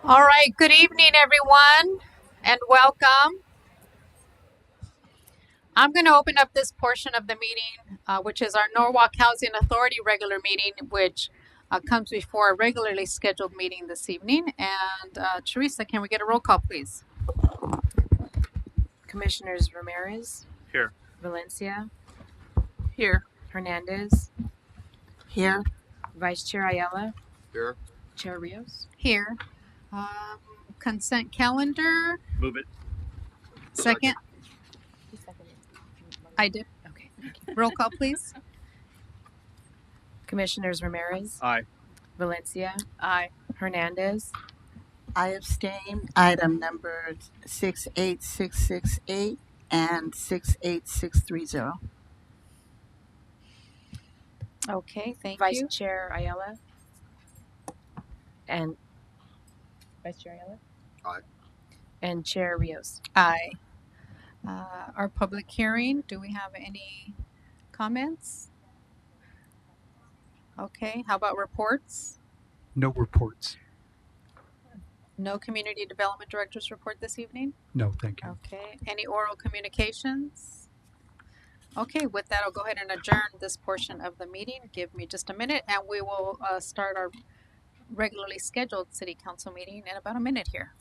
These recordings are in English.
All right, good evening, everyone, and welcome. I'm going to open up this portion of the meeting, which is our Norwalk Housing Authority regular meeting, which comes before a regularly scheduled meeting this evening. And Teresa, can we get a roll call, please? Commissioners Ramirez, Here. Valencia, Here. Hernandez, Here. Vice Chair Ayala, Here. Chair Rios. Here. Consent calendar. Move it. Second. I did. Okay, thank you. Roll call, please. Commissioners Ramirez, Aye. Valencia, Aye. Hernandez, I abstain. Item number 68668 and 68630. Okay, thank Vice you. Chair Ayala, and Vice Chair Ayala. Aye. And Chair Rios. Aye. Our public hearing, do we have any comments? Okay, how about reports? No reports. No community development directors report this evening? No, thank you. Okay, any oral communications? Okay, with that, I'll go ahead and adjourn this portion of the meeting. Give me just a minute and we will start our regularly scheduled city council meeting in about a minute here.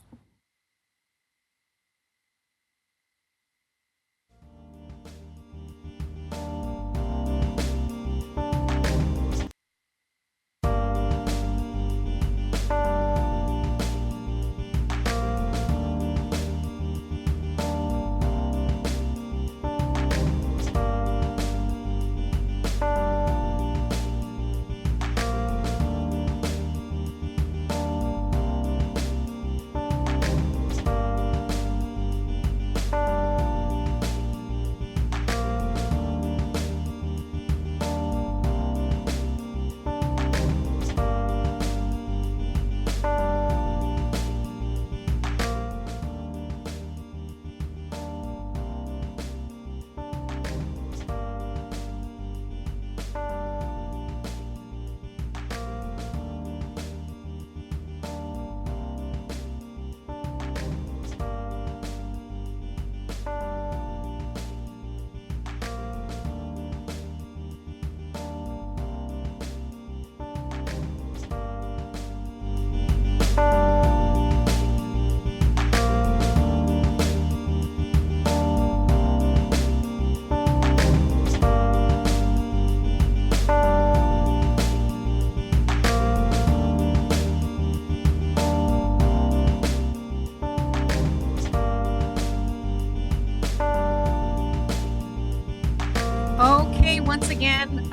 Okay, once again,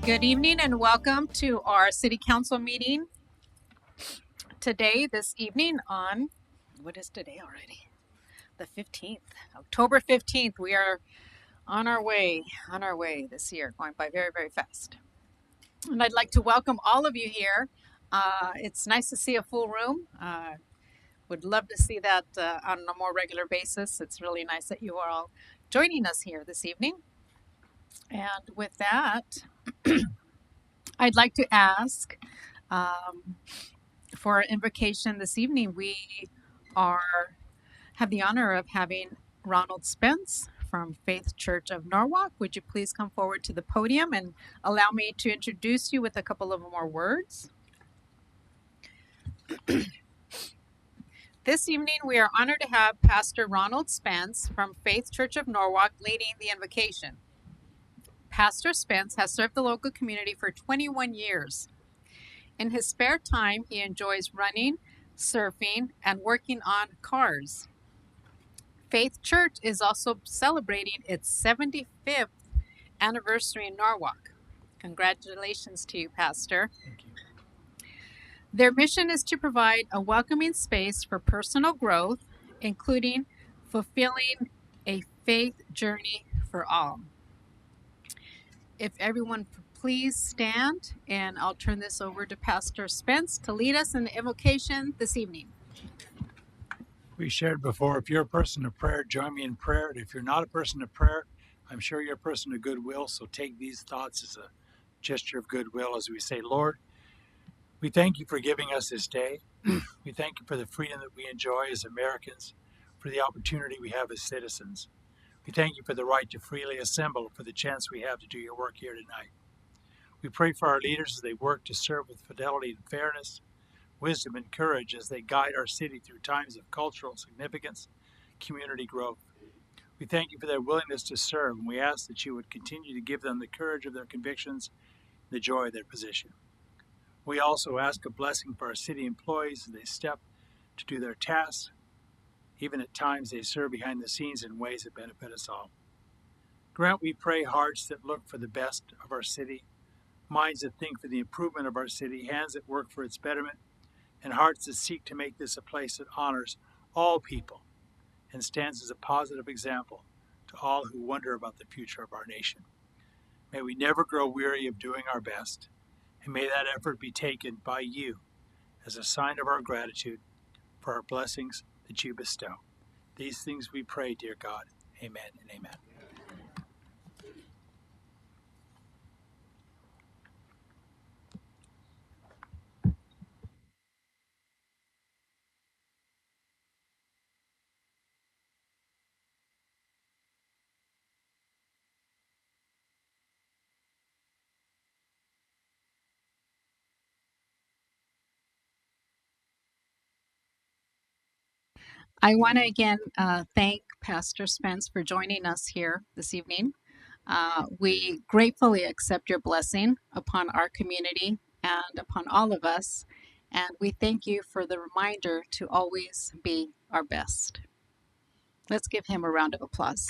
good evening and welcome to our city council meeting today, this evening on, what is today already? The 15th, October 15th. We are on our way this year, going by very, very fast. And I'd like to welcome all of you here. It's nice to see a full room. Would love to see that on a more regular basis. It's really nice that you are all joining us here this evening. And with that, I'd like to ask for our invocation this evening. We have the honor of having Ronald Spence from Faith Church of Norwalk. Would you please come forward to the podium and allow me to introduce you with a couple of more words? This evening, we are honored to have Pastor Ronald Spence from Faith Church of Norwalk leading the invocation. Pastor Spence has served the local community for 21 years. In his spare time, he enjoys running, surfing, and working on cars. Faith Church is also celebrating its 75th anniversary in Norwalk. Congratulations to you, Pastor. Thank you. Their mission is to provide a welcoming space for personal growth, including fulfilling a faith journey for all. If everyone please stand, and I'll turn this over to Pastor Spence to lead us in the invocation this evening. We shared before, if you're a person of prayer, join me in prayer. And if you're not a person of prayer, I'm sure you're a person of goodwill. So take these thoughts as a gesture of goodwill as we say, Lord, We thank you for giving us this day. We thank you for the freedom that we enjoy as Americans, for the opportunity we have as citizens. We thank you for the right to freely assemble, for the chance we have to do your work here tonight. We pray for our leaders as they work to serve with fidelity and fairness, wisdom and courage as they guide our city through times of cultural significance, community growth. We thank you for their willingness to serve, and we ask that you would continue to give them the courage of their convictions and the joy of their position. We also ask a blessing for our city employees as they step to do their tasks. Even at times, they serve behind the scenes in ways that benefit us all. Grant, we pray, hearts that look for the best of our city, minds that think for the improvement of our city, hands that work for its betterment, and hearts that seek to make this a place that honors all people and stands as a positive example to all who wonder about the future of our nation. May we never grow weary of doing our best, and may that effort be taken by you as a sign of our gratitude for our blessings that you bestow. These things we pray, dear God. Amen and amen. I want to again thank Pastor Spence for joining us here this evening. We gratefully accept your blessing upon our community and upon all of us, and we thank you for the reminder to always be our best. Let's give him a round of applause.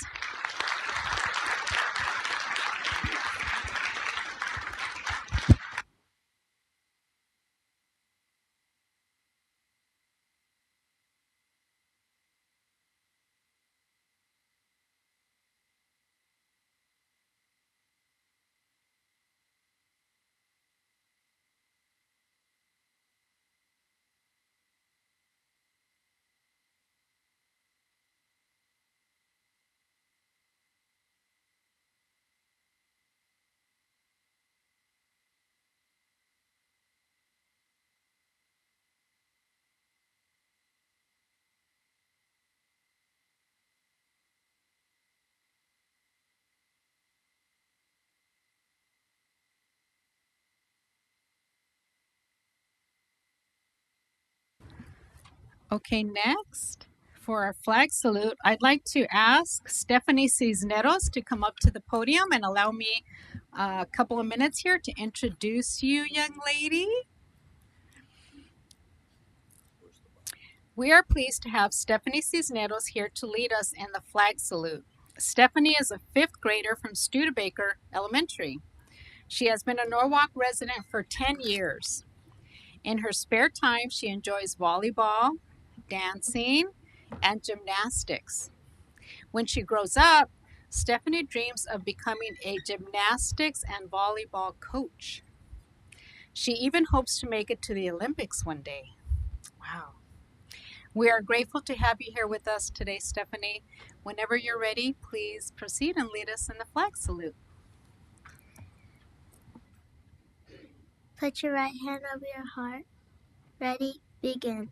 Okay, next for our flag salute, I'd like to ask Stephanie Cisneros to come up to the podium and allow me a couple of minutes here to introduce you, young lady. We are pleased to have Stephanie Cisneros here to lead us in the flag salute. Stephanie is a fifth grader from Studebaker Elementary. She has been a Norwalk resident for 10 years. In her spare time, she enjoys volleyball, dancing, and gymnastics. When she grows up, Stephanie dreams of becoming a gymnastics and volleyball coach. She even hopes to make it to the Olympics one day. Wow. We are grateful to have you here with us today, Stephanie. Whenever you're ready, please proceed and lead us in the flag salute. Put your right hand over your heart. Ready? Begin.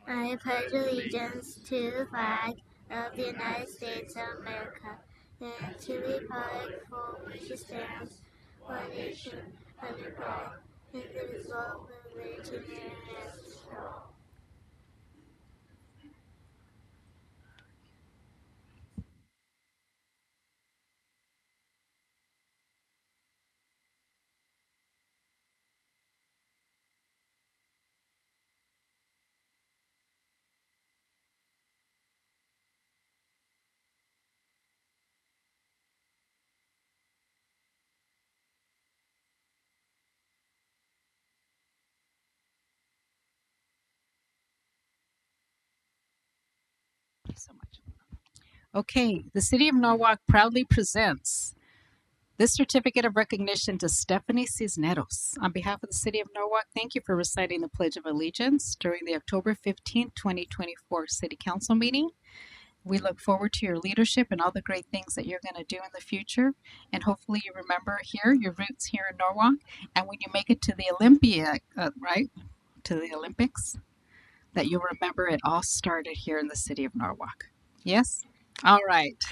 I pledge allegiance to the flag of the United States of America and to the republic for which it stands, one nation, under God, indivisible, with liberty and justice for all. Thank you so much. Okay, the City of Norwalk proudly presents this certificate of recognition to Stephanie Cisneros. On behalf of the City of Norwalk, thank you for reciting the Pledge of Allegiance during the October 15, 2024 City Council meeting. We look forward to your leadership and all the great things that you're going to do in the future. And hopefully you remember here, your roots here in Norwalk. And when you make it to the right, to the Olympics, that you'll remember it all started here in the city of Norwalk. Yes? All right.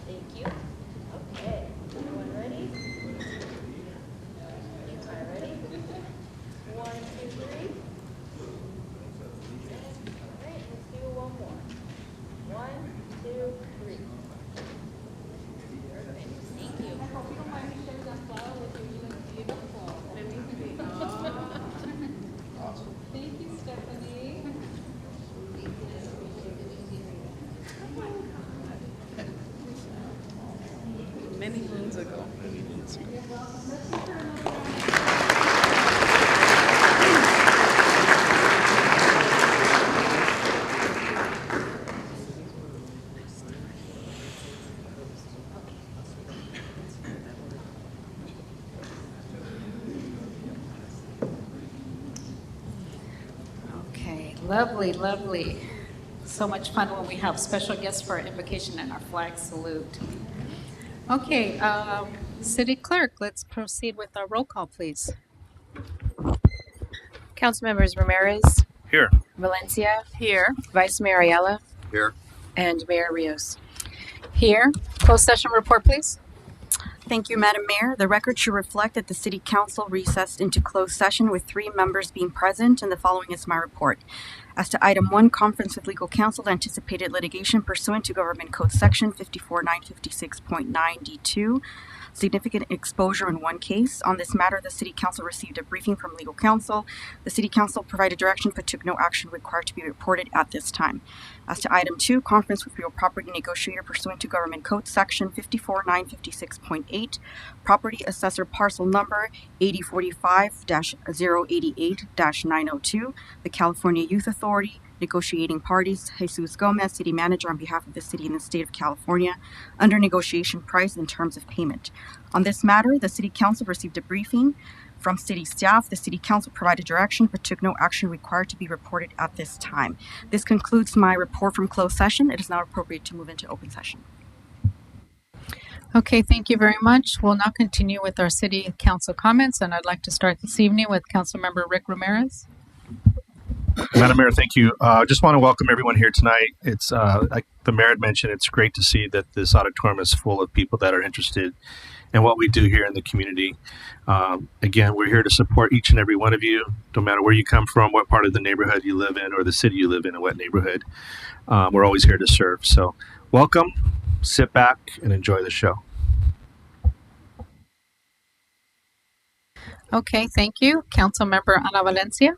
Thank you. Okay, everyone ready? You are ready? 1, 2, 3. All right, let's do one more. 1, 2, 3. Perfect. Thank you. I hope you don't mind me sharing that flower with you. You look beautiful. Awesome. Thank you, Stephanie. Many moons ago. Okay, lovely, lovely. So much fun when we have special guests for our invocation and our flag salute. Okay, City Clerk, let's proceed with our roll call, please. Council members Ramirez, Here. Valencia, Here. Vice Mayor Ayala, Here. and Mayor Rios. Here, closed session report, please. Thank you, Madam Mayor. The record should reflect that the City Council recessed into closed session with 3 members being present, and the following is my report. As to item 1, conference with legal counsel, anticipated litigation pursuant to Government Code Section 54956.9 D2. Significant exposure in one case. On this matter, the City Council received a briefing from legal counsel. The City Council provided direction but took no action required to be reported at this time. As to item 2, conference with real property negotiator pursuant to Government Code Section 54956.8, property assessor parcel number 8045-088-902, the California Youth Authority, negotiating parties, Jesus Gomez, City Manager on behalf of the City and the State of California, under negotiation price and terms of payment. On this matter, the City Council received a briefing from City staff. The City Council provided direction but took no action required to be reported at this time. This concludes my report from closed session. It is now appropriate to move into open session. Okay, thank you very much. We'll now continue with our City Council comments, and I'd like to start this evening with Councilmember Rick Ramirez. Madam Mayor, thank you. Just want to welcome everyone here tonight. It's like the mayor had mentioned, it's great to see that this auditorium is full of people that are interested in what we do here in the community. Again, we're here to support each and every one of you, no matter where you come from, what part of the neighborhood you live in, or the city you live in, and what neighborhood. We're always here to serve. So welcome, sit back, and enjoy the show. Okay, thank you. Councilmember Ana Valencia.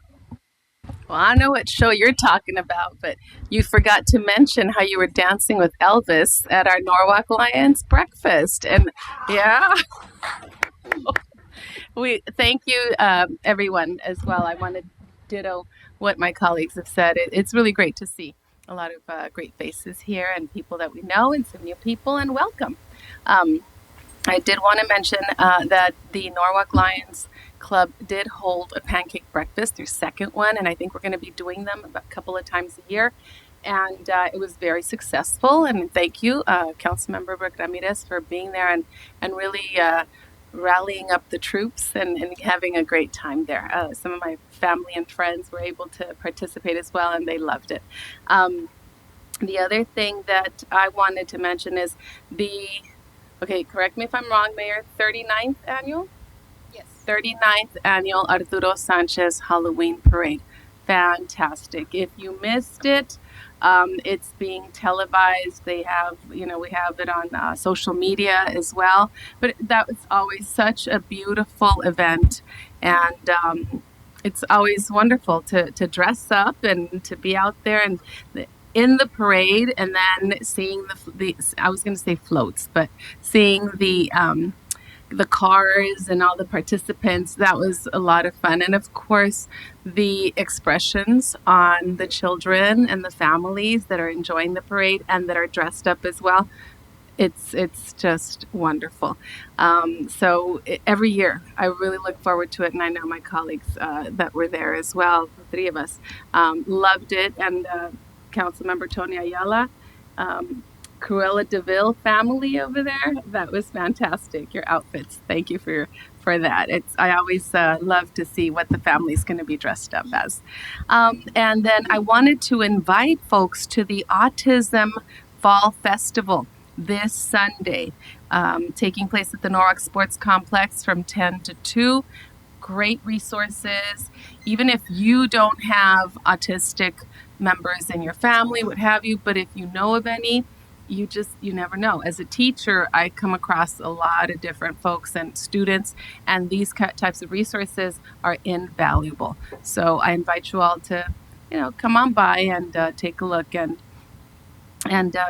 Well, I know what show you're talking about, but you forgot to mention how you were dancing with Elvis at our Norwalk Lions breakfast. And yeah, we thank you, everyone, as well. I want to ditto what my colleagues have said. It's really great to see a lot of great faces here and people that we know and some new people, and welcome. I did want to mention that the Norwalk Lions Club did hold a pancake breakfast, their second one, and I think we're going to be doing them a couple of times a year. And it was very successful. And thank you, Councilmember Ramirez, for being there and really rallying up the troops and having a great time there. Some of my family and friends were able to participate as well, and they loved it. The other thing that I wanted to mention is okay, correct me if I'm wrong, Mayor, 39th annual? Yes. 39th annual Arturo Sanchez Halloween Parade. Fantastic. If you missed it, it's being televised. We have it on social media as well. But that was always such a beautiful event. And it's always wonderful to dress up and to be out there and in the parade, and then seeing the I was going to say floats, but seeing the cars and all the participants. That was a lot of fun. And of course, the expressions on the children and the families that are enjoying the parade and that are dressed up as well. It's just wonderful. Every year, I really look forward to it, and I know my colleagues that were there as well, the three of us, loved it. And Councilmember Tony Ayala, Cruella DeVille family over there, that was fantastic. Your outfits, thank you for that. I always love to see what the family's going to be dressed up as. And then I wanted to invite folks to the Autism Fall Festival this Sunday, taking place at the Norwalk Sports Complex from 10 to 2. Great resources. Even if you don't have autistic members in your family, what have you, but if you know of any, you never know. As a teacher, I come across a lot of different folks and students, and these types of resources are invaluable. So I invite you all to, come on by and take a look and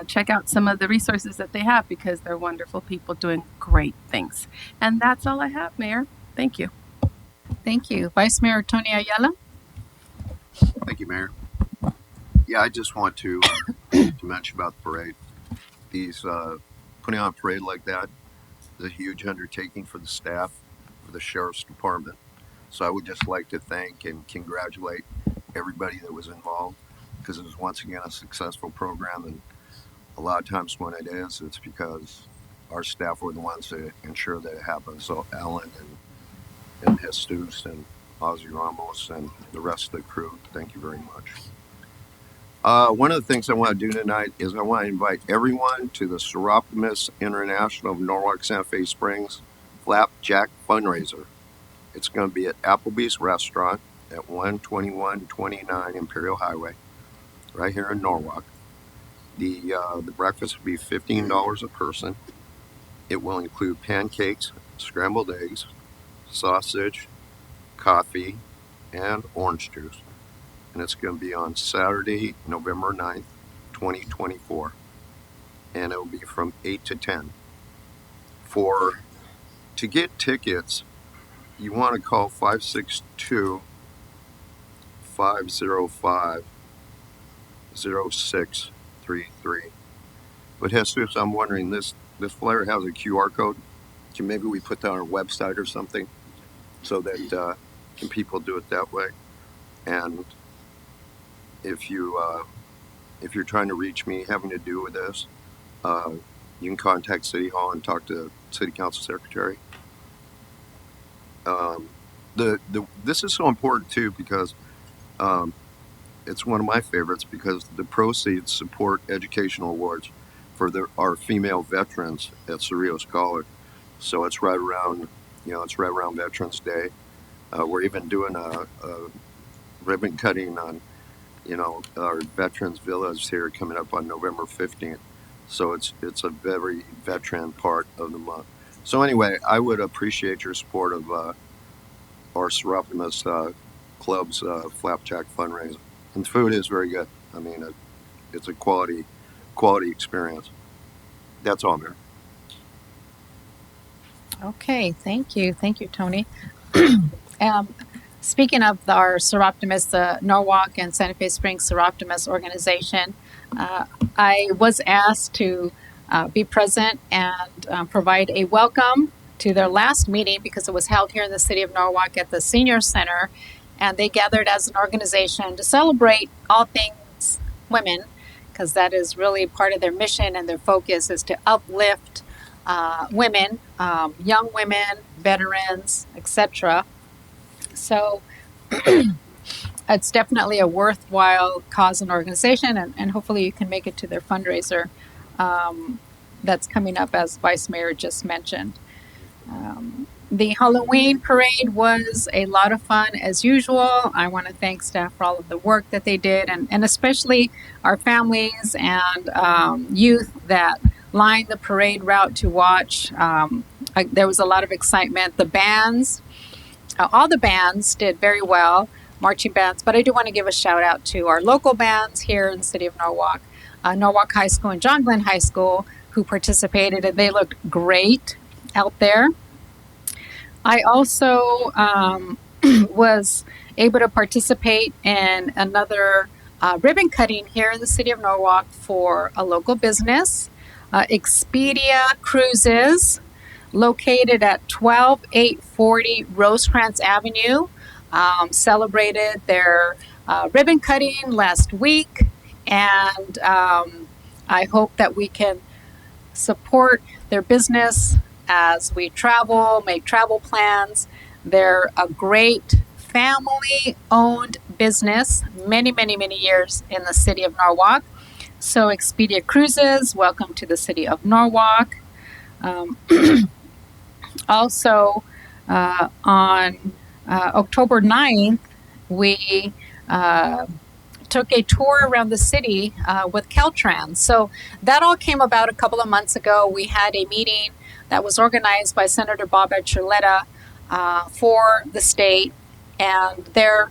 check out some of the resources that they have, because they're wonderful people doing great things. And that's all I have, Mayor. Thank you. Thank you. Vice Mayor Tony Ayala. Thank you, Mayor. Yeah, I just want to mention about the parade. Putting on a parade like that is a huge undertaking for the staff, for the Sheriff's Department. So I would just like to thank and congratulate everybody that was involved, because it was once again a successful program. And a lot of times when it is, it's because our staff were the ones to ensure that it happened. So Alan and Jesus and Ozzie, Ramos, and the rest of the crew, thank you very much. One of the things I want to do tonight is I want to invite everyone to the Seroptimus International of Norwalk Santa Fe Springs Flapjack Fundraiser. It's going to be at Applebee's Restaurant at 12129 Imperial Highway, right here in Norwalk. The breakfast will be $15 a person. It will include pancakes, scrambled eggs, sausage, coffee, and orange juice. And it's going to be on Saturday, November 9th, 2024. And it will be from 8 to 10. To get tickets, you want to call 562-505-0633. But Jesus, I'm wondering, this flyer has a QR code. Can maybe we put that on our website or something, so that can people do it that way? And if you're trying to reach me having to do with this, you can contact City Hall and talk to City Council Secretary. This is so important too, because it's one of my favorites, because the proceeds support educational awards for our female veterans at Rios College. So it's right around Veterans Day. We're even doing a ribbon cutting on our veterans villas here coming up on November 15th. So it's a very veteran part of the month. So anyway, I would appreciate your support of our Seroptimus Club's Flapjack fundraiser. And the food is very good. I mean, it's a quality experience. That's all, Mayor. Okay, thank you, Tony. Speaking of our Seroptimus, Norwalk and Santa Fe Springs Seroptimus organization, I was asked to be present and provide a welcome to their last meeting, because it was held here in the city of Norwalk at the Senior Center, and they gathered as an organization to celebrate all things women, because that is really part of their mission, and their focus is to uplift women, young women, veterans, etc. So it's definitely a worthwhile cause and organization, and hopefully you can make it to their fundraiser that's coming up, as Vice Mayor just mentioned. The Halloween parade was a lot of fun as usual. I want to thank staff for all of the work that they did, and especially our families and youth that lined the parade route to watch. There was a lot of excitement. The bands, all the bands did very well, marching bands, but I do want to give a shout out to our local bands here in the city of Norwalk, Norwalk High School and John Glenn High School, who participated, and they looked great out there. I also was able to participate in another ribbon cutting here in the city of Norwalk for a local business, Expedia Cruises, located at 12840 Rosecrans Avenue. Celebrated their ribbon cutting last week, and I hope that we can support their business as we travel, make travel plans. They're a great family-owned business, many, many, many years in the city of Norwalk. So Expedia Cruises, welcome to the city of Norwalk. Also, on October 9th, we took a tour around the city with Caltrans. So that all came about a couple of months ago. We had a meeting that was organized by Senator Bob Archuleta for the state and their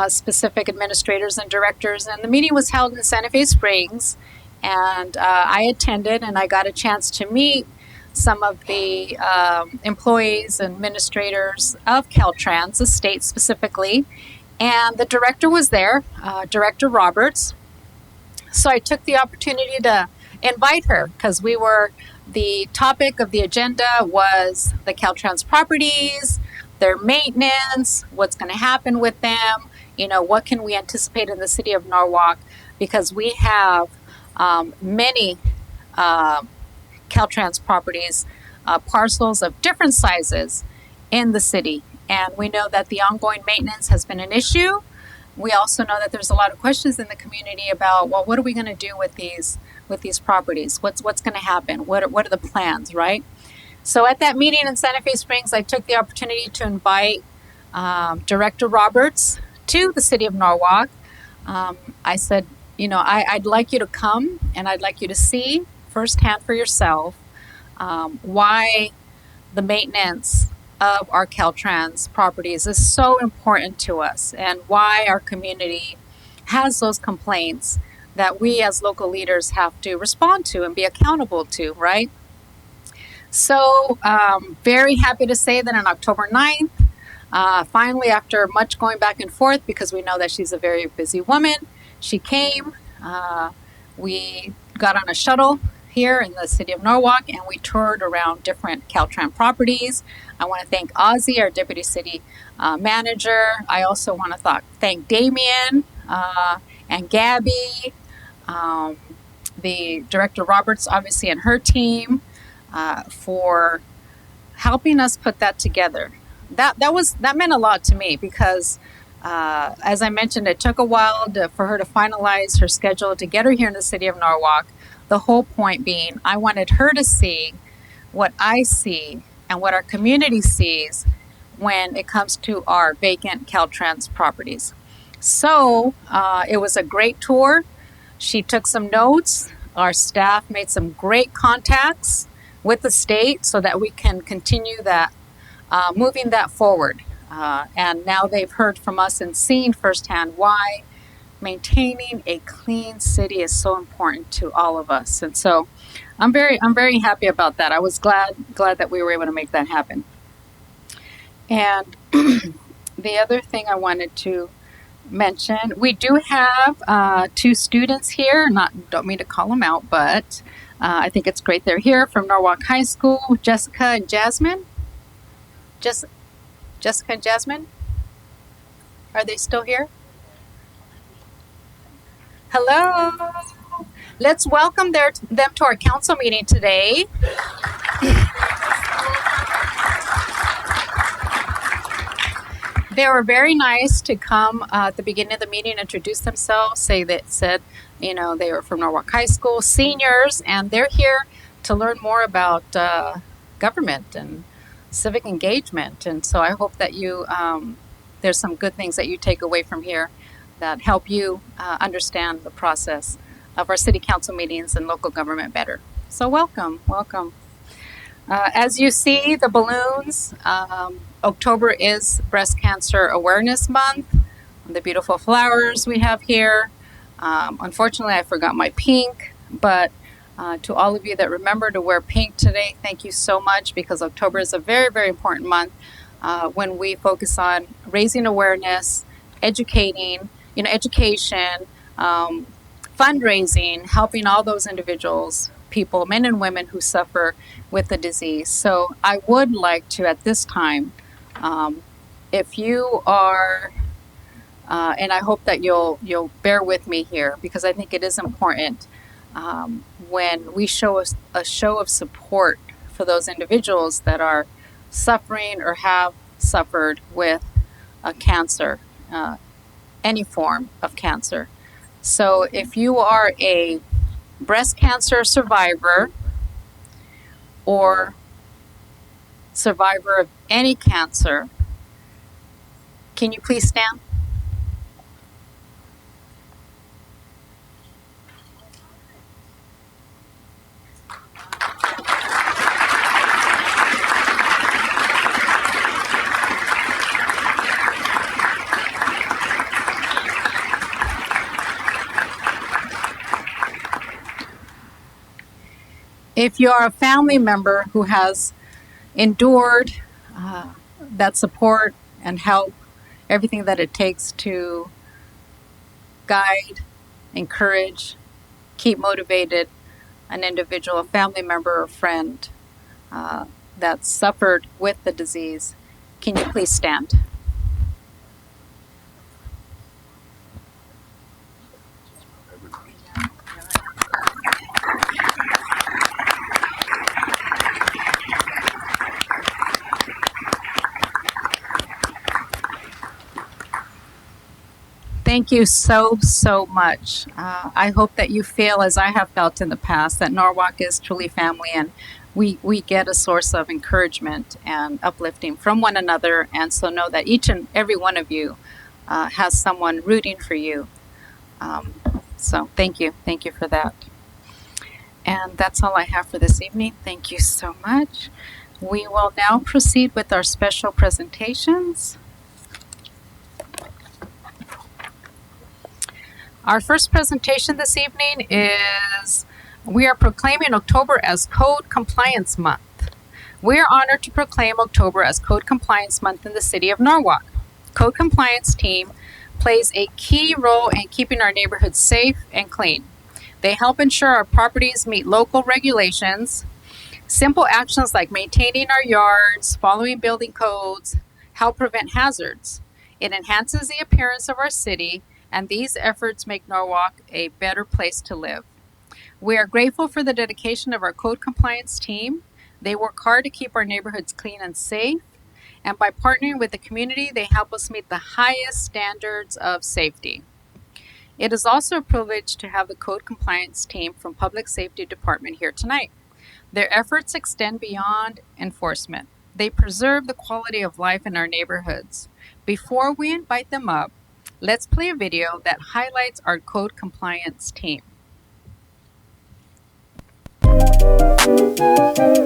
specific administrators and directors. And the meeting was held in Santa Fe Springs, and I attended, and I got a chance to meet some of the employees and administrators of Caltrans, the state specifically, and the director was there, Director Roberts. So I took the opportunity to invite her, because the topic of the agenda was the Caltrans properties, their maintenance, what's going to happen with them, what can we anticipate in the city of Norwalk, because we have many Caltrans properties, parcels of different sizes in the city. And we know that the ongoing maintenance has been an issue. We also know that there's a lot of questions in the community about, well, what are we going to do with these properties? What's going to happen? What are the plans, right? So at that meeting in Santa Fe Springs, I took the opportunity to invite Director Roberts to the city of Norwalk. I said, I'd like you to come, and I'd like you to see firsthand for yourself why the maintenance of our Caltrans properties is so important to us, and why our community has those complaints that we as local leaders have to respond to and be accountable to, right? So very happy to say that on October 9th, finally, after much going back and forth, because we know that she's a very busy woman, she came. We got on a shuttle here in the city of Norwalk, and we toured around different Caltrans properties. I want to thank Ozzie, our deputy city manager. I also want to thank Damien and Gabby, the Director Roberts, obviously, and her team for helping us put that together. That meant a lot to me, because as I mentioned, it took a while for her to finalize her schedule to get her here in the city of Norwalk. The whole point being, I wanted her to see what I see and what our community sees when it comes to our vacant Caltrans properties. So it was a great tour. She took some notes. Our staff made some great contacts with the state so that we can continue that, moving that forward. And now they've heard from us and seen firsthand why maintaining a clean city is so important to all of us. And so I'm very happy about that. I was glad that we were able to make that happen. And the other thing I wanted to mention, we do have 2 students here. Don't mean to call them out, but I think it's great they're here from Norwalk High School. Jessica and Jasmine. Jessica and Jasmine? Are they still here? Hello. Let's welcome them to our council meeting today. They were very nice to come at the beginning of the meeting, introduce themselves, said, they were from Norwalk High School, seniors, and they're here to learn more about government and civic engagement. And so I hope that there's some good things that you take away from here that help you understand the process of our city council meetings and local government better. So welcome. As you see, the balloons, October is Breast Cancer Awareness Month. The beautiful flowers we have here. Unfortunately, I forgot my pink, but to all of you that remember to wear pink today, thank you so much, because October is a very, very important month when we focus on raising awareness, education, fundraising, helping all those individuals, people, men and women who suffer with the disease. So I would like to, at this time, if you are, and I hope that you'll bear with me here, because I think it is important when we show a show of support for those individuals that are suffering or have suffered with a cancer, any form of cancer. So if you are a breast cancer survivor or survivor of any cancer, can you please stand? If you are a family member who has endured that support and help, everything that it takes to guide, encourage, keep motivated an individual, a family member or friend that suffered with the disease, can you please stand? Thank you so much. I hope that you feel, as I have felt in the past, that Norwalk is truly family, and we get a source of encouragement and uplifting from one another. And so know that each and every one of you has someone rooting for you. So thank you for that. And that's all I have for this evening. Thank you so much. We will now proceed with our special presentations. Our first presentation this evening is, we are proclaiming October as Code Compliance Month. We are honored to proclaim October as Code Compliance Month in the city of Norwalk. Code Compliance team plays a key role in keeping our neighborhoods safe and clean. They help ensure our properties meet local regulations. Simple actions like maintaining our yards, following building codes, help prevent hazards. It enhances the appearance of our city, and these efforts make Norwalk a better place to live. We are grateful for the dedication of our code compliance team. They work hard to keep our neighborhoods clean and safe, and by partnering with the community, they help us meet the highest standards of safety. It is also a privilege to have the code compliance team from Public Safety Department here tonight. Their efforts extend beyond enforcement. They preserve the quality of life in our neighborhoods. Before we invite them up, let's play a video that highlights our code compliance team.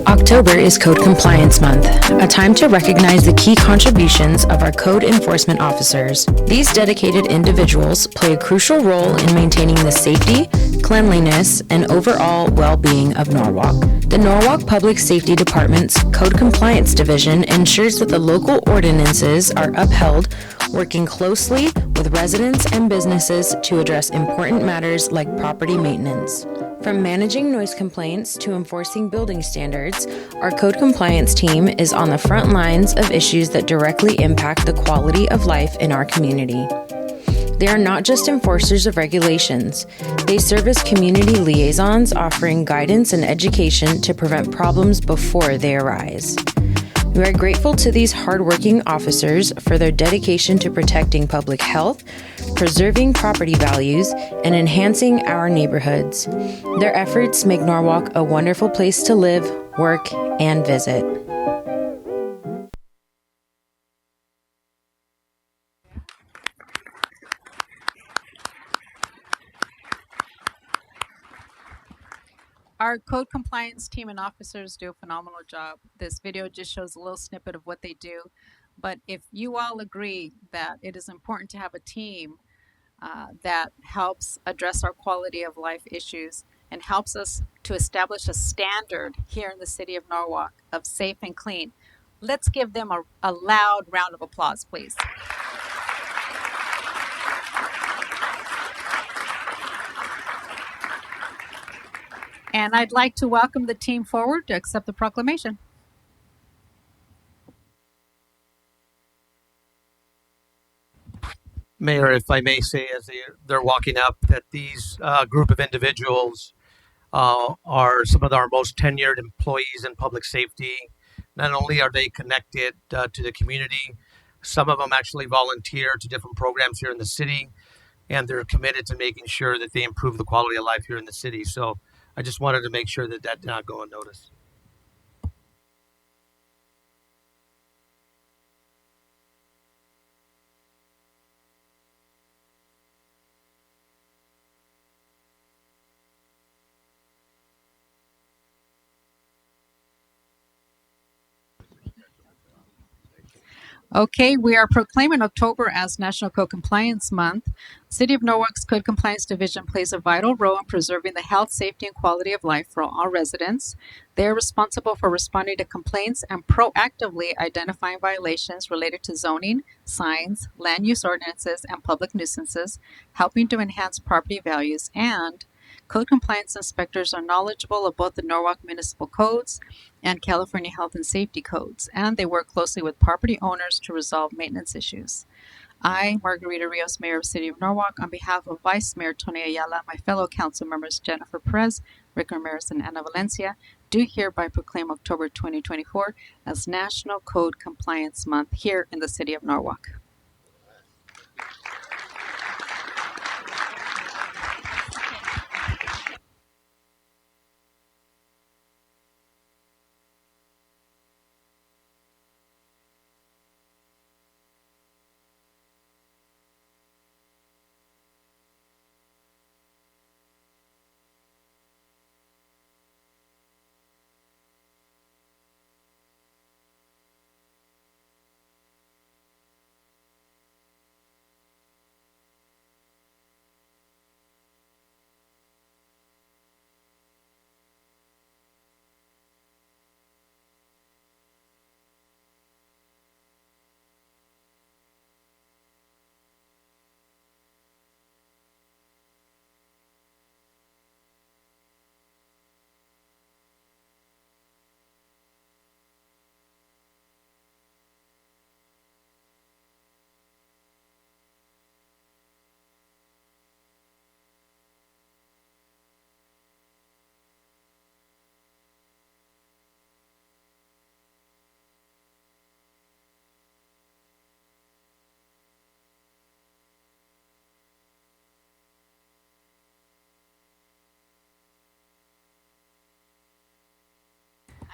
October is Code Compliance Month, a time to recognize the key contributions of our code enforcement officers. These dedicated individuals play a crucial role in maintaining the safety, cleanliness, and overall well-being of Norwalk. The Norwalk Public Safety Department's Code Compliance Division ensures that the local ordinances are upheld, working closely with residents and businesses to address important matters like property maintenance. From managing noise complaints to enforcing building standards, our code compliance team is on the front lines of issues that directly impact the quality of life in our community. They are not just enforcers of regulations. They serve as community liaisons, offering guidance and education to prevent problems before they arise. We are grateful to these hardworking officers for their dedication to protecting public health, preserving property values, and enhancing our neighborhoods. Their efforts make Norwalk a wonderful place to live, work, and visit. Our code compliance team and officers do a phenomenal job. This video just shows a little snippet of what they do. But if you all agree that it is important to have a team that helps address our quality of life issues and helps us to establish a standard here in the city of Norwalk of safe and clean, let's give them a loud round of applause, please. And I'd like to welcome the team forward to accept the proclamation. Mayor, if I may say, as they're walking up, that these group of individuals are some of our most tenured employees in public safety. Not only are they connected to the community, some of them actually volunteer to different programs here in the city, and they're committed to making sure that they improve the quality of life here in the city. So I just wanted to make sure that that did not go unnoticed. Okay, we are proclaiming October as National Code Compliance Month. City of Norwalk's Code Compliance Division plays a vital role in preserving the health, safety, and quality of life for all residents. They are responsible for responding to complaints and proactively identifying violations related to zoning, signs, land use ordinances, and public nuisances, helping to enhance property values, and code compliance inspectors are knowledgeable of both the Norwalk municipal codes and California health and safety codes, and they work closely with property owners to resolve maintenance issues. I, Margarita Rios, Mayor of the City of Norwalk, on behalf of Vice Mayor Tony Ayala, my fellow council members Jennifer Perez, Rick Ramirez, and Ana Valencia, do hereby proclaim October 2024 as National Code Compliance Month here in the City of Norwalk.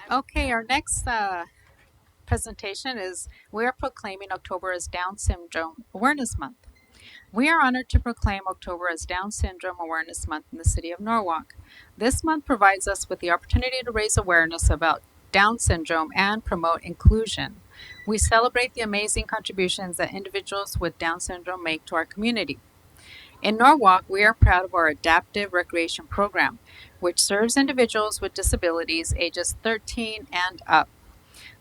Okay, our next presentation is we are proclaiming October as Down Syndrome Awareness Month. We are honored to proclaim October as Down Syndrome Awareness Month in the City of Norwalk. This month provides us with the opportunity to raise awareness about Down syndrome and promote inclusion. We celebrate the amazing contributions that individuals with Down syndrome make to our community. In Norwalk, we are proud of our adaptive recreation program, which serves individuals with disabilities ages 13 and up.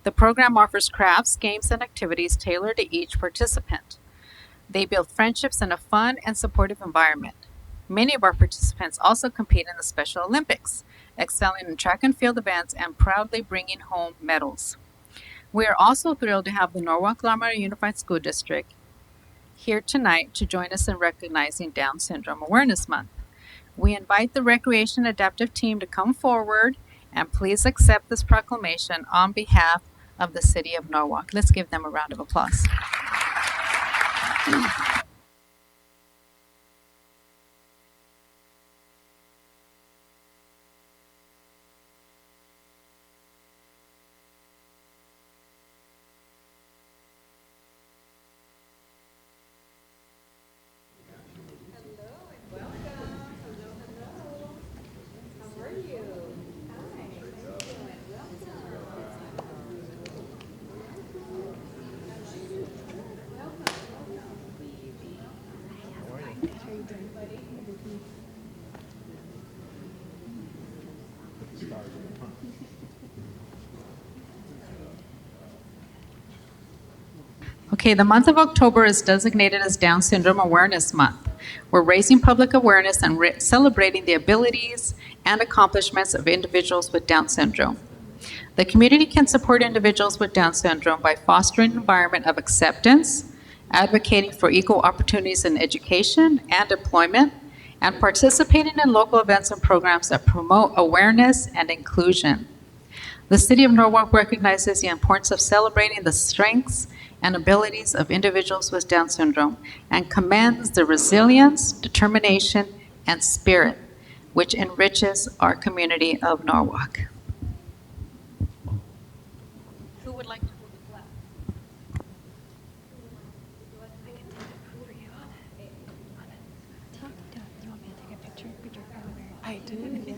The program offers crafts, games, and activities tailored to each participant. They build friendships in a fun and supportive environment. Many of our participants also compete in the Special Olympics, excelling in track and field events and proudly bringing home medals. We are also thrilled to have the Norwalk Lamar Unified School District here tonight to join us in recognizing Down Syndrome Awareness Month. We invite the Recreation Adaptive Team to come forward and please accept this proclamation on behalf of the City of Norwalk. Let's give them a round of applause. Okay, the month of October is designated as Down Syndrome Awareness Month. We're raising public awareness and celebrating the abilities and accomplishments of individuals with Down syndrome. The community can support individuals with Down syndrome by fostering an environment of acceptance, advocating for equal opportunities in education and employment, and participating in local events and programs that promote awareness and inclusion. The City of Norwalk recognizes the importance of celebrating the strengths and abilities of individuals with Down syndrome and commends the resilience, determination, and spirit which enriches our community of Norwalk. Who would like to hold the flag? I do, yeah.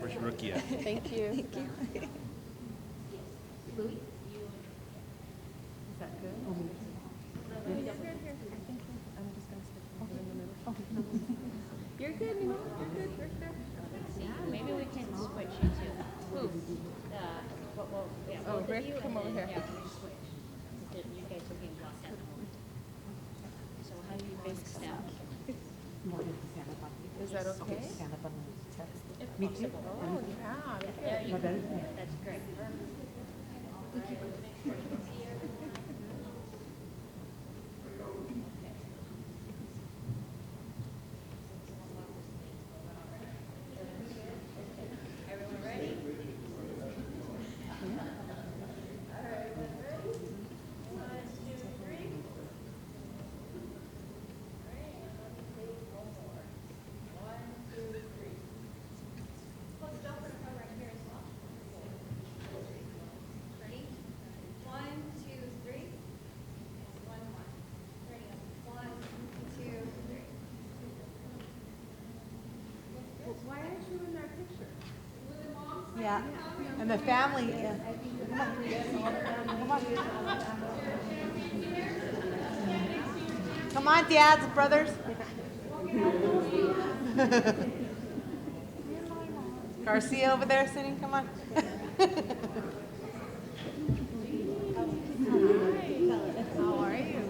Where's Rookie at? Thank you. Thank you. Louis? Is that good? You're good, you know? You're good, you're good. Maybe we can switch you two. Who? Oh, Rick, come over here. Yeah, we switch. You guys are being blocked out. So how do you guys stand? Is that okay? If possible. Oh, yeah. There you go. That's great. Everyone ready? Yeah, and the family. Yeah. Come on. Come on. Come on, dads, brothers. Garcia over there sitting. Come on. How are you?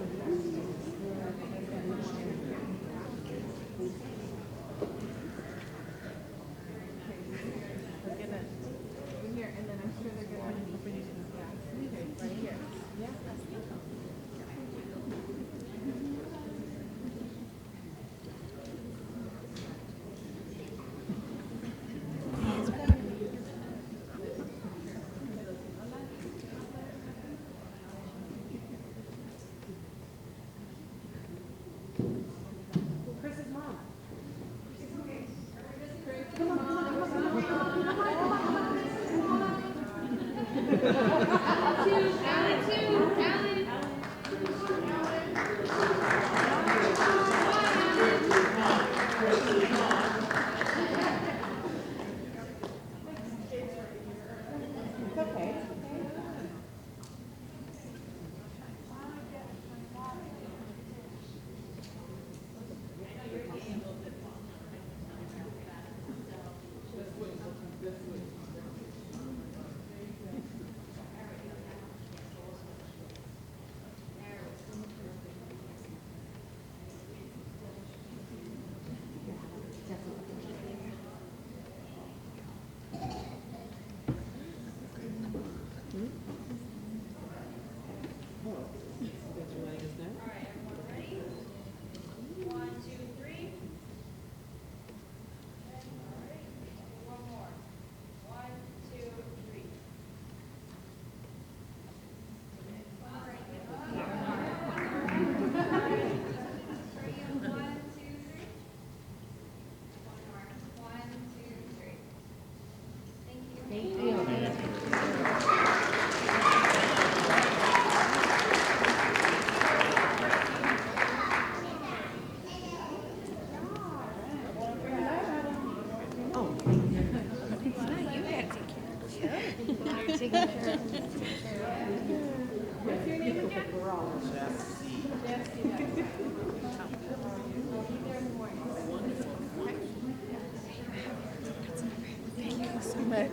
much.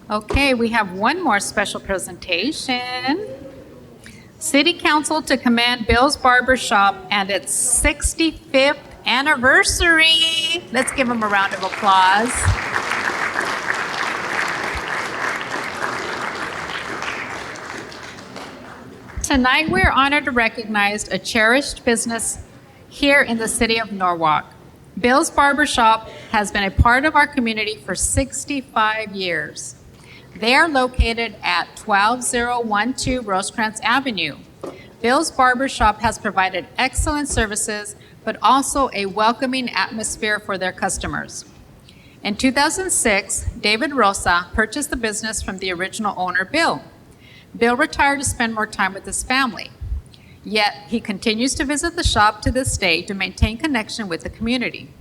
Okay, we have one more special presentation. City Council to commend Bill's Barber Shop and its 65th anniversary. Let's give them a round of applause. Tonight, we're honored to recognize a cherished business here in the city of Norwalk. Bill's Barber Shop has been a part of our community for 65 years. They are located at 12012 Rosecrans Avenue. Bill's Barber Shop has provided excellent services, but also a welcoming atmosphere for their customers. In 2006, David Rosa purchased the business from the original owner, Bill. Bill retired to spend more time with his family. Yet, he continues to visit the shop to this day to maintain connection with the community.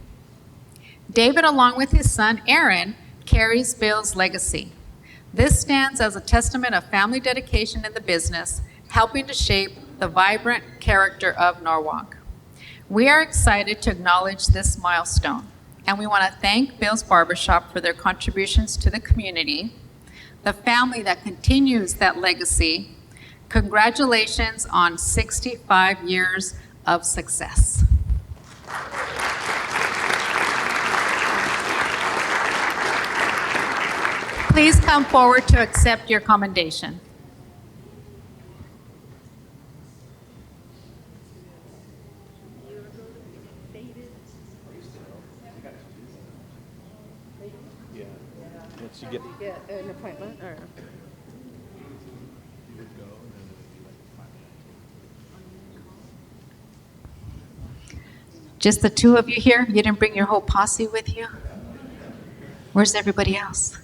David, along with his son, Aaron, carries Bill's legacy. This stands as a testament of family dedication in the business, helping to shape the vibrant character of Norwalk. We are excited to acknowledge this milestone, and we want to thank Bill's Barbershop for their contributions to the community, the family that continues that legacy. Congratulations on 65 years of success. Please come forward to accept your commendation. Yeah. Once you get an appointment or? Just the two of you here? You didn't bring your whole posse with you? Where's everybody else?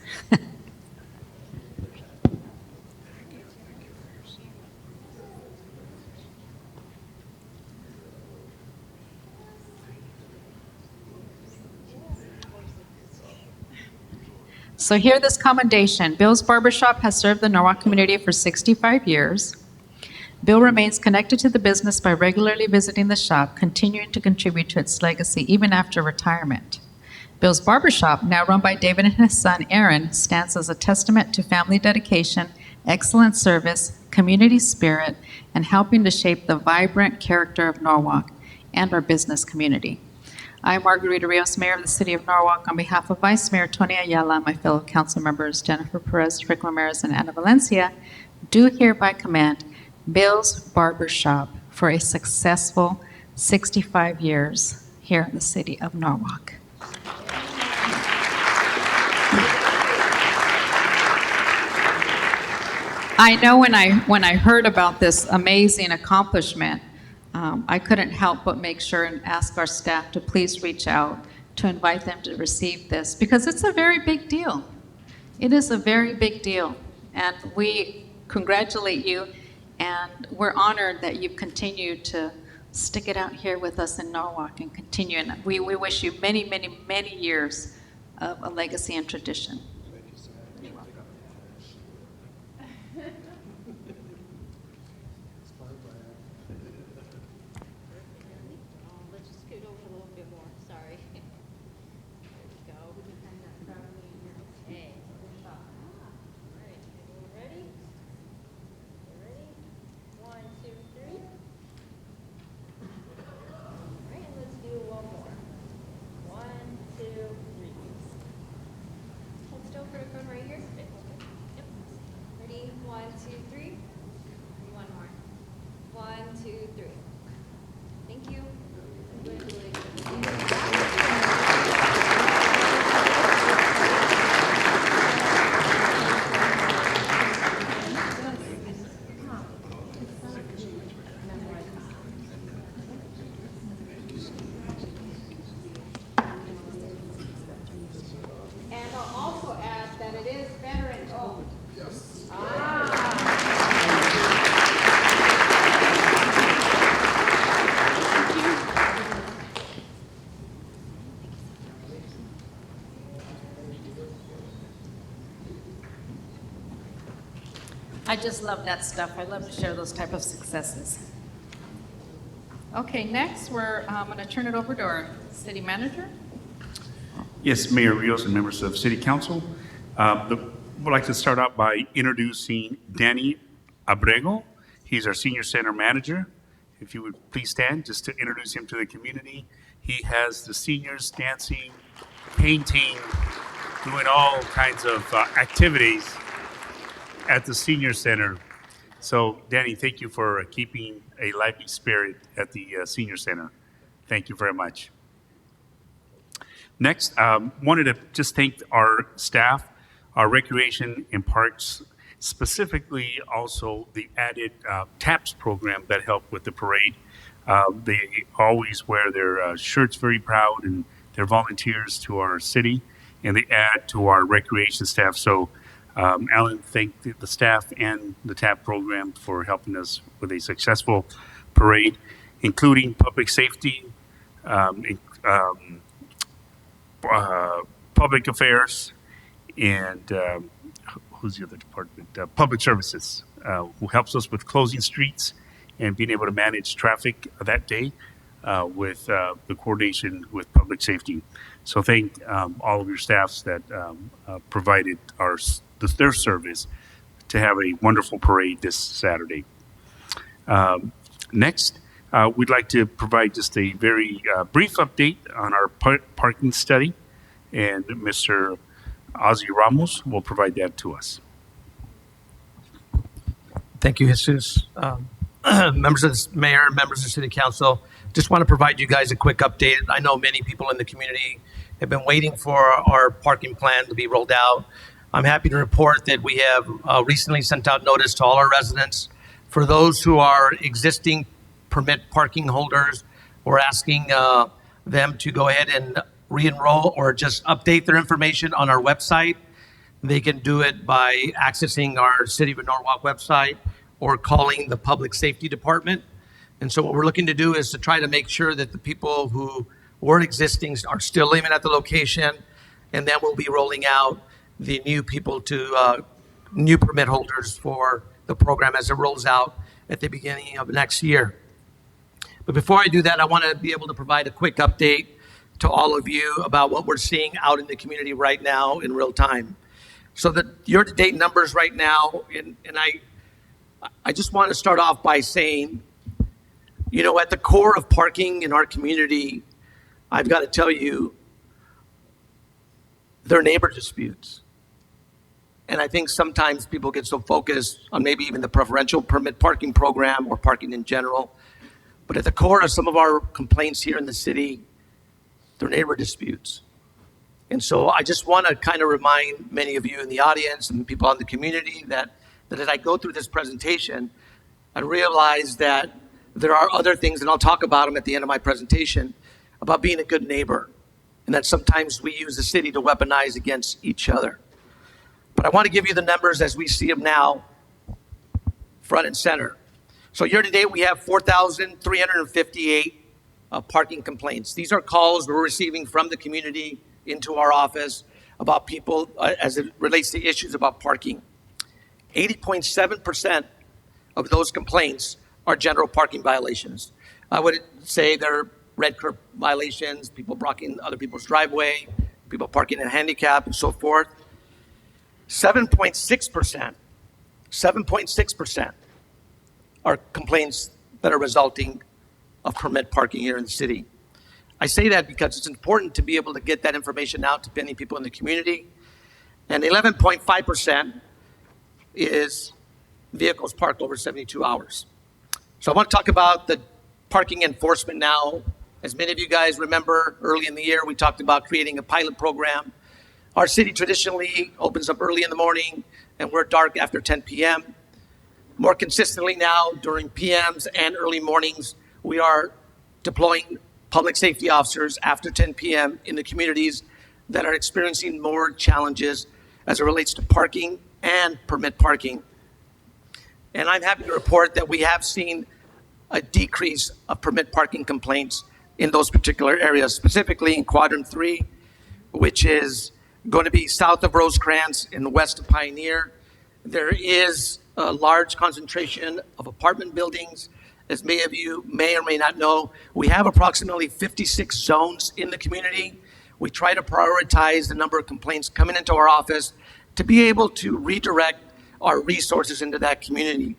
So hear this commendation. Bill's Barbershop has served the Norwalk community for 65 years. Bill remains connected to the business by regularly visiting the shop, continuing to contribute to its legacy even after retirement. Bill's Barbershop, now run by David and his son Aaron, stands as a testament to family dedication, excellent service, community spirit, and helping to shape the vibrant character of Norwalk and our business community. I am Margarita Rios, Mayor of the City of Norwalk. On behalf of Vice Mayor Tony Ayala and my fellow council members Jennifer Perez, Rick Ramirez, and Ana Valencia, do hereby commend Bill's Barbershop for a successful 65 years here in the City of Norwalk. I know when I heard about this amazing accomplishment, I couldn't help but make sure and ask our staff to please reach out to invite them to receive this, because it's a very big deal. It is a very big deal, and we congratulate you, and we're honored that you've continued to stick it out here with us in Norwalk and continue. And we wish you many, many, many years of a legacy and tradition. Let's just scoot over a little bit more, sorry. There we go. Okay. All right, everyone ready? Ready? 1, 2, 3. All right, and let's do one more. 1, 2, 3. Hold still for the phone right here. Yep. Ready? 1, 2, 3. One more. 1, 2, 3. Thank you. And I'll also add that it is veteran owned. Yes. I just love that stuff. I love to share those type of successes. Okay, next I'm going to turn it over to our city manager. Yes, Mayor Rios and members of City Council. Would like to start out by introducing Danny Abrego. He's our Senior Center Manager. If you would please stand just to introduce him to the community. He has the seniors dancing, painting, doing all kinds of activities at the Senior Center. So, Danny, thank you for keeping a lively spirit at the Senior Center. Thank you very much. Next, wanted to just thank our staff, our recreation and parks, specifically also the added TAPS program that helped with the parade. They always wear their shirts very proud, and they're volunteers to our city, and they add to our recreation staff. So Alan thanked the staff and the TAP program for helping us with a successful parade, including public safety, public affairs, and who's the other department? Public services, who helps us with closing streets and being able to manage traffic that day with the coordination with public safety. So thank all of your staffs that provided their service to have a wonderful parade this Saturday. Next, we'd like to provide just a very brief update on our parking study, and Mr. Ozzie Ramos will provide that to us. Thank you, Jesus. Members of the mayor, members of the city council, just want to provide you guys a quick update. I know many people in the community have been waiting for our parking plan to be rolled out. I'm happy to report that we have recently sent out notice to all our residents. For those who are existing permit parking holders, we're asking them to go ahead and re-enroll or just update their information on our website. They can do it by accessing our City of Norwalk website or calling the Public Safety Department. And so what we're looking to do is to try to make sure that the people who were existing are still living at the location, and then we'll be rolling out the new people to new permit holders for the program as it rolls out at the beginning of next year. But before I do that, I want to be able to provide a quick update to all of you about what we're seeing out in the community right now in real time. So the year-to-date numbers right now, and I just want to start off by saying, you know, at the core of parking in our community, I've got to tell you, they're neighbor disputes. And I think sometimes people get so focused on maybe even the preferential permit parking program or parking in general. But at the core of some of our complaints here in the city, they're neighbor disputes. And so I just want to kind of remind many of you in the audience and people in the community that as I go through this presentation, I realize that there are other things, and I'll talk about them at the end of my presentation, about being a good neighbor, and that sometimes we use the city to weaponize against each other. But I want to give you the numbers as we see them now, front and center. So year to date, we have 4,358 parking complaints. These are calls we're receiving from the community into our office about people as it relates to issues about parking. 80.7% of those complaints are general parking violations. I would say they're red curb violations, people blocking other people's driveway, people parking in handicap, and so forth. 7.6% are complaints that are resulting of permit parking here in the city. I say that because it's important to be able to get that information out to many people in the community. And 11.5% is vehicles parked over 72 hours. So I want to talk about the parking enforcement now. As many of you guys remember, early in the year, we talked about creating a pilot program. Our city traditionally opens up early in the morning, and we're dark after 10 p.m. More consistently now, during PMs and early mornings, we are deploying public safety officers after 10 p.m. in the communities that are experiencing more challenges as it relates to parking and permit parking. And I'm happy to report that we have seen a decrease of permit parking complaints in those particular areas, specifically in Quadrant 3, which is going to be south of Rosecrans and west of Pioneer. There is a large concentration of apartment buildings As many of you may or may not know, we have approximately 56 zones in the community. We try to prioritize the number of complaints coming into our office to be able to redirect our resources into that community.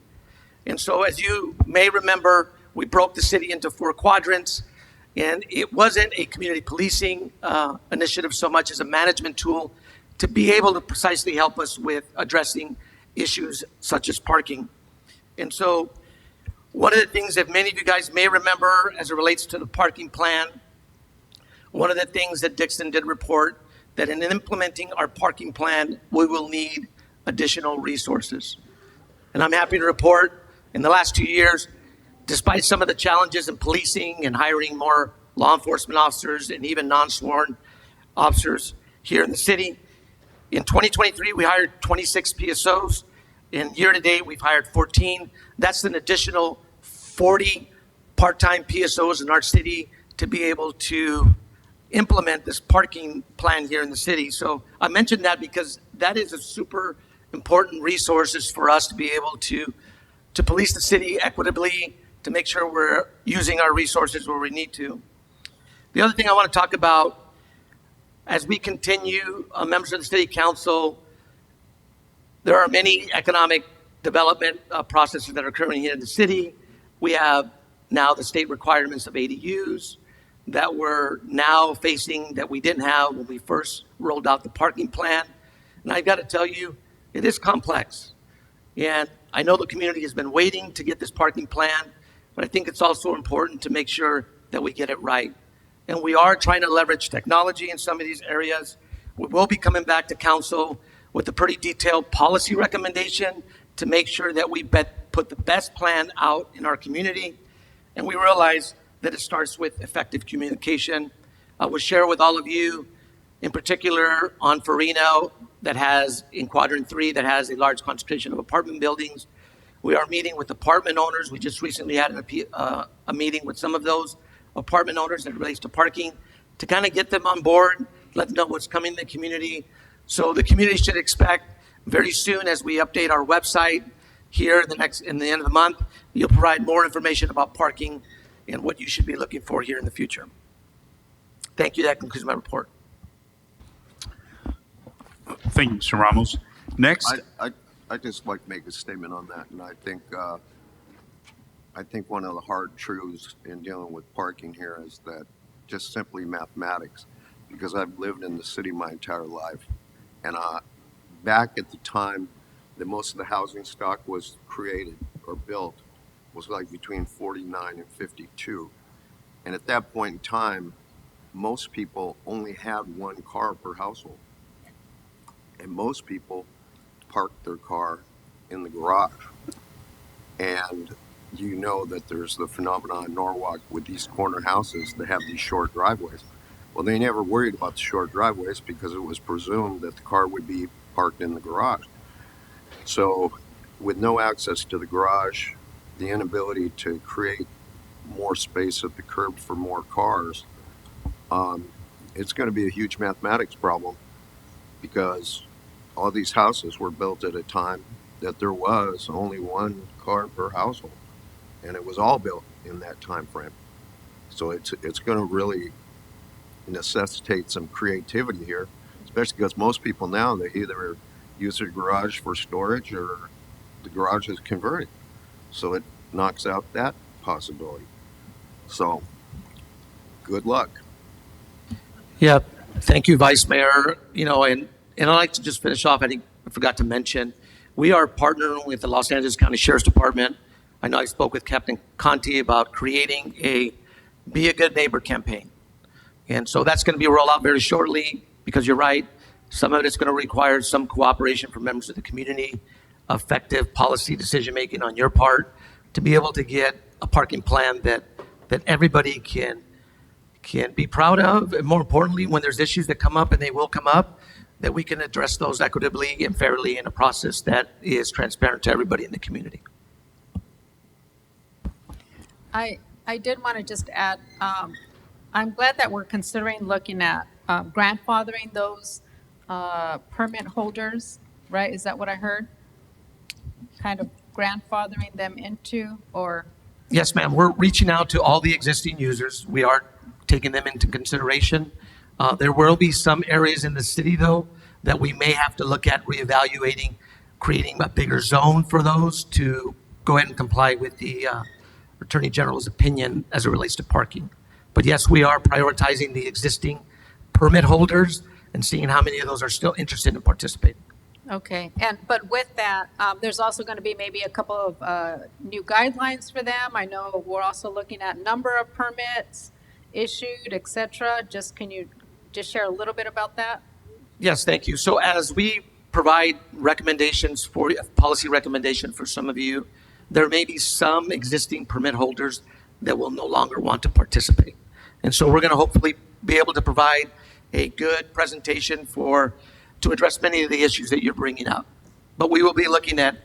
And so, as you may remember, we broke the city into 4 quadrants, and it wasn't a community policing initiative so much as a management tool to be able to precisely help us with addressing issues such as parking. And so, one of the things that many of you guys may remember as it relates to the parking plan, one of the things that Dixon did report that in implementing our parking plan, we will need additional resources. And I'm happy to report in the last 2 years, despite some of the challenges in policing and hiring more law enforcement officers and even non-sworn officers here in the city, in 2023, we hired 26 PSOs. In year to date, we've hired 14. That's an additional 40 part-time PSOs in our city to be able to implement this parking plan here in the city. So I mentioned that because that is a super important resources for us to be able to police the city equitably, to make sure we're using our resources where we need to. The other thing I want to talk about as we continue, members of the City Council, there are many economic development processes that are occurring here in the city. We have now the state requirements of ADUs that we're now facing that we didn't have when we first rolled out the parking plan. And I've got to tell you, it is complex. And I know the community has been waiting to get this parking plan, but I think it's also important to make sure that we get it right. And we are trying to leverage technology in some of these areas. We will be coming back to council with a pretty detailed policy recommendation to make sure that we put the best plan out in our community. And we realize that it starts with effective communication. I will share with all of you, in particular on Farino, that has, in quadrant 3, that has a large concentration of apartment buildings. We are meeting with apartment owners. We just recently had a meeting with some of those apartment owners that relates to parking to kind of get them on board, let them know what's coming in the community. So the community should expect very soon, as we update our website here in the end of the month, you'll provide more information about parking and what you should be looking for here in the future. Thank you. That concludes my report. Thank you, Mr. Ramos. Next. I just like to make a statement on that, and I think one of the hard truths in dealing with parking here is that just simply mathematics, because I've lived in the city my entire life, and back at the time that most of the housing stock was created or built was like between 49 and 52, and at that point in time, most people only had one car per household, and most people parked their car in the garage. And you know that there's the phenomenon in Norwalk with these corner houses that have these short driveways. Well, they never worried about the short driveways because it was presumed that the car would be parked in the garage. So with no access to the garage, the inability to create more space at the curb for more cars, it's going to be a huge mathematics problem, because all these houses were built at a time that there was only one car per household, and it was all built in that time frame. So it's going to really necessitate some creativity here, especially because most people now, they either use their garage for storage or the garage is converted. So it knocks out that possibility. So good luck. Yeah, thank you, Vice Mayor. And I'd like to just finish off. I think I forgot to mention, we are partnering with the Los Angeles County Sheriff's Department. I know I spoke with Captain Conti about creating a Be a Good Neighbor campaign. And so that's going to be rolled out very shortly, because you're right, some of it is going to require some cooperation from members of the community, effective policy decision-making on your part, to be able to get a parking plan that everybody can be proud of. And more importantly, when there's issues that come up, and they will come up, that we can address those equitably and fairly in a process that is transparent to everybody in the community. I did want to just add, I'm glad that we're considering looking at grandfathering those permit holders, right? Is that what I heard? Kind of grandfathering them into, or Yes, ma'am. We're reaching out to all the existing users. We are taking them into consideration. There will be some areas in the city, though, that we may have to look at reevaluating, creating a bigger zone for those to go ahead and comply with the Attorney General's opinion as it relates to parking. But yes, we are prioritizing the existing permit holders and seeing how many of those are still interested in participating. Okay, but with that, there's also going to be maybe a couple of new guidelines for them. I know we're also looking at number of permits issued, etc. Can you just share a little bit about that? Yes, thank you. So as we provide recommendations for policy recommendation for some of you, there may be some existing permit holders that will no longer want to participate. And so we're going to hopefully be able to provide a good presentation to address many of the issues that you're bringing up. But we will be looking at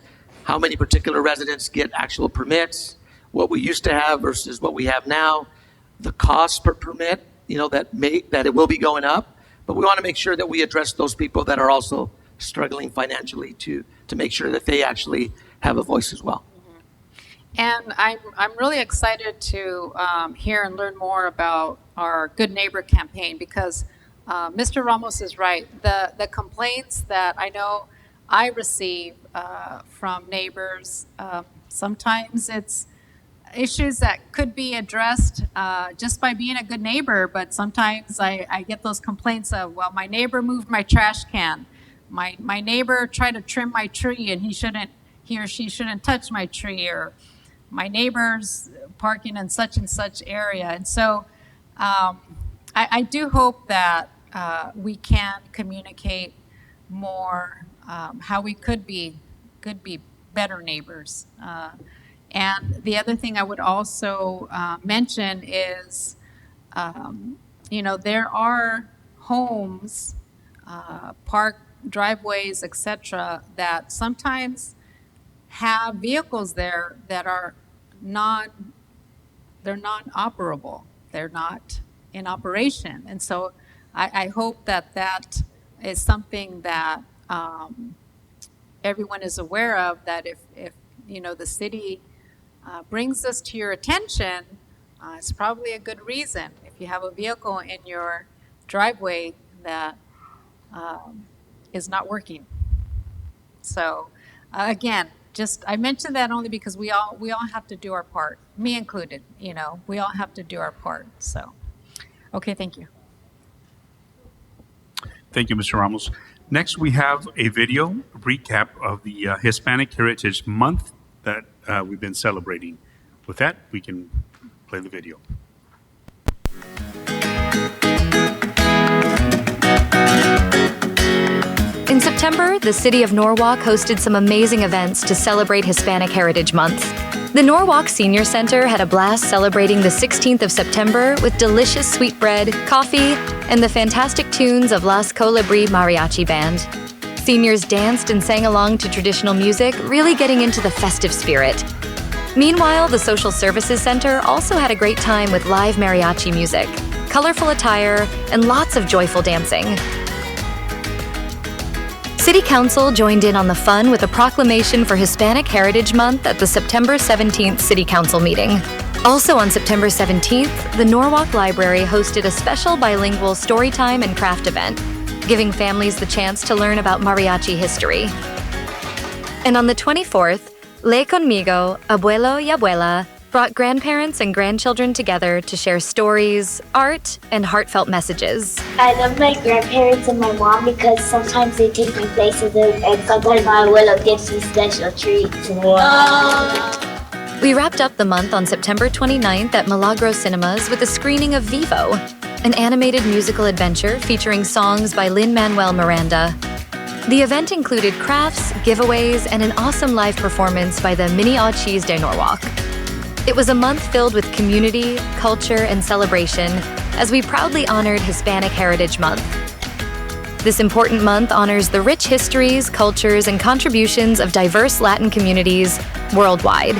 how many particular residents get actual permits, what we used to have versus what we have now, the cost per permit, that it will be going up. But we want to make sure that we address those people that are also struggling financially to make sure that they actually have a voice as well. And I'm really excited to hear and learn more about our Good Neighbor campaign because Mr. Ramos is right. The complaints that I know I receive from neighbors, sometimes it's issues that could be addressed just by being a good neighbor, but sometimes I get those complaints of, well, my neighbor moved my trash can. My neighbor tried to trim my tree and he or she shouldn't touch my tree, or my neighbor's parking in such and such area. And so I do hope that we can communicate more how we could be better neighbors. And the other thing I would also mention is, there are homes, park driveways, etc., that sometimes have vehicles there that are they're non-operable. They're not in operation. And so I hope that is something that everyone is aware of, that if the city brings this to your attention, it's probably a good reason. If you have a vehicle in your driveway that is not working. So again, I mentioned that only because we all have to do our part, me included. We all have to do our part. So, okay, thank you. Thank you, Mr. Ramos. Next, we have a video recap of the Hispanic Heritage Month that we've been celebrating. With that, we can play the video. In September, the city of Norwalk hosted some amazing events to celebrate Hispanic Heritage Month. The Norwalk Senior Center had a blast celebrating the 16th of September with delicious sweetbread, coffee, and the fantastic tunes of Las Colibri Mariachi Band. Seniors danced and sang along to traditional music, really getting into the festive spirit. Meanwhile, the Social Services Center also had a great time with live mariachi music, colorful attire, and lots of joyful dancing. City Council joined in on the fun with a proclamation for Hispanic Heritage Month at the September 17th City Council meeting. Also on September 17th, the Norwalk Library hosted a special bilingual storytime and craft event, giving families the chance to learn about mariachi history. And on the 24th, Le Conmigo, Abuelo y Abuela brought grandparents and grandchildren together to share stories, art, and heartfelt messages. I love my grandparents and my mom because sometimes they take me places and sometimes my abuelo gives me special treats. Wow. We wrapped up the month on September 29th at Milagro Cinemas with a screening of Vivo, an animated musical adventure featuring songs by Lin-Manuel Miranda. The event included crafts, giveaways, and an awesome live performance by the Mini Ochis de Norwalk. It was a month filled with community, culture, and celebration as we proudly honored Hispanic Heritage Month. This important month honors the rich histories, cultures, and contributions of diverse Latin communities worldwide.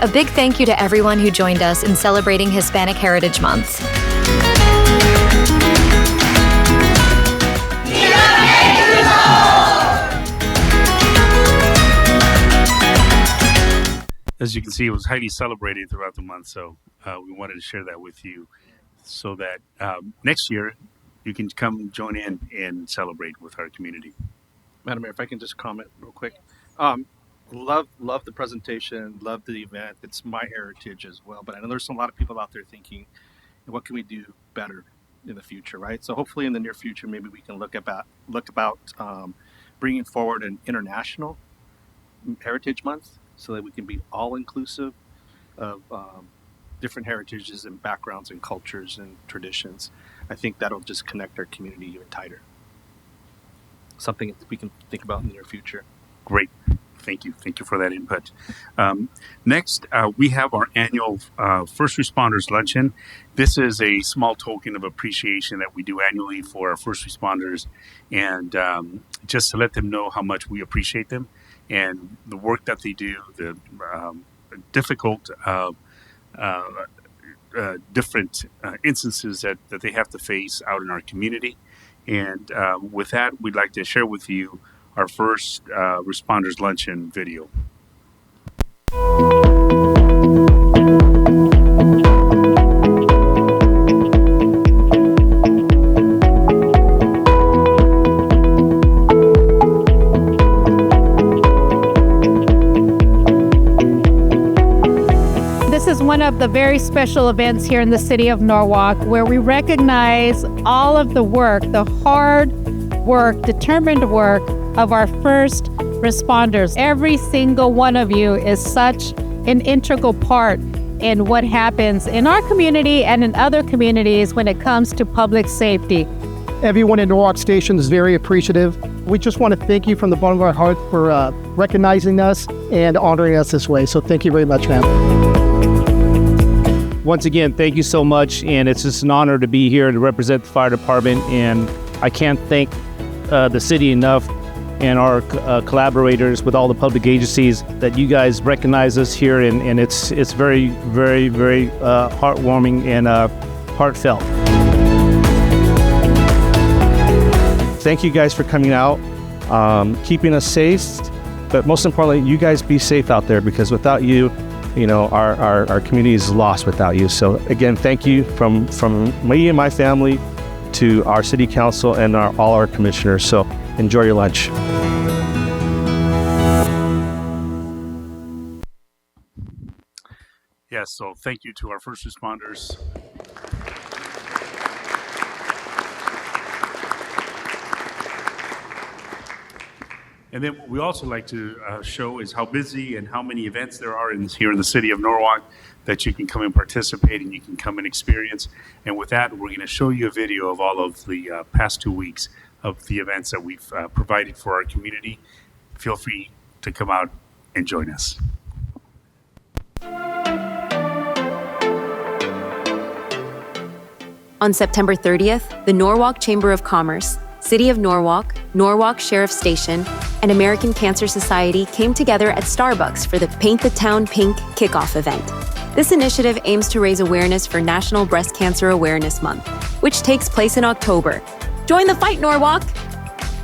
A big thank you to everyone who joined us in celebrating Hispanic Heritage Month. as you can see, it was highly celebrated throughout the month. So we wanted to share that with you so that next year you can come join in and celebrate with our community. Madam Mayor, if I can just comment real quick. Love the presentation, love the event. It's my heritage as well. But I know there's a lot of people out there thinking, what can we do better in the future, right? So hopefully in the near future, maybe we can look about bringing forward an international Heritage Month so that we can be all inclusive of different heritages and backgrounds and cultures and traditions. I think that'll just connect our community even tighter. Something that we can think about in the near future. Great. Thank you. Thank you for that input. Next, we have our annual First Responders Luncheon. This is a small token of appreciation that we do annually for our first responders, and just to let them know how much we appreciate them and the work that they do, the difficult, different instances that they have to face out in our community. And with that, we'd like to share with you our first Responders Luncheon video. This is one of the very special events here in the city of Norwalk where we recognize all of the work, the hard work, determined work of our first responders. Every single one of you is such an integral part in what happens in our community and in other communities when it comes to public safety. Everyone in Norwalk Station is very appreciative. We just want to thank you from the bottom of our heart for recognizing us and honoring us this way. So thank you very much, ma'am. Once again, thank you so much, and it's just an honor to be here to represent the fire department, and I can't thank the city enough and our collaborators with all the public agencies that you guys recognize us here, and it's very, very, very heartwarming and heartfelt. Thank you guys for coming out, keeping us safe, but most importantly, you guys be safe out there, because without you, our community is lost without you. So again, thank you from me and my family to our city council and all our commissioners. So enjoy your lunch. Yes, so thank you to our first responders. And then what we also like to show is how busy and how many events there are here in the city of Norwalk that you can come and participate and you can come and experience. And with that, we're going to show you a video of all of the past 2 weeks of the events that we've provided for our community. Feel free to come out and join us. On September 30th, the Norwalk Chamber of Commerce, City of Norwalk, Norwalk Sheriff Station, and American Cancer Society came together at Starbucks for the Paint the Town Pink kickoff event. This initiative aims to raise awareness for National Breast Cancer Awareness Month, which takes place in October. Join the fight, Norwalk!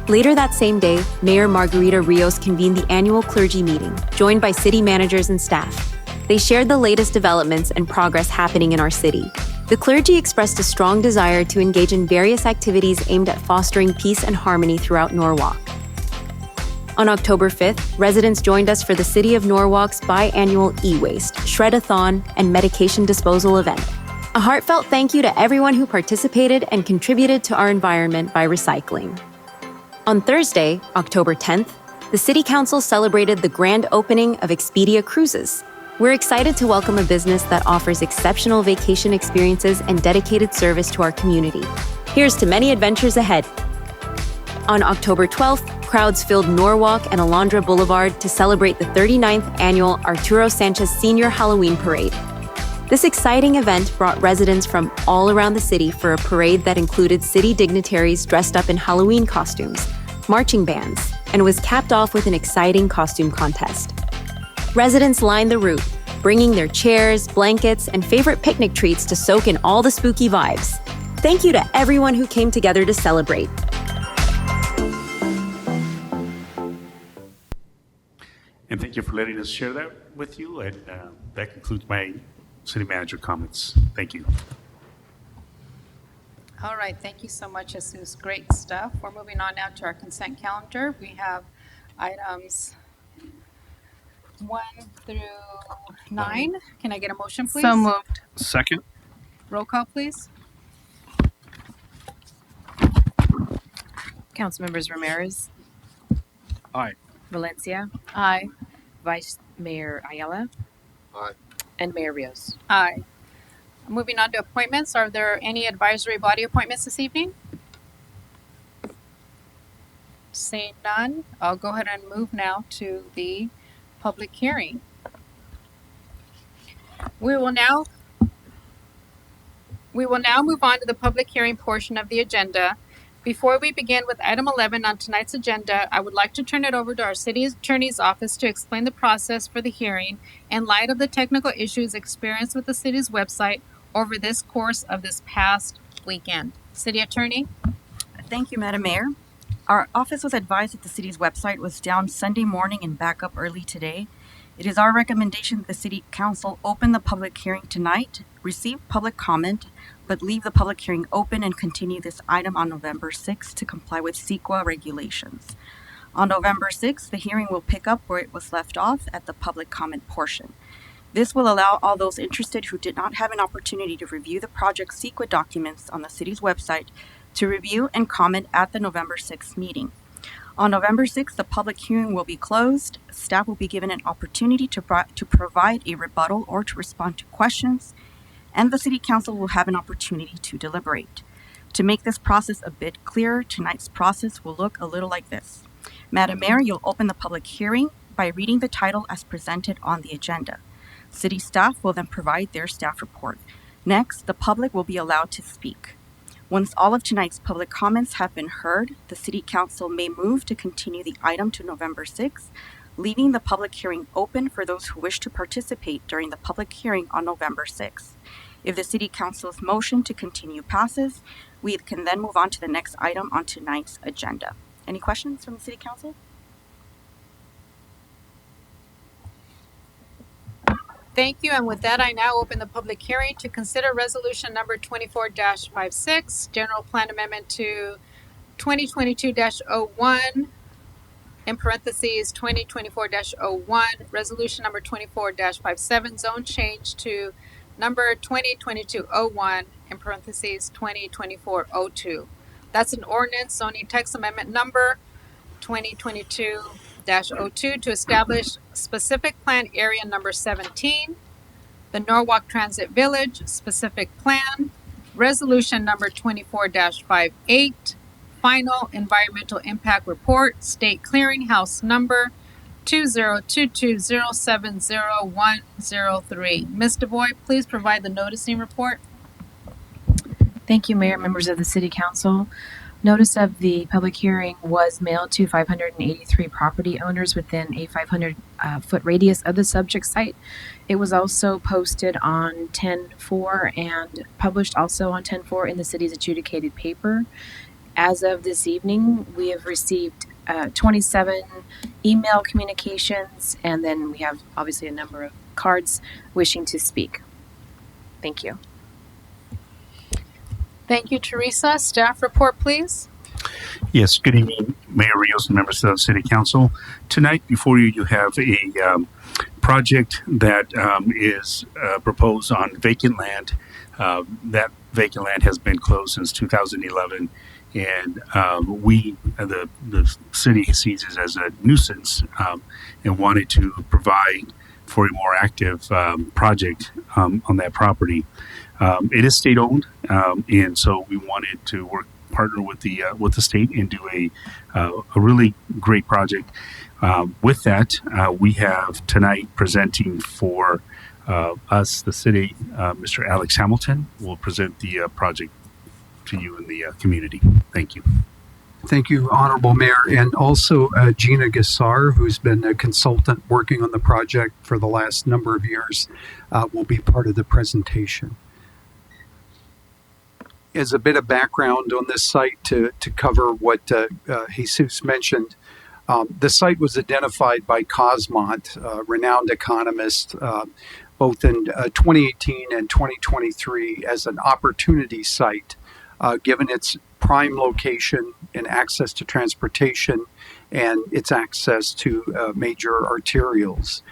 Later that same day, Mayor Margarita Rios convened the annual clergy meeting, joined by city managers and staff. They shared the latest developments and progress happening in our city. The clergy expressed a strong desire to engage in various activities aimed at fostering peace and harmony throughout Norwalk. On October 5th, residents joined us for the City of Norwalk's biannual e-waste, shred-a-thon, and medication disposal event. A heartfelt thank you to everyone who participated and contributed to our environment by recycling. On Thursday, October 10th, the City Council celebrated the grand opening of Expedia Cruises. We're excited to welcome a business that offers exceptional vacation experiences and dedicated service to our community. Here's to many adventures ahead. On October 12th, crowds filled Norwalk and Alondra Boulevard to celebrate the 39th annual Arturo Sanchez Senior Halloween Parade. This exciting event brought residents from all around the city for a parade that included city dignitaries dressed up in Halloween costumes, marching bands, and was capped off with an exciting costume contest. Residents lined the route, bringing their chairs, blankets, and favorite picnic treats to soak in all the spooky vibes. Thank you to everyone who came together to celebrate. And thank you for letting us share that. with you, and that concludes my city manager comments. Thank you. All right, thank you so much, Jesus. Great stuff. We're moving on now to our consent calendar. We have items 1 through 9. Can I get a motion, please? So moved. Second. Roll call, please. Councilmembers Ramirez, Aye. Valencia, Aye. Vice Mayor Ayala, Aye. and Mayor Rios. Aye. Moving on to appointments. Are there any advisory body appointments this evening? Seeing none, I'll go ahead and move now to the public hearing. We will now move on to the public hearing portion of the agenda. Before we begin with item 11 on tonight's agenda, I would like to turn it over to our city attorney's office to explain the process for the hearing in light of the technical issues experienced with the city's website over this course of this past weekend. City attorney? Thank you, Madam Mayor. Our office was advised that the city's website was down Sunday morning and back up early today. It is our recommendation that the City Council open the public hearing tonight, receive public comment, but leave the public hearing open and continue this item on November 6th to comply with CEQA regulations. On November 6th, the hearing will pick up where it was left off at the public comment portion. This will allow all those interested who did not have an opportunity to review the project CEQA documents on the city's website to review and comment at the November 6th meeting. On November 6th, the public hearing will be closed. Staff will be given an opportunity to provide a rebuttal or to respond to questions, and the City Council will have an opportunity to deliberate. To make this process a bit clearer, tonight's process will look a little like this. Madam Mayor, you'll open the public hearing by reading the title as presented on the agenda. City staff will then provide their staff report. Next, the public will be allowed to speak. Once all of tonight's public comments have been heard, the City Council may move to continue the item to November 6th, leaving the public hearing open for those who wish to participate during the public hearing on November 6th. If the City Council's motion to continue passes, we can then move on to the next item on tonight's agenda. Any questions from the City Council? Thank you. And with that, I now open the public hearing to consider resolution number 24-56, general plan amendment to 2022-01, in parentheses 2024-01, resolution number 24-57, zone change to number 2022-01, in parentheses 2024-02. That's an ordinance zoning text amendment number 2022-02 to establish specific plan area number 17, the Norwalk Transit Village specific plan, resolution number 24-58, final environmental impact report, state clearinghouse number 2022070103. Ms. DeVoy, please provide the noticing report. Thank you, Mayor, members of the City Council. Notice of the public hearing was mailed to 583 property owners within a 500-foot radius of the subject site. It was also posted on 10/4 and published also on 10/4 in the city's adjudicated paper. As of this evening, we have received 27 email communications, and then we have obviously a number of cards wishing to speak. Thank you. Thank you, Teresa. Staff report, please. Yes, good evening, Mayor Rios and members of the City Council. Tonight before you, you have a project that is proposed on vacant land. That vacant land has been closed since 2011, and the city sees it as a nuisance and wanted to provide for a more active project on that property. It is state-owned, and so we wanted to partner with the state and do a really great project. With that, we have tonight presenting for us, the city, Mr. Alex Hamilton will present the project to you in the community. Thank you. Thank you, Honorable Mayor, and also Gina Gassar, who's been a consultant working on the project for the last number of years, will be part of the presentation. As a bit of background on this site to cover what Jesus mentioned, The site was identified by Cosmont, a renowned economist, both in 2018 and 2023 as an opportunity site, given its prime location and access to transportation and its access to major arterials.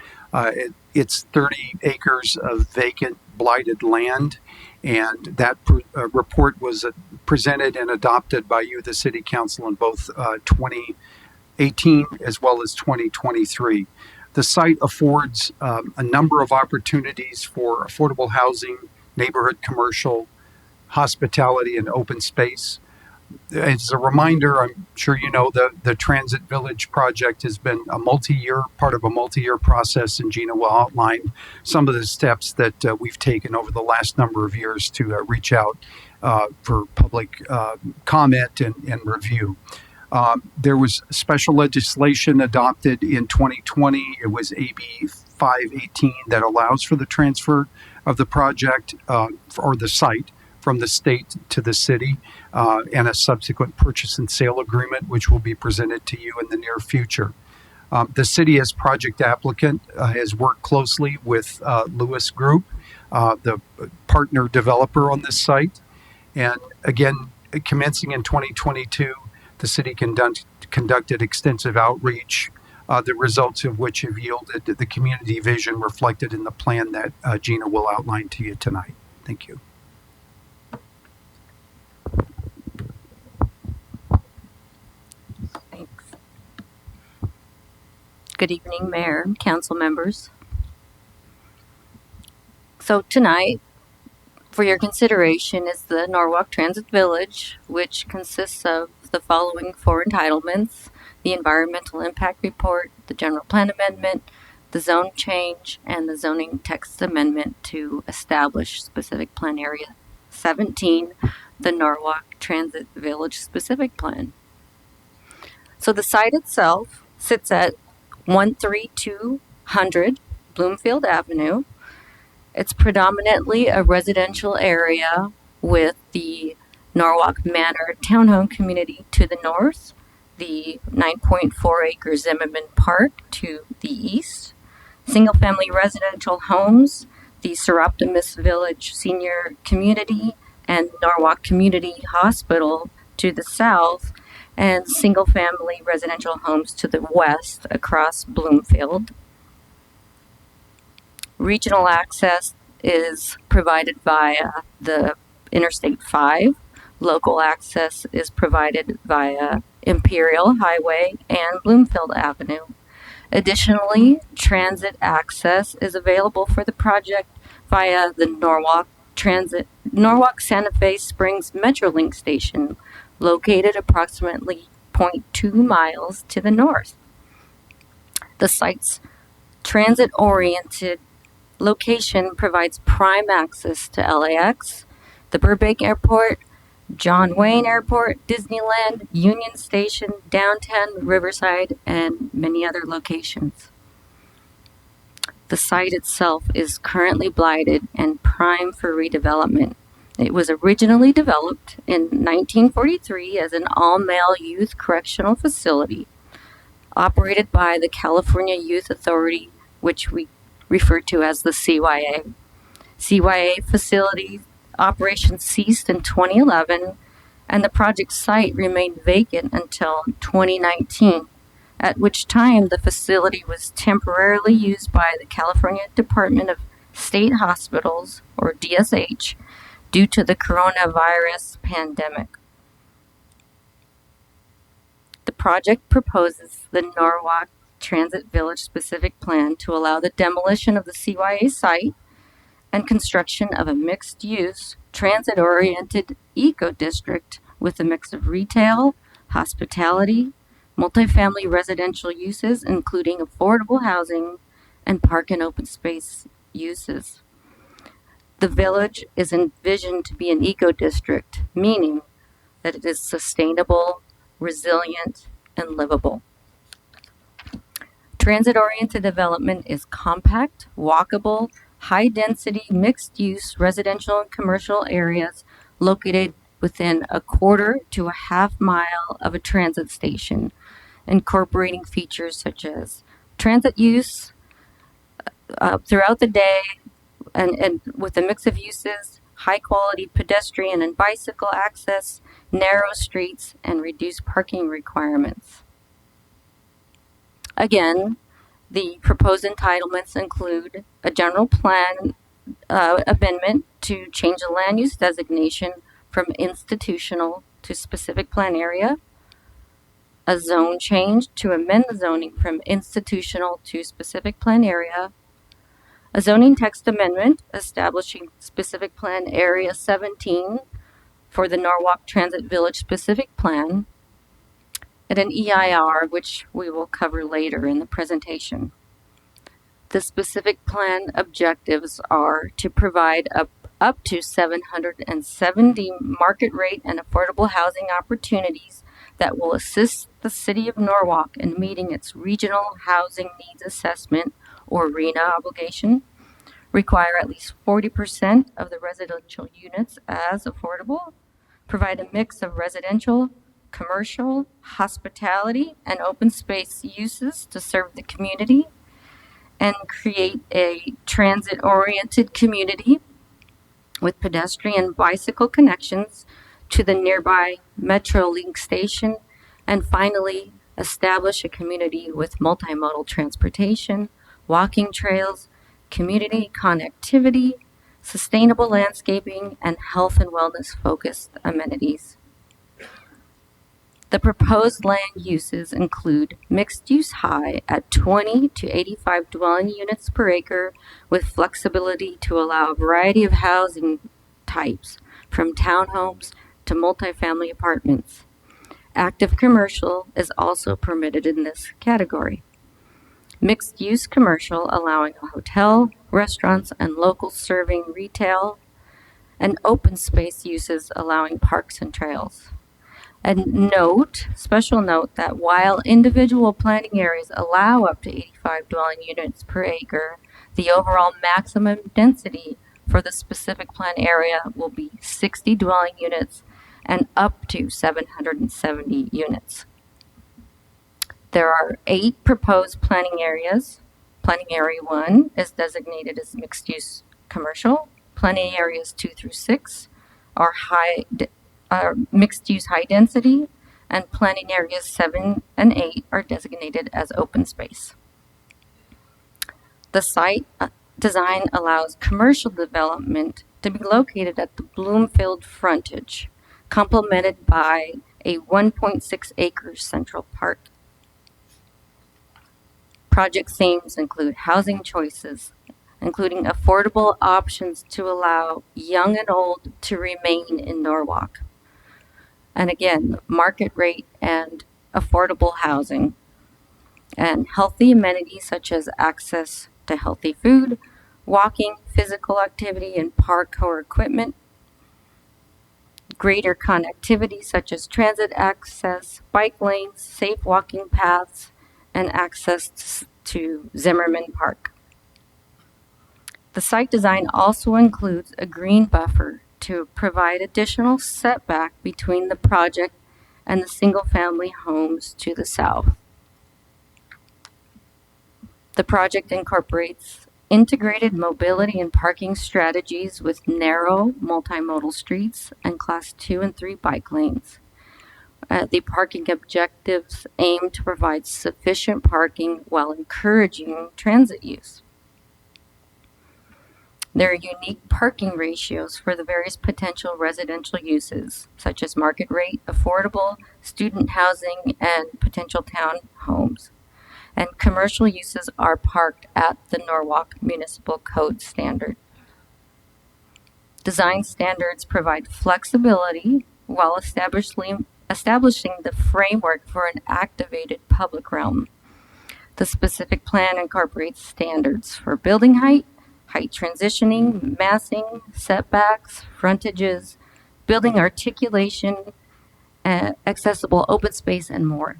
It's 30 acres of vacant, blighted land, and that report was presented and adopted by you, the City Council, in both 2018 as well as 2023. The site affords a number of opportunities for affordable housing, neighborhood commercial, hospitality, and open space. As a reminder, I'm sure you know the Transit Village project has been part of a multi-year process, and Gina will outline some of the steps that we've taken over the last number of years to reach out for public comment and review. There was special legislation adopted in 2020. It was AB 518 that allows for the transfer of the project or the site from the state to the city, and a subsequent purchase and sale agreement, which will be presented to you in the near future. The city, as project applicant, has worked closely with Lewis Group, the partner developer on this site. And again, commencing in 2022, the city conducted extensive outreach, the results of which have yielded the community vision reflected in the plan that Gina will outline to you tonight. Thank you. Thanks. Good evening, Mayor and council members. So tonight, for your consideration, is the Norwalk Transit Village, which consists of the following 4 entitlements: the Environmental Impact Report, the General Plan Amendment, the Zone Change, and the Zoning Text Amendment to establish Specific Plan Area 17, the Norwalk Transit Village Specific Plan. So the site itself sits at 13200 Bloomfield Avenue. It's predominantly a residential area with the Norwalk Manor townhome community to the north, the 9.4 acre Zimmerman Park to the east, single-family residential homes, the Seroptimus Village Senior Community and Norwalk Community Hospital to the south, and single-family residential homes to the west across Bloomfield. Regional access is provided via the Interstate 5. Local access is provided via Imperial Highway and Bloomfield Avenue. Additionally, transit access is available for the project via the Norwalk Santa Fe Springs Metrolink station, located approximately 0.2 miles to the north. The site's transit-oriented location provides prime access to LAX, the Burbank Airport, John Wayne Airport, Disneyland, Union Station, downtown Riverside, and many other locations. The site itself is currently blighted and prime for redevelopment. It was originally developed in 1943 as an all-male youth correctional facility operated by the California Youth Authority, which we refer to as the CYA. CYA facility operations ceased in 2011, and the project site remained vacant until 2019, at which time the facility was temporarily used by the California Department of State Hospitals, or DSH, due to the coronavirus pandemic. The project proposes the Norwalk Transit Village Specific Plan to allow the demolition of the CYA site and construction of a mixed-use, transit-oriented eco-district with a mix of retail, hospitality, multifamily residential uses, including affordable housing, and park and open space uses. The village is envisioned to be an eco-district, meaning that it is sustainable, resilient, and livable. Transit-oriented development is compact, walkable, high-density, mixed-use residential and commercial areas located within a quarter to a half mile of a transit station, incorporating features such as transit use throughout the day and with a mix of uses, high quality pedestrian and bicycle access, narrow streets, and reduced parking requirements. Again, the proposed entitlements include a general plan amendment to change the land use designation from institutional to specific plan area, a zone change to amend the zoning from institutional to specific plan area, a zoning text amendment establishing specific plan area 17 for the Norwalk Transit Village specific plan, and an EIR, which we will cover later in the presentation. The specific plan objectives are to provide up to 770 market rate and affordable housing opportunities that will assist the City of Norwalk in meeting its Regional Housing Needs Assessment or RHNA obligation, require at least 40% of the residential units as affordable, provide a mix of residential, commercial, hospitality, and open space uses to serve the community, and create a transit-oriented community with pedestrian bicycle connections to the nearby Metrolink station, and finally, establish a community with multimodal transportation, walking trails, community connectivity, sustainable landscaping, and health and wellness-focused amenities. The proposed land uses include mixed-use high at 20 to 85 dwelling units per acre with flexibility to allow a variety of housing types from townhomes to multifamily apartments. Active commercial is also permitted in this category. Mixed-use commercial allowing a hotel, restaurants, and local serving retail, and open space uses allowing parks and trails. And special note that while individual planning areas allow up to 85 dwelling units per acre, the overall maximum density for the specific plan area will be 60 dwelling units and up to 770 units. There are 8 proposed planning areas. Planning Area 1 is designated as mixed-use commercial. Planning Areas 2 through 6 are mixed-use high density, and planning areas 7 and 8 are designated as open space. The site design allows commercial development to be located at the Bloomfield frontage, complemented by a 1.6 acre central park. Project themes include housing choices, including affordable options to allow young and old to remain in Norwalk. And again, market rate and affordable housing, and healthy amenities such as access to healthy food, walking, physical activity, and parkour equipment, greater connectivity such as transit access, bike lanes, safe walking paths, and access to Zimmerman Park. The site design also includes a green buffer to provide additional setback between the project and the single-family homes to the south. The project incorporates integrated mobility and parking strategies with narrow multimodal streets and class 2 and 3 bike lanes. The parking objectives aim to provide sufficient parking while encouraging transit use. There are unique parking ratios for the various potential residential uses, such as market rate, affordable, student housing, and potential townhomes. And commercial uses are parked at the Norwalk Municipal Code standard. Design standards provide flexibility while establishing the framework for an activated public realm. The specific plan incorporates standards for building height transitioning, massing, setbacks, frontages, building articulation, accessible open space, and more.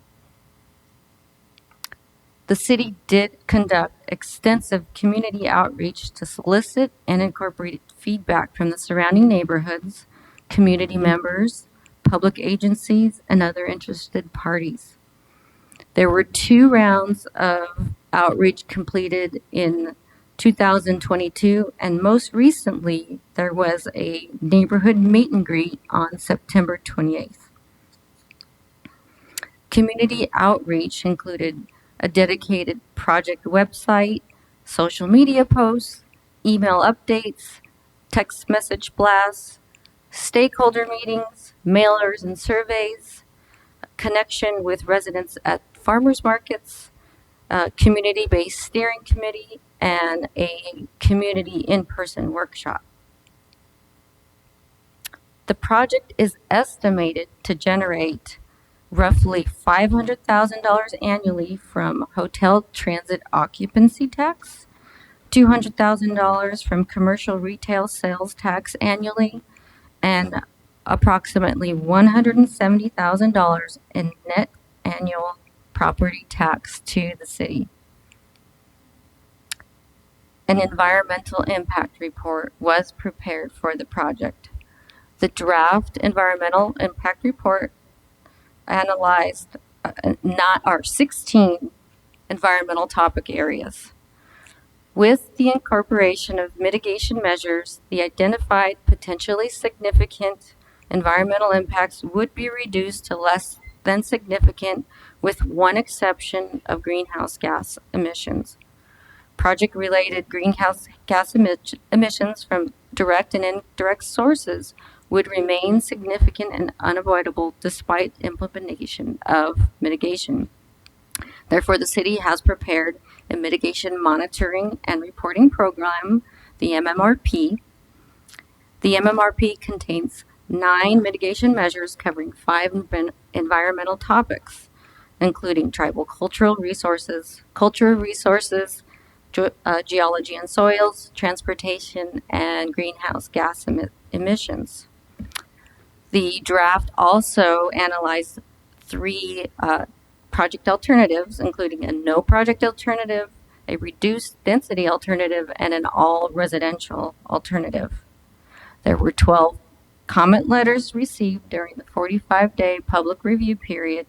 The city did conduct extensive community outreach to solicit and incorporate feedback from the surrounding neighborhoods, community members, public agencies, and other interested parties. There were 2 rounds of outreach completed in 2022, and most recently, there was a neighborhood meet and greet on September 28th. Community outreach included a dedicated project website, social media posts, email updates, text message blasts, stakeholder meetings, mailers and surveys, connection with residents at farmers markets, community-based steering committee, and a community in-person workshop. The project is estimated to generate roughly $500,000 annually from hotel transit occupancy tax, $200,000 from commercial retail sales tax annually, and approximately $170,000 in net annual property tax to the city. An environmental impact report was prepared for the project. The draft environmental impact report analyzed 16 environmental topic areas. With the incorporation of mitigation measures, the identified potentially significant environmental impacts would be reduced to less than significant, with one exception of greenhouse gas emissions. Project-related greenhouse gas emissions from direct and indirect sources would remain significant and unavoidable despite implementation of mitigation. Therefore, the city has prepared a mitigation monitoring and reporting program, the MMRP. The MMRP contains 9 mitigation measures covering 5 environmental topics, including tribal cultural resources, geology and soils, transportation, and greenhouse gas emissions. The draft also analyzed 3 project alternatives, including a no project alternative, a reduced density alternative, and an all residential alternative. There were 12 comment letters received during the 45-day public review period.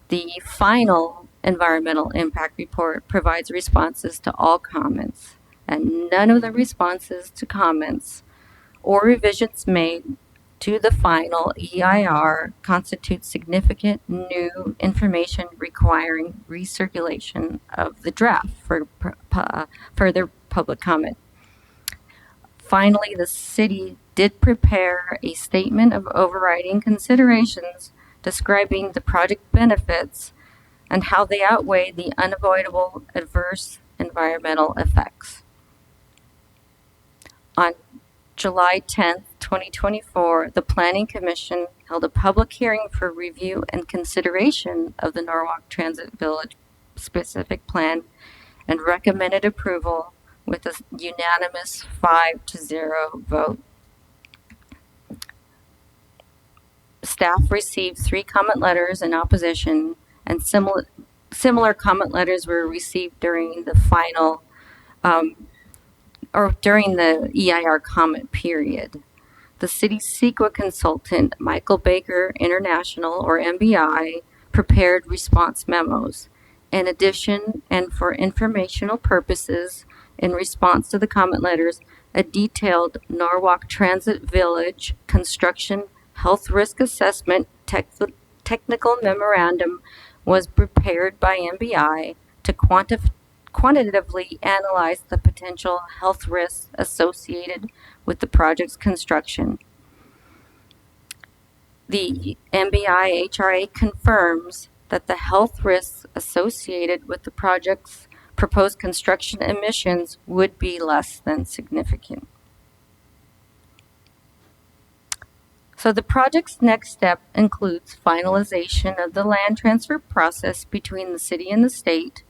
The final environmental impact report provides responses to all comments, and none of the responses to comments or revisions made to the final EIR constitute significant new information requiring recirculation of the draft for further public comment. Finally, the city did prepare a statement of overriding considerations describing the project benefits and how they outweigh the unavoidable adverse environmental effects. On July 10th, 2024, the Planning Commission held a public hearing for review and consideration of the Norwalk Transit Village specific plan and recommended approval with a unanimous 5-0 vote. Staff received 3 comment letters in opposition, and similar comment letters were received during the final during the EIR comment period. The city's CEQA consultant, Michael Baker International, or MBI, prepared response memos. In addition, and for informational purposes, in response to the comment letters, a detailed Norwalk Transit Village construction health risk assessment technical memorandum was prepared by MBI to quantitatively analyze the potential health risks associated with the project's construction. The MBI HRA confirms that the health risks associated with the project's proposed construction emissions would be less than significant. So the project's next step includes finalization of the land transfer process between the city and the state,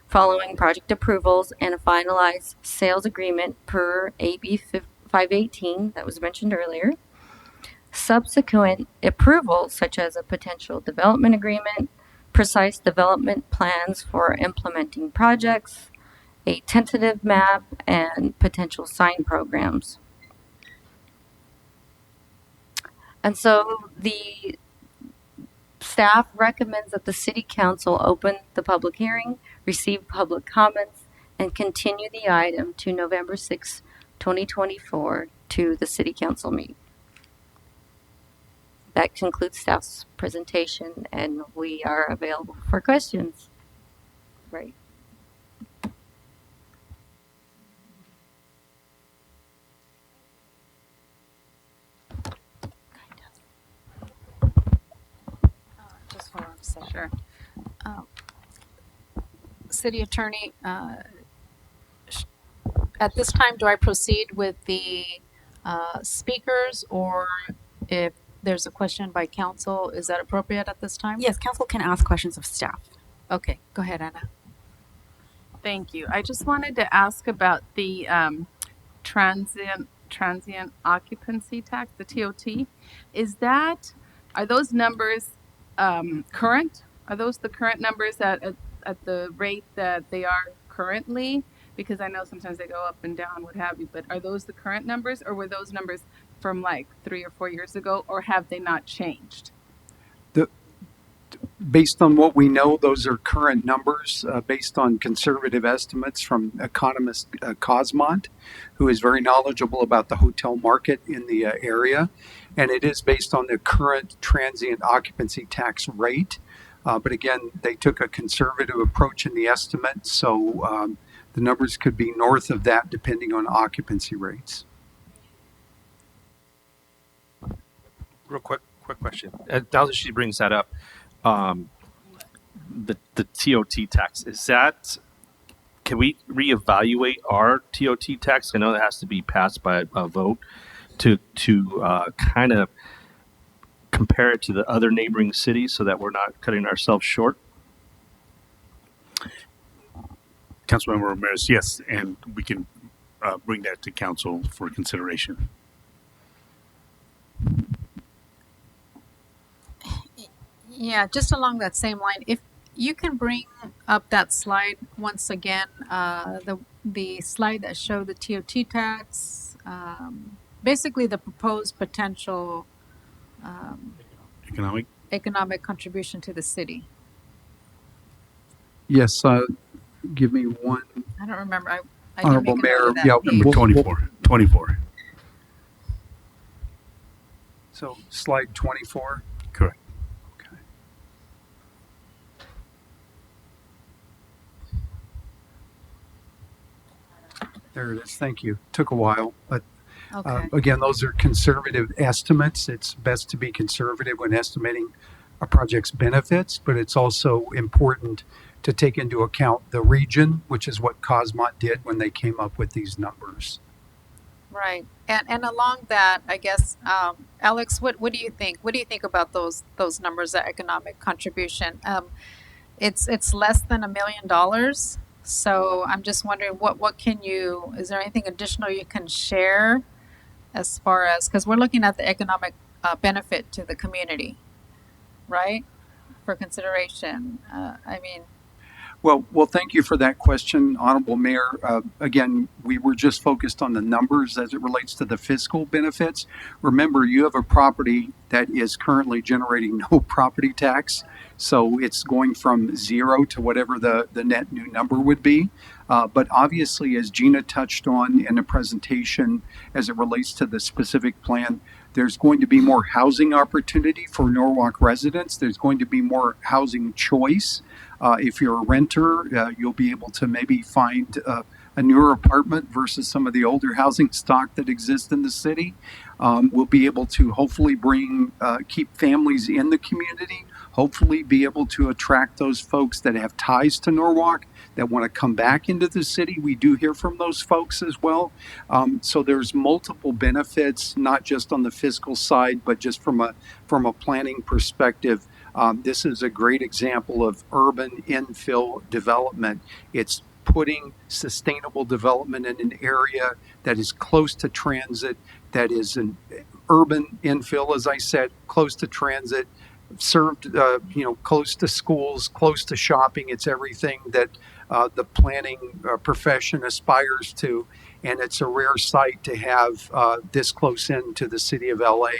following project approvals and a finalized sales agreement per AB 518 that was mentioned earlier. Subsequent approvals, such as a potential development agreement, precise development plans for implementing projects, a tentative map, and potential sign programs. And so the Staff recommends that the City Council open the public hearing, receive public comments, and continue the item to November 6, 2024 to the City Council meeting. That concludes staff's presentation, and we are available for questions. Right. Just hold on a second. Sure. City Attorney, at this time, do I proceed with the speakers, or if there's a question by council, is that appropriate at this time? Yes, council can ask questions of staff. Okay, go ahead, Anna. Thank you. I just wanted to ask about the transient occupancy tax, the TOT. Are those numbers current? Are those the current numbers at the rate that they are currently? Because I know sometimes they go up and down, what have you, but are those the current numbers, or were those numbers from like 3 or 4 years ago, or have they not changed? Based on what we know, those are current numbers based on conservative estimates from economist Cosmont, who is very knowledgeable about the hotel market in the area. And it is based on the current transient occupancy tax rate. But again, they took a conservative approach in the estimate. So the numbers could be north of that depending on occupancy rates. Real quick question. Now that she brings that up, the TOT tax, can we reevaluate our TOT tax? I know that has to be passed by a vote to kind of compare it to the other neighboring cities so that we're not cutting ourselves short. Councilmember Ramirez, yes, and we can bring that to council for consideration. Yeah, just along that same line, if you can bring up that slide once again, the slide that showed the TOT tax, basically the proposed potential economic contribution to the city. Yes, give me one. I don't remember. I Honorable Mayor, Number 24. So slide 24. Correct. Okay. There it is. Thank you. Took a while, but again, those are conservative estimates. It's best to be conservative when estimating a project's benefits, but it's also important to take into account the region, which is what Cosmont did when they came up with these numbers. Right, and along that, I guess, Alex, what do you think? What do you think about those numbers, the economic contribution? It's less than $1 million. So I'm just wondering, what can you? Is there anything additional you can share, as far as, because we're looking at the economic benefit to the community, right? For consideration. Well, thank you for that question, Honorable Mayor. Again, we were just focused on the numbers as it relates to the fiscal benefits. Remember, you have a property that is currently generating no property tax, so it's going from zero to whatever the net new number would be. But obviously, as Gina touched on in the presentation, as it relates to the specific plan, there's going to be more housing opportunity for Norwalk residents. There's going to be more housing choice. If you're a renter, you'll be able to maybe find a newer apartment versus some of the older housing stock that exists in the city. We'll be able to hopefully keep families in the community, hopefully be able to attract those folks that have ties to Norwalk, that want to come back into the city. We do hear from those folks as well. So there's multiple benefits, not just on the fiscal side, but just from a planning perspective. This is a great example of urban infill development. It's putting sustainable development in an area that is close to transit, that is an urban infill, as I said, close to transit, served, close to schools, close to shopping. It's everything that the planning profession aspires to. and it's a rare sight to have this close into the city of LA.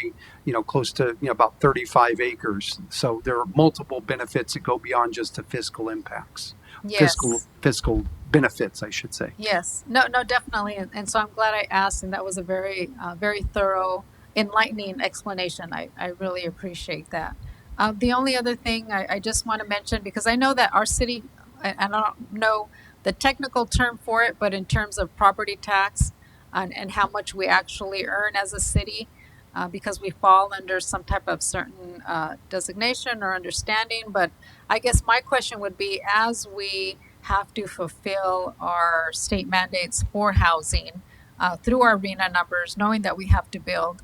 Close to about 35 acres. So there are multiple benefits that go beyond just the fiscal impacts. Yes. Fiscal benefits, I should say. Yes. No, definitely. And so I'm glad I asked, and that was a very, very thorough, enlightening explanation. I really appreciate that. The only other thing I just want to mention, because I know that our city, I don't know the technical term for it, but in terms of property tax and how much we actually earn as a city, because we fall under some type of certain designation or understanding. But I guess my question would be, as we have to fulfill our state mandates for housing through our RENA numbers, knowing that we have to build,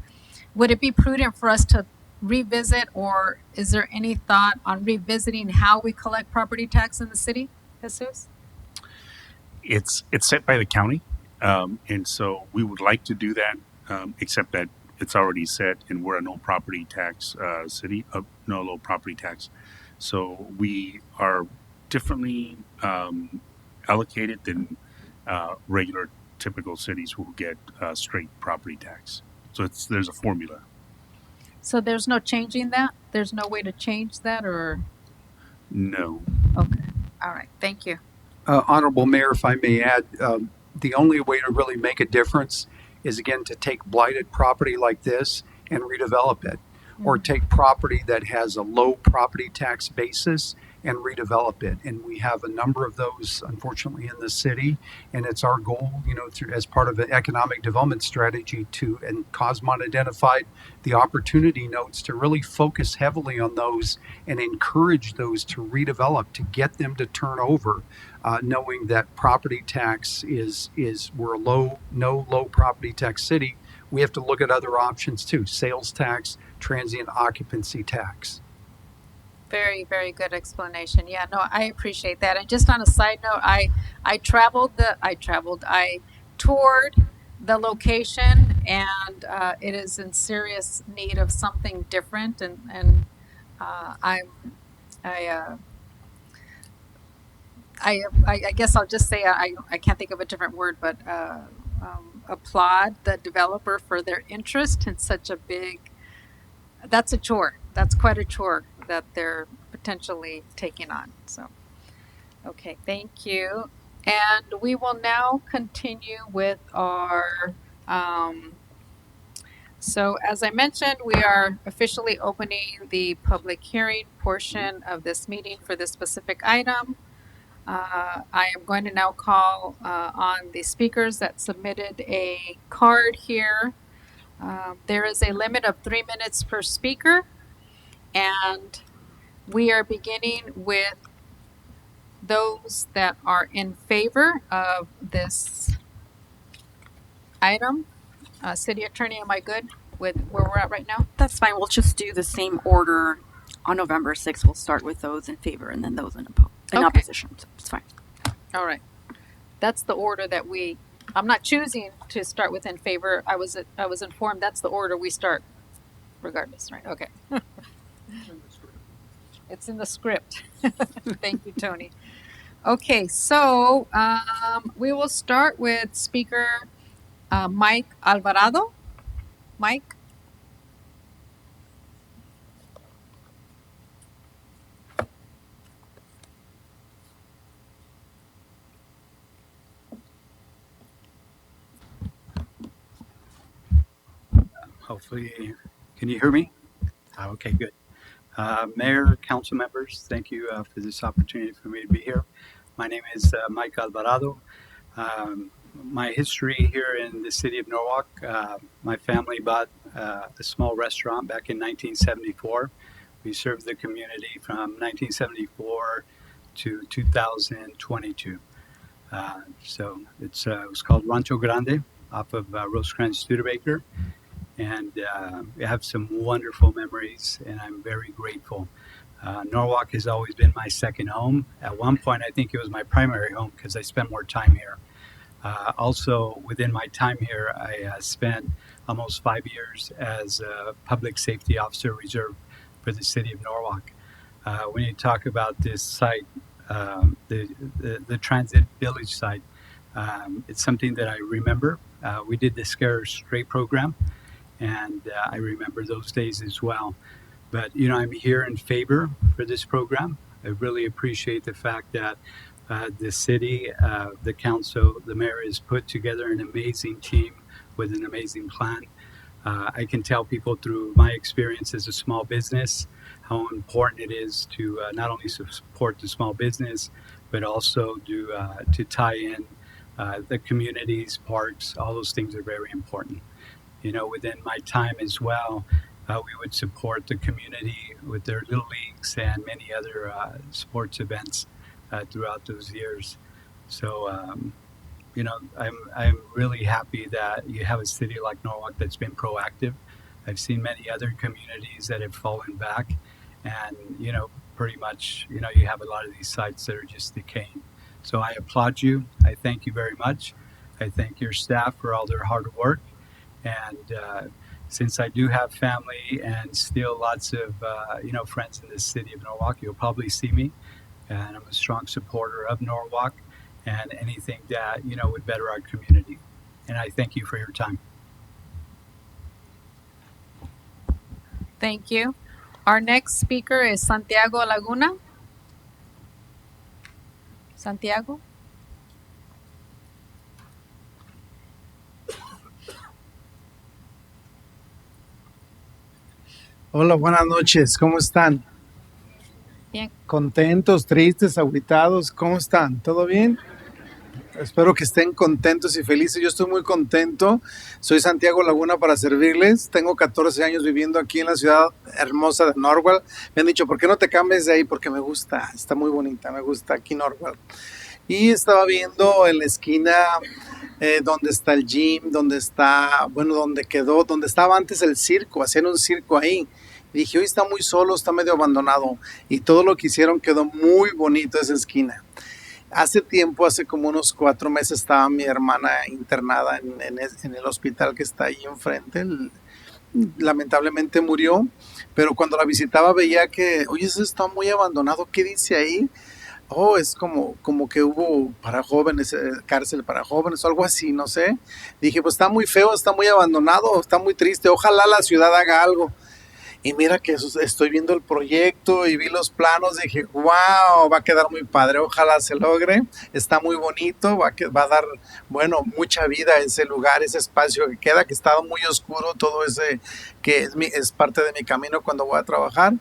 would it be prudent for us to revisit, or is there any thought on revisiting how we collect property tax in the city, Jesus? It's set by the county, and so we would like to do that, except that it's already set, and we're a no property tax city, no low property tax. So we are differently allocated than regular typical cities who get straight property tax. So there's a formula. So there's no changing that? There's no way to change that, or? No. Okay. All right. Thank you. Honorable Mayor, if I may add, the only way to really make a difference is, again, to take blighted property like this and redevelop it, or take property that has a low property tax basis and redevelop it. And we have a number of those, unfortunately, in the city. And it's our goal, as part of an economic development strategy and Cosmont identified the opportunity notes to really focus heavily on those and encourage those to redevelop, to get them to turn over, knowing that property tax we're no low property tax city. We have to look at other options too: sales tax, transient occupancy tax. Very, very good explanation. Yeah, no, I appreciate that. And just on a side note, I toured the location, and it is in serious need of something different. And I guess I'll just say I can't think of a different word, but applaud the developer for their interest in such a big. That's a chore. That's quite a chore that they're potentially taking on. So, okay, thank you. And we will now continue with our. So, as I mentioned, we are officially opening the public hearing portion of this meeting for this specific item. I am going to now call on the speakers that submitted a card here. There is a limit of 3 minutes per speaker, and we are beginning with those that are in favor of this item. City Attorney, am I good with where we're at right now? That's fine. We'll just do the same order on November 6th. We'll start with those in favor and then those in opposition. So it's fine. All right. That's the order that I'm not choosing to start with in favor. I was informed that's the order we start regardless, right? Okay. It's in the script. Thank you, Tony. Okay, so we will start with Speaker Mike Alvarado. Mike? Hopefully, can you hear me? Okay, good. Mayor, council members, thank you for this opportunity for me to be here. My name is Mike Alvarado. My history here in the city of Norwalk, my family bought a small restaurant back in 1974. We served the community from 1974 to 2022. So it was called Rancho Grande off of Rosecrans Studebaker. And I have some wonderful memories, and I'm very grateful. Norwalk has always been my second home. At one point, I think it was my primary home because I spent more time here. Also, within my time here, I spent almost 5 years as a public safety officer reserve for the city of Norwalk. When you talk about this site, the Transit Village site, It's something that I remember. We did the Scare Straight program, and I remember those days as well. But I'm here in favor for this program. I really appreciate the fact that the city, the council, the mayor has put together an amazing team with an amazing plan. I can tell people through my experience as a small business how important it is to not only support the small business, but also to tie in the communities, parks. All those things are very important. Within my time as well, we would support the community with their little leagues and many other sports events throughout those years. So, I'm really happy that you have a city like Norwalk that's been proactive. I've seen many other communities that have fallen back, and pretty much, you have a lot of these sites that are just decaying. So I applaud you. I thank you very much. I thank your staff for all their hard work. And since I do have family and still lots of friends in the city of Norwalk, you'll probably see me. And I'm a strong supporter of Norwalk and anything that would better our community. And I thank you for your time. Thank you. Our next speaker is Santiago Laguna. Santiago. Hola, buenas noches, ¿cómo están? Bien. ¿Contentos, tristes, agüitados? ¿Cómo están? ¿Todo bien? Espero que estén contentos y felices. Yo estoy muy contento. Soy Santiago Laguna para servirles. Tengo 14 años viviendo aquí en la ciudad hermosa de Norwalk. Me han dicho, ¿por qué no te cambies de ahí? Porque me gusta, está muy bonita, me gusta aquí Norwalk. Y estaba viendo en la esquina donde está el gym, donde estaba antes el circo, hacían un circo ahí. Y dije, hoy está muy solo, está medio abandonado. Y todo lo que hicieron quedó muy bonito esa esquina. Hace como unos 4 meses, estaba mi hermana internada en el hospital que está ahí enfrente. Lamentablemente murió, pero cuando la visitaba veía que, oye, eso está muy abandonado, ¿qué dice ahí? Oh, es como que hubo para jóvenes, cárcel para jóvenes o algo así, no sé. Dije, pues está muy feo, está muy abandonado, está muy triste, ojalá la ciudad haga algo. Y mira que estoy viendo el proyecto y vi los planos, dije, wow, va a quedar muy padre, ojalá se logre, está muy bonito, va a dar, mucha vida a ese lugar, ese espacio que queda, que estaba muy oscuro, todo ese que es parte de mi camino cuando voy a trabajar.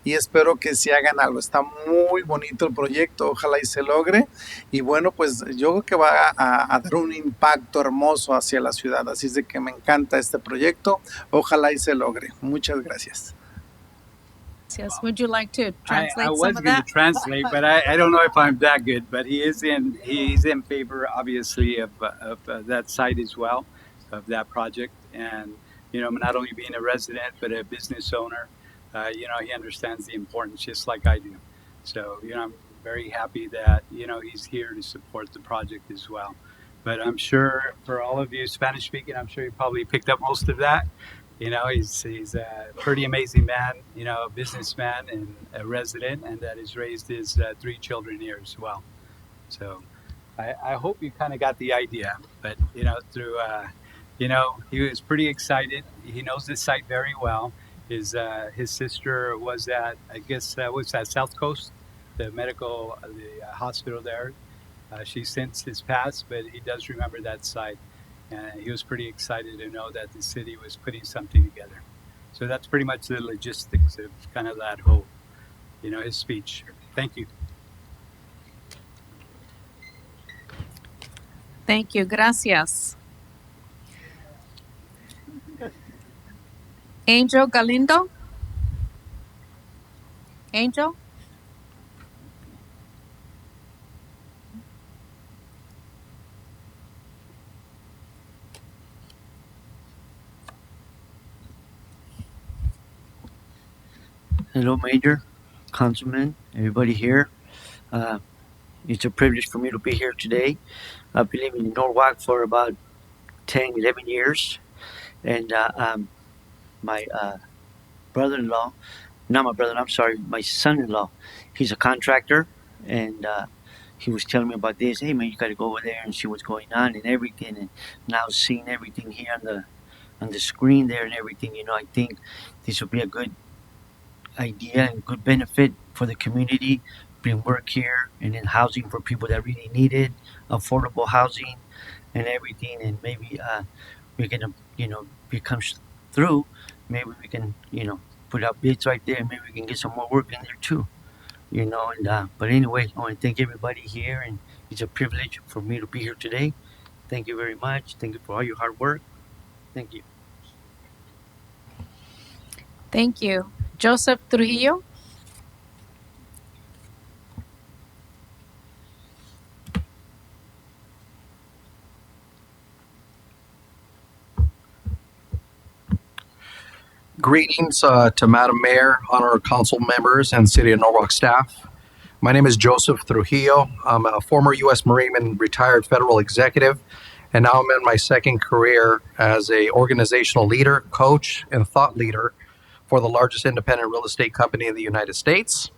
Y espero que sí hagan algo. Está muy bonito el proyecto, ojalá y se logre. Y pues yo creo que va a dar un impacto hermoso hacia la ciudad. Así es de que me encanta este proyecto. Ojalá y se logre. Muchas gracias. Yes. Would you like to translate I was some of going to that? translate, but I don't know if I'm that good. But he's in favor, obviously, of that site as well, of that project, and not only being a resident but a business owner. He understands the importance just like I do. So, I'm very happy that, he's here to support the project as well. But I'm sure for all of you Spanish speaking, I'm sure you probably picked up most of that. He's a pretty amazing man, a businessman and a resident, and that has raised his 3 children here as well. So I hope you kind of got the idea, but, through, he was pretty excited. He knows this site very well. His sister was at, I guess, what's that, South Coast, the hospital there. She since has passed, but he does remember that site. And he was pretty excited to know that the city was putting something together. So that's pretty much the logistics of kind of that whole, his speech. Thank you. Thank you. Gracias. Angel Galindo? Angel? Hello, Major, Councilman, everybody here. It's a privilege for me to be here today. I've been living in Norwalk for about 10, 11 years. And my brother-in-law, not my brother, I'm sorry, my son-in-law, he's a contractor. And he was telling me about this. Hey man, you got to go over there and see what's going on and everything. And now seeing everything here on the screen there and everything, I think this will be a good idea and good benefit for the community. Bring work here and then housing for people that really need it, affordable housing and everything. And maybe we're gonna, if it comes through, maybe we can, put out bids right there. Maybe we can get some more work in there too. And but anyway, I want to thank everybody here, and it's a privilege for me to be here today. Thank you very much. Thank you for all your hard work. Thank you. Thank you. Joseph Trujillo. Greetings to Madam Mayor, honorable council members, and City of Norwalk staff. My name is Joseph Trujillo. I'm a former U.S. Marine and retired federal executive, and now I'm in my second career as a organizational leader, coach, and thought leader for the largest independent real estate company in the United States.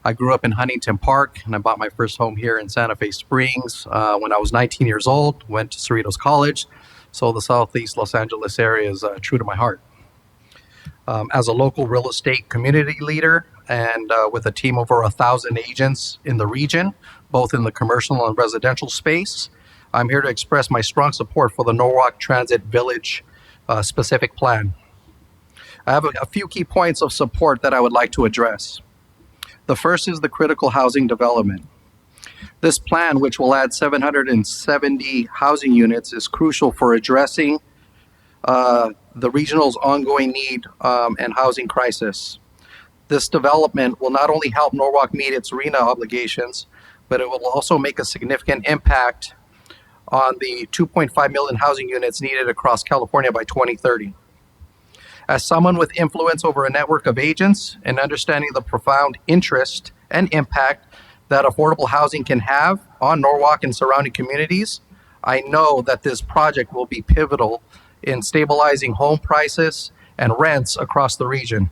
I grew up in Huntington Park, and I bought my first home here in Santa Fe Springs when I was 19 years old, went to Cerritos College, so the Southeast Los Angeles area is true to my heart. As a local real estate community leader and with a team of over 1,000 agents in the region, both in the commercial and residential space, I'm here to express my strong support for the Norwalk Transit Village specific plan. I have a few key points of support that I would like to address. The first is the critical housing development. This plan, which will add 770 housing units, is crucial for addressing the regional's ongoing need and housing crisis. This development will not only help Norwalk meet its RENA obligations, but it will also make a significant impact on the 2.5 million housing units needed across California by 2030. As someone with influence over a network of agents and understanding the profound interest and impact that affordable housing can have on Norwalk and surrounding communities, I know that this project will be pivotal in stabilizing home prices and rents across the region.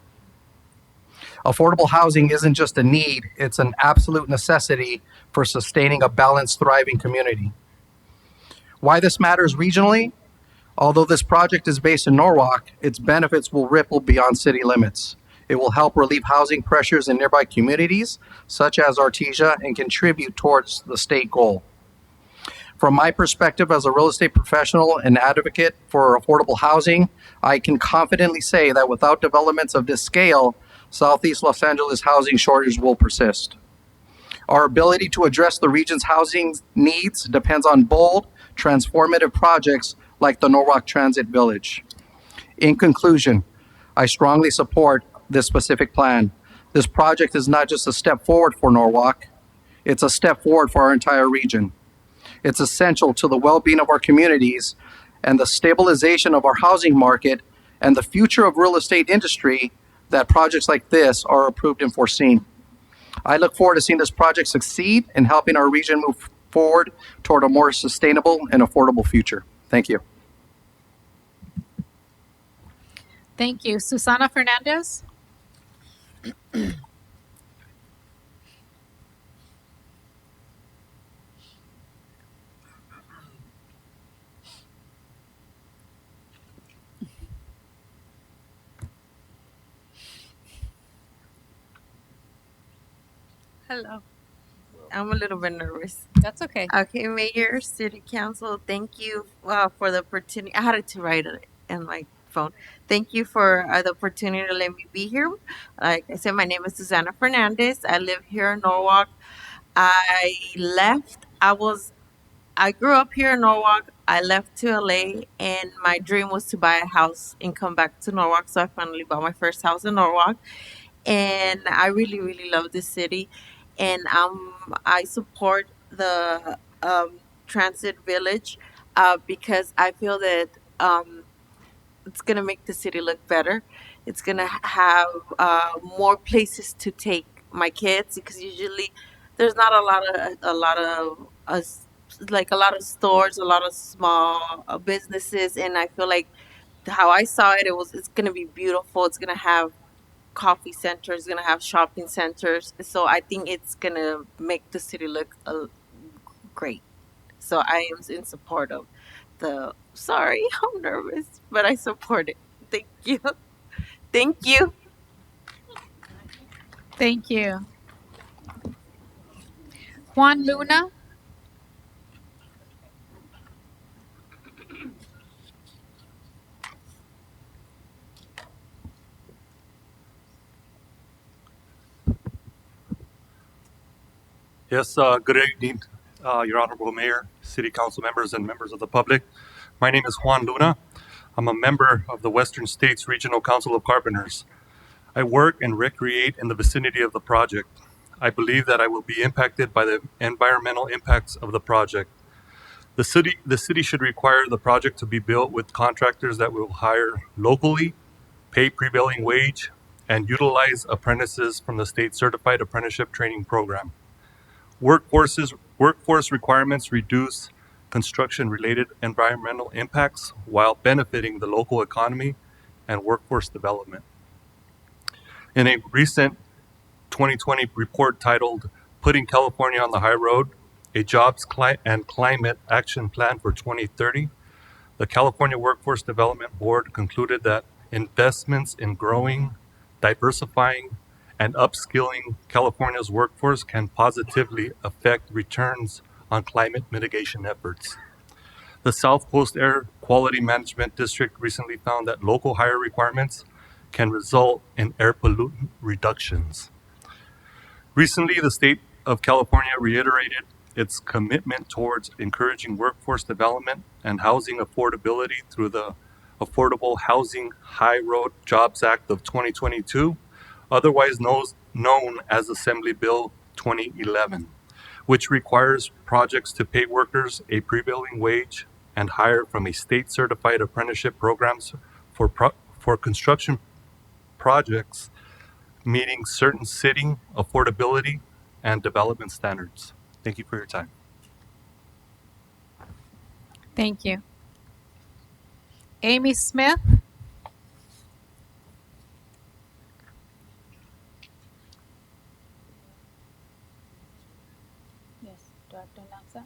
Affordable housing isn't just a need, it's an absolute necessity for sustaining a balanced, thriving community. Why this matters regionally? Although this project is based in Norwalk, its benefits will ripple beyond city limits. It will help relieve housing pressures in nearby communities, such as Artesia, and contribute towards the state goal. From my perspective as a real estate professional and advocate for affordable housing, I can confidently say that without developments of this scale, Southeast Los Angeles housing shortage will persist. Our ability to address the region's housing needs depends on bold, transformative projects like the Norwalk Transit Village. In conclusion, I strongly support this specific plan. This project is not just a step forward for Norwalk, it's a step forward for our entire region. It's essential to the well-being of our communities and the stabilization of our housing market and the future of real estate industry that projects like this are approved and foreseen. I look forward to seeing this project succeed and helping our region move forward toward a more sustainable and affordable future. Thank you. Thank you. Susana Fernandez. Hello. I'm a little bit nervous. That's okay. Okay, Mayor, City Council, thank you for the opportunity. I had to write it in my phone. Thank you for the opportunity to let me be here. Like I said, my name is Susana Fernandez. I live here in Norwalk. I left. I grew up here in Norwalk. I left to LA, and my dream was to buy a house and come back to Norwalk. So I finally bought my first house in Norwalk, and I really, really love this city. And I support the Transit Village because I feel that it's gonna make the city look better. It's gonna have more places to take my kids because usually there's not a lot of stores, a lot of small businesses, and I feel like how I saw it, it's gonna be beautiful. It's gonna have coffee centers, gonna have shopping centers. So I think it's gonna make the city look great. So I am in support of the, sorry, I'm nervous, but I support it. Thank you. Thank you. Thank you. Juan Luna? Yes, good evening, Your Honorable Mayor, City Council members, and members of the public. My name is Juan Luna. I'm a member of the Western States Regional Council of Carpenters. I work and recreate in the vicinity of the project. I believe that I will be impacted by the environmental impacts of the project. The city should require the project to be built with contractors that will hire locally, pay prevailing wage, and utilize apprentices from the state certified apprenticeship training program. Workforce requirements reduce construction-related environmental impacts while benefiting the local economy and workforce development. In a recent 2020 report titled Putting California on the High Road, a Jobs and Climate Action Plan for 2030, the California Workforce Development Board concluded that investments in growing, diversifying, and upskilling California's workforce can positively affect returns on climate mitigation efforts. The South Coast Air Quality Management District recently found that local hire requirements can result in air pollutant reductions. Recently, the state of California reiterated its commitment towards encouraging workforce development and housing affordability through the Affordable Housing High Road Jobs Act of 2022, otherwise known as Assembly Bill 2011, which requires projects to pay workers a prevailing wage and hire from a state-certified apprenticeship programs for construction projects meeting certain city affordability and development standards. Thank you for your time. Thank you. Amy Smith? Yes, do I have to announce that?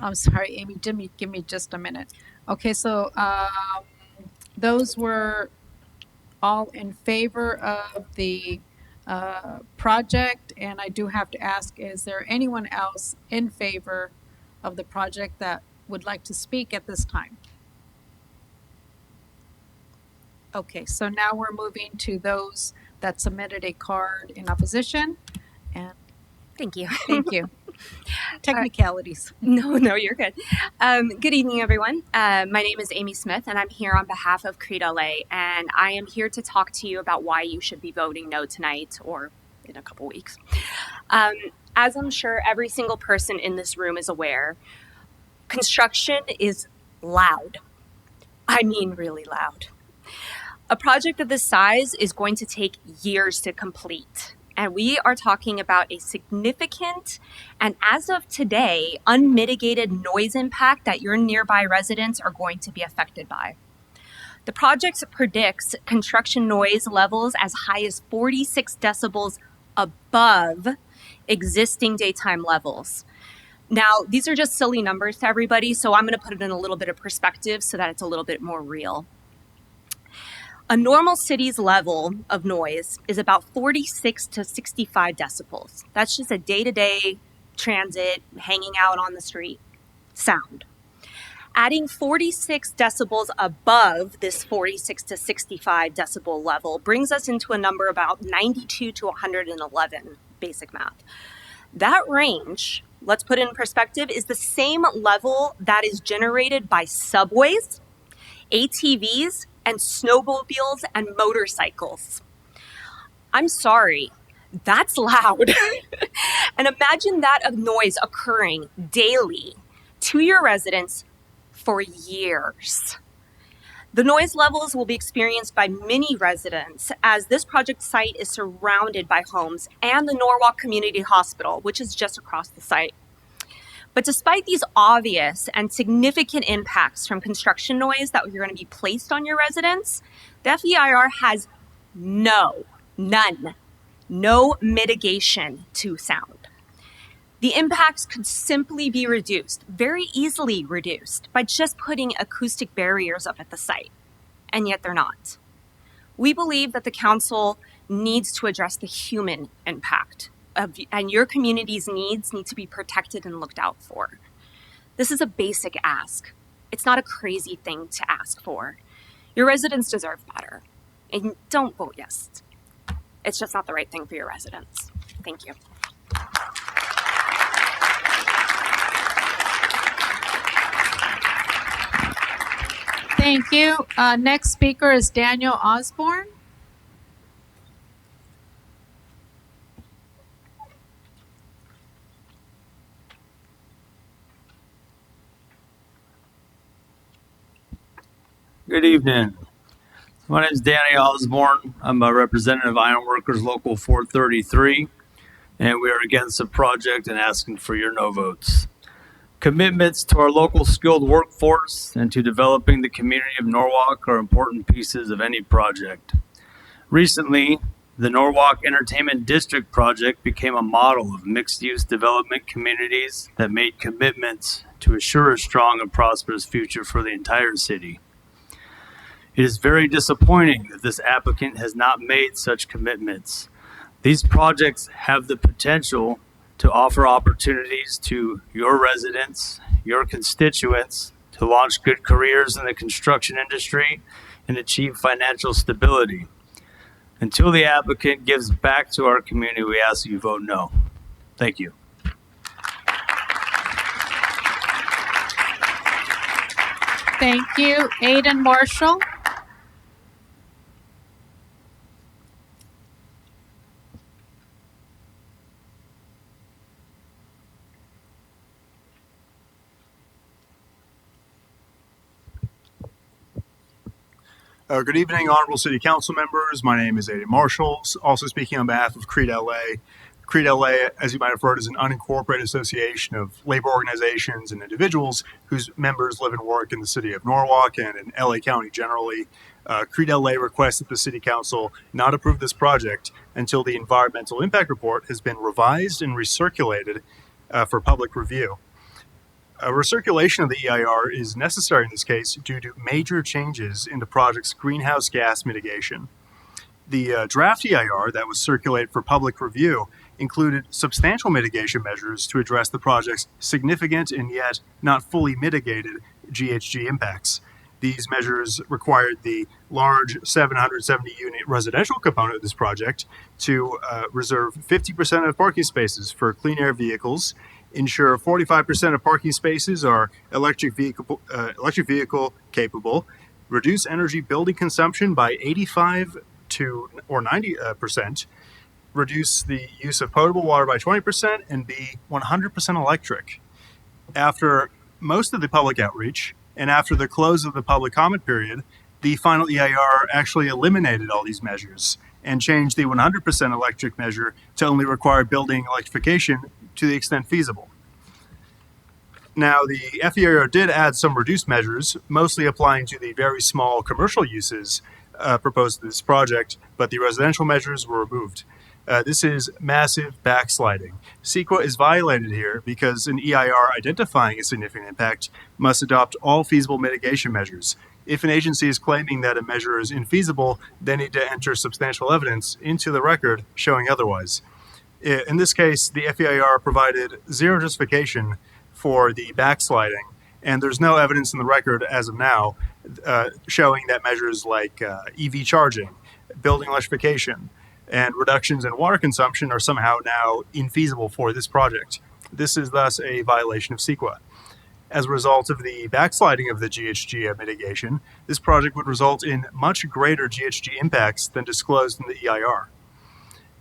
I'm sorry, Amy, give me just a minute. Okay, so those were all in favor of the project, and I do have to ask, is there anyone else in favor of the project that would like to speak at this time? Okay, so now we're moving to those that submitted a card in opposition, and thank you. Thank you. Technicalities. No, you're good. Good evening, everyone. My name is Amy Smith, and I'm here on behalf of Creed LA, and I am here to talk to you about why you should be voting no tonight or in a couple weeks. As I'm sure every single person in this room is aware, construction is loud. I mean, really loud. A project of this size is going to take years to complete. And we are talking about a significant and, as of today, unmitigated noise impact that your nearby residents are going to be affected by. The project predicts construction noise levels as high as 46 decibels above existing daytime levels. Now, these are just silly numbers to everybody, so I'm going to put it in a little bit of perspective so that it's a little bit more real. A normal city's level of noise is about 46 to 65 decibels. That's just a day-to-day transit, hanging out on the street sound. Adding 46 decibels above this 46 to 65 decibel level brings us into a number about 92 to 111, basic math. That range, let's put it in perspective, is the same level that is generated by subways, ATVs, and snowmobiles and motorcycles. I'm sorry, that's loud. And imagine that of noise occurring daily to your residents for years. The noise levels will be experienced by many residents as this project site is surrounded by homes and the Norwalk Community Hospital, which is just across the site. But despite these obvious and significant impacts from construction noise that are going to be placed on your residents, the FEIR has no mitigation to sound. The impacts could simply be reduced, very easily reduced, by just putting acoustic barriers up at the site, and yet they're not. We believe that the council needs to address the human impact and your community's needs need to be protected and looked out for. This is a basic ask. It's not a crazy thing to ask for. Your residents deserve better. And don't vote yes. It's just not the right thing for your residents. Thank you. Thank you. Next speaker is Daniel Osborne. Good evening. My name is Danny Osborne. I'm a representative of Ironworkers Local 433, and we are against the project and asking for your no votes. Commitments to our local skilled workforce and to developing the community of Norwalk are important pieces of any project. Recently, the Norwalk Entertainment District project became a model of mixed-use development communities that made commitments to assure a strong and prosperous future for the entire city. It is very disappointing that this applicant has not made such commitments. These projects have the potential to offer opportunities to your residents, your constituents, to launch good careers in the construction industry and achieve financial stability. Until the applicant gives back to our community, we ask you vote no. Thank you. Thank you. Aiden Marshall. Good evening, Honorable City Council members. My name is Aiden Marshall, also speaking on behalf of CREED LA. CREED LA, as you might have heard, is an unincorporated association of labor organizations and individuals whose members live and work in the city of Norwalk and in LA County generally. CREED LA requests that the City Council not approve this project until the environmental impact report has been revised and recirculated for public review. A recirculation of the EIR is necessary in this case due to major changes in the project's greenhouse gas mitigation. The draft EIR that was circulated for public review included substantial mitigation measures to address the project's significant and yet not fully mitigated GHG impacts. These measures required the large 770-unit residential component of this project to reserve 50% of parking spaces for clean air vehicles, ensure 45% of parking spaces are electric vehicle capable, reduce energy building consumption by 85 to or 90%, reduce the use of potable water by 20%, and be 100% electric. After most of the public outreach and after the close of the public comment period, the final EIR actually eliminated all these measures and changed the 100% electric measure to only require building electrification to the extent feasible. Now, the FEIR did add some reduced measures, mostly applying to the very small commercial uses proposed to this project, but the residential measures were removed. This is massive backsliding. CEQA is violated here because an EIR identifying a significant impact must adopt all feasible mitigation measures. If an agency is claiming that a measure is infeasible, they need to enter substantial evidence into the record showing otherwise. In this case, the FEIR provided zero justification for the backsliding, and there's no evidence in the record as of now showing that measures like EV charging, building electrification, and reductions in water consumption are somehow now infeasible for this project. This is thus a violation of CEQA. As a result of the backsliding of the GHG mitigation, this project would result in much greater GHG impacts than disclosed in the EIR.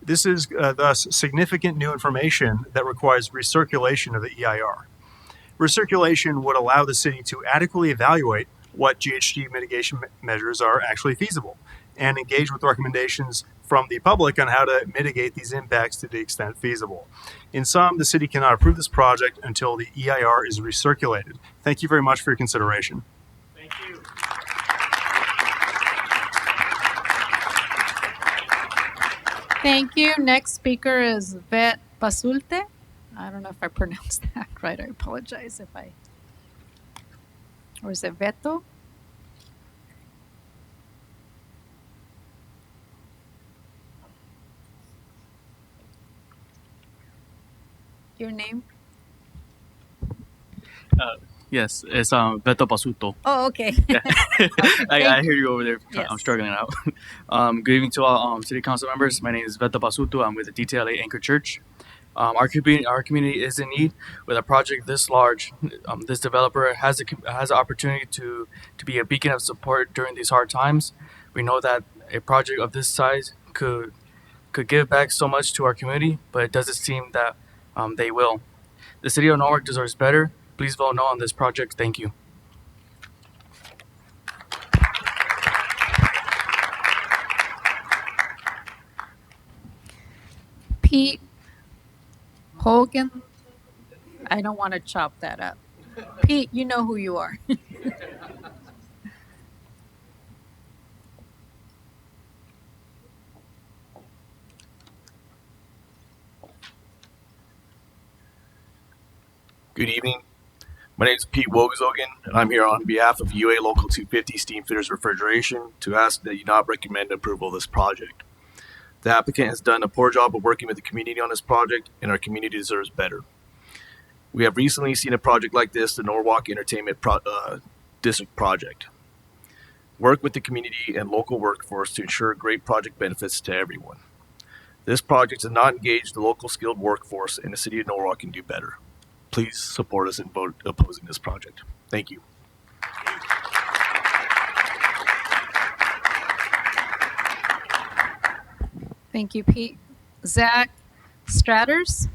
This is thus significant new information that requires recirculation of the EIR. Recirculation would allow the city to adequately evaluate what GHG mitigation measures are actually feasible and engage with recommendations from the public on how to mitigate these impacts to the extent feasible. In sum, the city cannot approve this project until the EIR is recirculated. Thank you very much for your consideration. Thank you. Thank you. Next speaker is Vet Basulte. I don't know if I pronounced that right. I apologize if I. Or is it Beto? Your name? Yes, it's Beto Pasuto. Oh, okay. Yeah. I hear you over there. Yes. I'm struggling out. Good evening to all city council members. My name is Beto Pasuto. I'm with the DTLA Anchor Church. Our community is in need with a project this large. This developer has the opportunity to be a beacon of support during these hard times. We know that a project of this size could give back so much to our community, but it doesn't seem that they will. The city of Norwalk deserves better. Please vote no on this project. Thank you. Pete Hogan. I don't want to chop that up. Pete, you know who you are. Good evening. My name is Pete Wogesogen, and I'm here on behalf of UA Local 250 Steam Fitters Refrigeration to ask that you not recommend approval of this project. The applicant has done a poor job of working with the community on this project, and our community deserves better. We have recently seen a project like this, the Norwalk Entertainment District project. Work with the community and local workforce to ensure great project benefits to everyone. This project does not engage the local skilled workforce, and the city of Norwalk can do better. Please support us and vote opposing this project. Thank you. Thank you, Pete. Zach Stratters.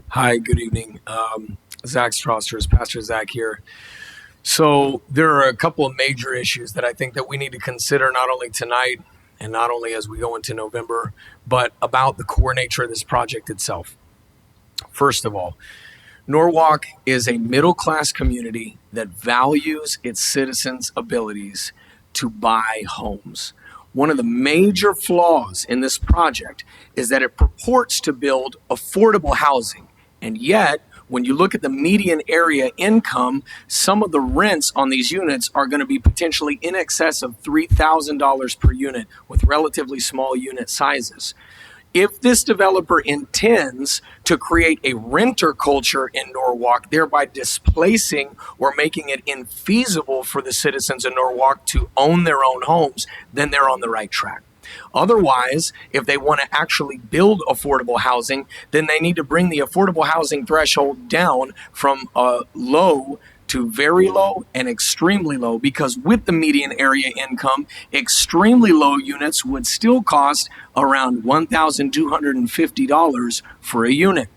Hi, good evening. Zach Strausters, Pastor Zach here. So there are a couple of major issues that I think that we need to consider not only tonight and not only as we go into November, but about the core nature of this project itself. First of all, Norwalk is a middle-class community that values its citizens' abilities to buy homes. One of the major flaws in this project is that it purports to build affordable housing, and yet when you look at the median area income, some of the rents on these units are going to be potentially in excess of $3,000 per unit with relatively small unit sizes. If this developer intends to create a renter culture in Norwalk, thereby displacing or making it infeasible for the citizens of Norwalk to own their own homes, then they're on the right track. Otherwise, if they want to actually build affordable housing, then they need to bring the affordable housing threshold down from low to very low and extremely low, because with the median area income, extremely low units would still cost around $1,250 for a unit.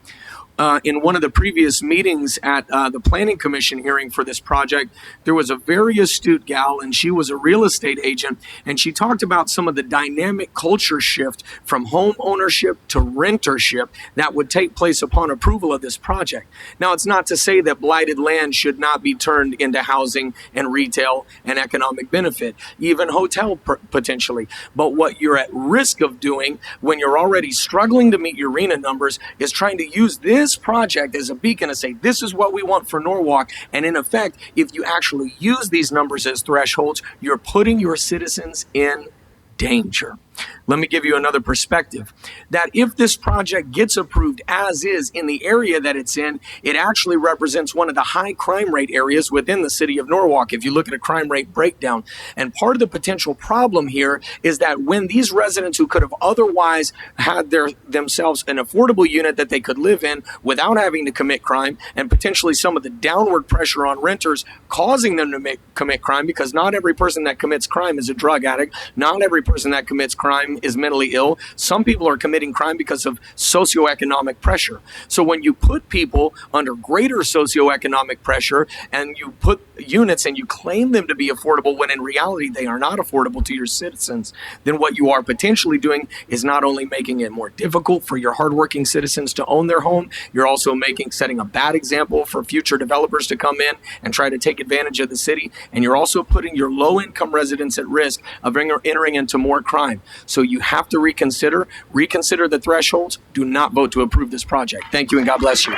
In one of the previous meetings at the Planning Commission hearing for this project, there was a very astute gal, and she was a real estate agent, and she talked about some of the dynamic culture shift from home ownership to rentership that would take place upon approval of this project. Now, it's not to say that blighted land should not be turned into housing and retail and economic benefit, even hotel potentially. But what you're at risk of doing when you're already struggling to meet your RENA numbers is trying to use this project as a beacon to say, this is what we want for Norwalk. And in effect, if you actually use these numbers as thresholds, you're putting your citizens in danger. Let me give you another perspective, that if this project gets approved as is in the area that it's in, it actually represents one of the high crime rate areas within the city of Norwalk, if you look at a crime rate breakdown. And part of the potential problem here is that when these residents who could have otherwise had themselves an affordable unit that they could live in without having to commit crime, and potentially some of the downward pressure on renters causing them to commit crime, because not every person that commits crime is a drug addict, not every person that commits crime is mentally ill. Some people are committing crime because of socioeconomic pressure. So when you put people under greater socioeconomic pressure and you put units and you claim them to be affordable when in reality they are not affordable to your citizens, then what you are potentially doing is not only making it more difficult for your hardworking citizens to own their home, you're also setting a bad example for future developers to come in and try to take advantage of the city, and you're also putting your low-income residents at risk of entering into more crime. So you have to reconsider the thresholds. Do not vote to approve this project. Thank you, and God bless you.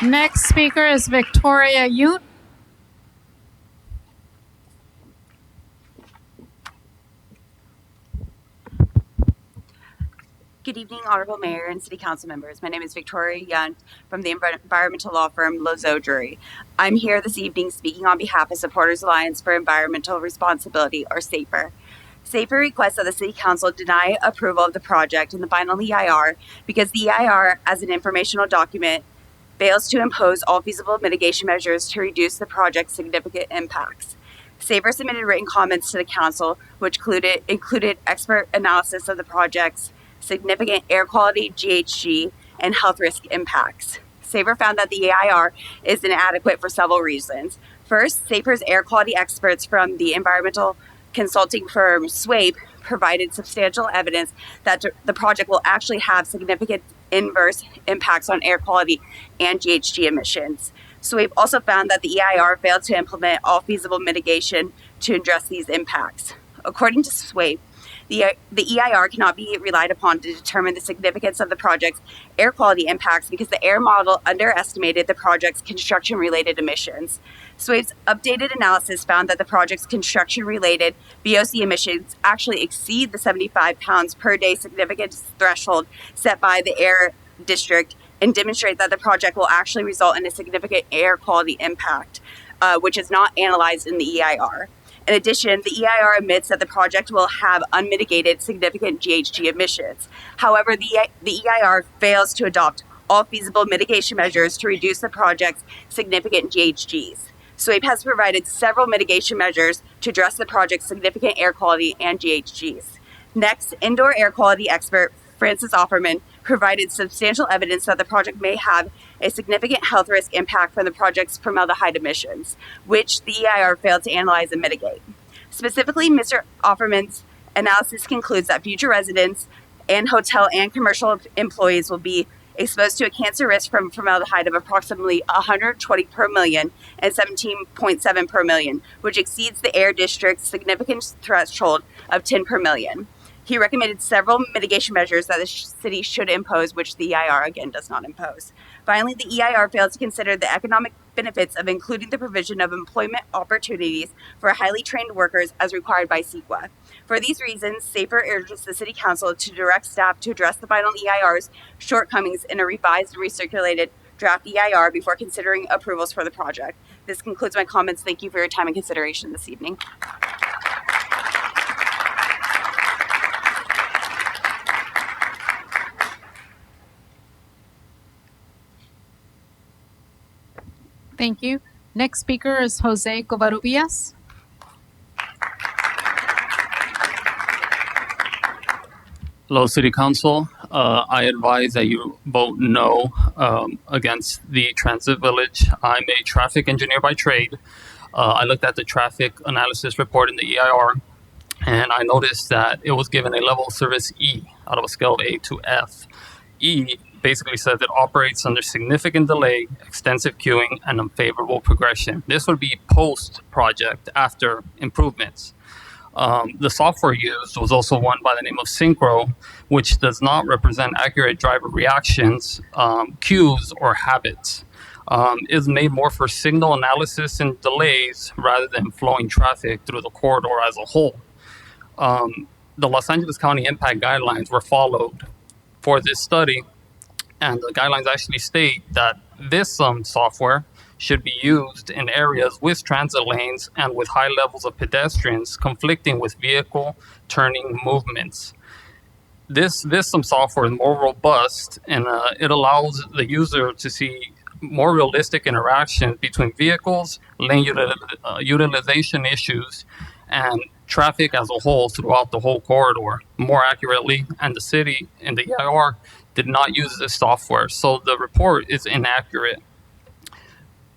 Next speaker is Victoria Ute. Good evening, Honorable Mayor and City Council members. My name is Victoria Young from the environmental law firm Lozo Drury. I'm here this evening speaking on behalf of Supporters Alliance for Environmental Responsibility, or SAFER. SAFER requests that the City Council deny approval of the project in the final EIR because the EIR, as an informational document, fails to impose all feasible mitigation measures to reduce the project's significant impacts. SAFER submitted written comments to the Council, which included expert analysis of the project's significant air quality, GHG, and health risk impacts. SAFER found that the EIR is inadequate for several reasons. First, SAFER's air quality experts from the environmental consulting firm SWAPE provided substantial evidence that the project will actually have significant inverse impacts on air quality and GHG emissions. SWAPE also found that the EIR failed to implement all feasible mitigation to address these impacts. According to SWAPE, the EIR cannot be relied upon to determine the significance of the project's air quality impacts because the air model underestimated the project's construction-related emissions. SWAPE's updated analysis found that the project's construction-related VOC emissions actually exceed the 75 pounds per day significance threshold set by the air district and demonstrate that the project will actually result in a significant air quality impact, which is not analyzed in the EIR. In addition, the EIR admits that the project will have unmitigated significant GHG emissions. However, the EIR fails to adopt all feasible mitigation measures to reduce the project's significant GHGs. SWAPE has provided several mitigation measures to address the project's significant air quality and GHGs. Next, indoor air quality expert Francis Offerman provided substantial evidence that the project may have a significant health risk impact from the project's formaldehyde emissions, which the EIR failed to analyze and mitigate. Specifically, Mr. Offerman's analysis concludes that future residents and hotel and commercial employees will be exposed to a cancer risk from formaldehyde of approximately 120 per million and 17.7 per million, which exceeds the air district's significant threshold of 10 per million. He recommended several mitigation measures that the city should impose, which the EIR, again, does not impose. Finally, the EIR failed to consider the economic benefits of including the provision of employment opportunities for highly trained workers as required by CEQA. For these reasons, SAFER urges the City Council to direct staff to address the final EIR's shortcomings in a revised and recirculated draft EIR before considering approvals for the project. This concludes my comments. Thank you for your time and consideration this evening. Thank you. Next speaker is Jose Covarrubias. Hello, City Council. I advise that you vote no against the Transit Village. I'm a traffic engineer by trade. I looked at the traffic analysis report in the EIR, and I noticed that it was given a level of service E out of a scale of A to F. E basically says it operates under significant delay, extensive queuing, and unfavorable progression. This would be post-project after improvements. The software used was also one by the name of Synchro, which does not represent accurate driver reactions, cues, or habits. It is made more for signal analysis and delays rather than flowing traffic through the corridor as a whole. The Los Angeles County Impact Guidelines were followed for this study, and the guidelines actually state that this software should be used in areas with transit lanes and with high levels of pedestrians conflicting with vehicle turning movements. This software is more robust, and it allows the user to see more realistic interactions between vehicles, lane utilization issues, and traffic as a whole throughout the whole corridor more accurately, and the city in the EIR did not use this software, so the report is inaccurate.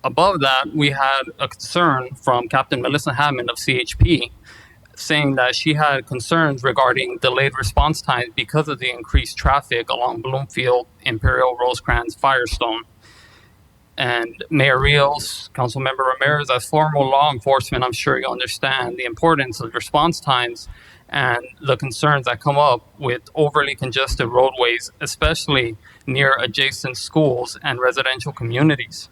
Above that, we had a concern from Captain Melissa Hammond of CHP, saying that she had concerns regarding delayed response times because of the increased traffic along Bloomfield, Imperial, Rosecrans, Firestone. And Mayor Rios, Councilmember Ramirez, as former law enforcement, I'm sure you understand the importance of response times and the concerns that come up with overly congested roadways, especially near adjacent schools and residential communities.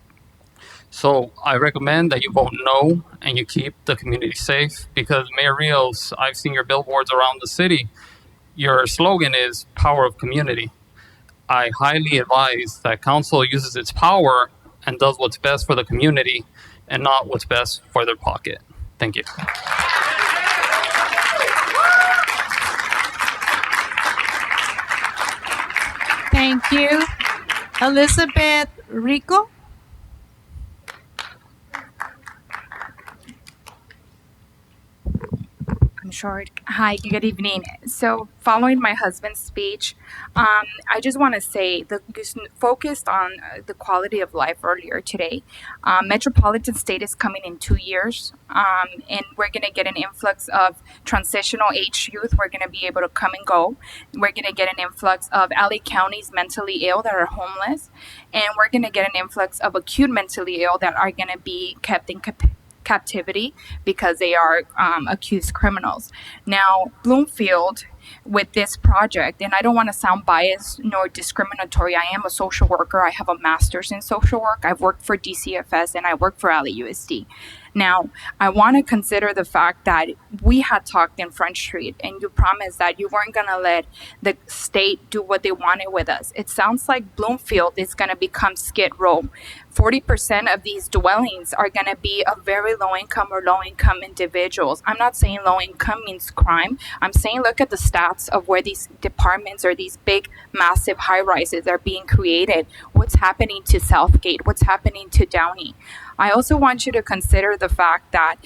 So I recommend that you vote no and you keep the community safe, because Mayor Rios, I've seen your billboards around the city. Your slogan is power of community. I highly advise that council uses its power and does what's best for the community and not what's best for their pocket. Thank you. Thank you. Elizabeth Rico. I'm short. Hi, good evening. So, following my husband's speech, I just want to say focused on the quality of life earlier today. Metropolitan State is coming in 2 years, and we're going to get an influx of transitional age youth. We're going to be able to come and go. We're going to get an influx of LA counties mentally ill that are homeless, and we're going to get an influx of acute mentally ill that are going to be kept in captivity because they are accused criminals. Now, Bloomfield, with this project, and I don't want to sound biased nor discriminatory, I am a social worker. I have a master's in social work. I've worked for DCFS and I work for LAUSD. Now, I want to consider the fact that we had talked in Front Street and you promised that you weren't going to let the state do what they wanted with us. It sounds like Bloomfield is going to become Skid Row. 40% of these dwellings are going to be of very low income or low income individuals. I'm not saying low income means crime. I'm saying look at the stats of where these departments or these big, massive high rises are being created. What's happening to Southgate? What's happening to Downey? I also want you to consider the fact that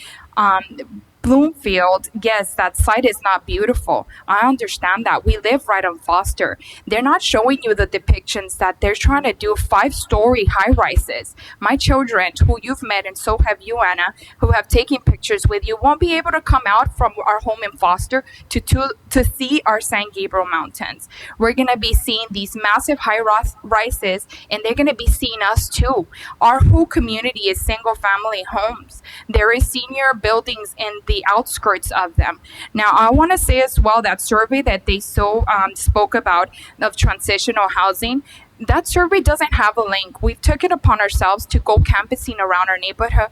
Bloomfield, yes, that site is not beautiful. I understand that. We live right on Foster. They're not showing you the depictions that they're trying to do 5-story high rises. My children, who you've met, and so have you, Anna, who have taken pictures with you, won't be able to come out from our home in Foster to see our San Gabriel Mountains. We're going to be seeing these massive high rises, and they're going to be seeing us too. Our whole community is single family homes. There is senior buildings in the outskirts of them. Now, I want to say as well that survey that they spoke about of transitional housing, that survey doesn't have a link. We've took it upon ourselves to go canvassing around our neighborhood,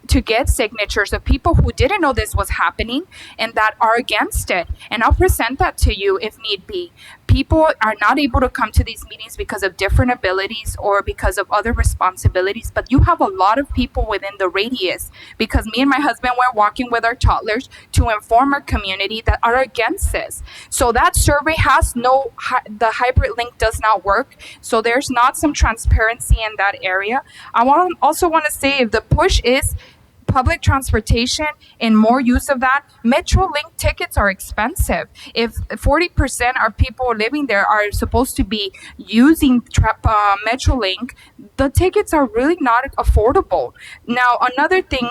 to get signatures of people who didn't know this was happening and that are against it. And I'll present that to you if need be. People are not able to come to these meetings because of different abilities or because of other responsibilities, but you have a lot of people within the radius, because me and my husband were walking with our toddlers to inform our community that are against this. So that survey has the hybrid link does not work. So there's not some transparency in that area. I also want to say, if the push is public transportation and more use of that, MetroLink tickets are expensive. If 40% of people living there are supposed to be using MetroLink, the tickets are really not affordable. Now, another thing,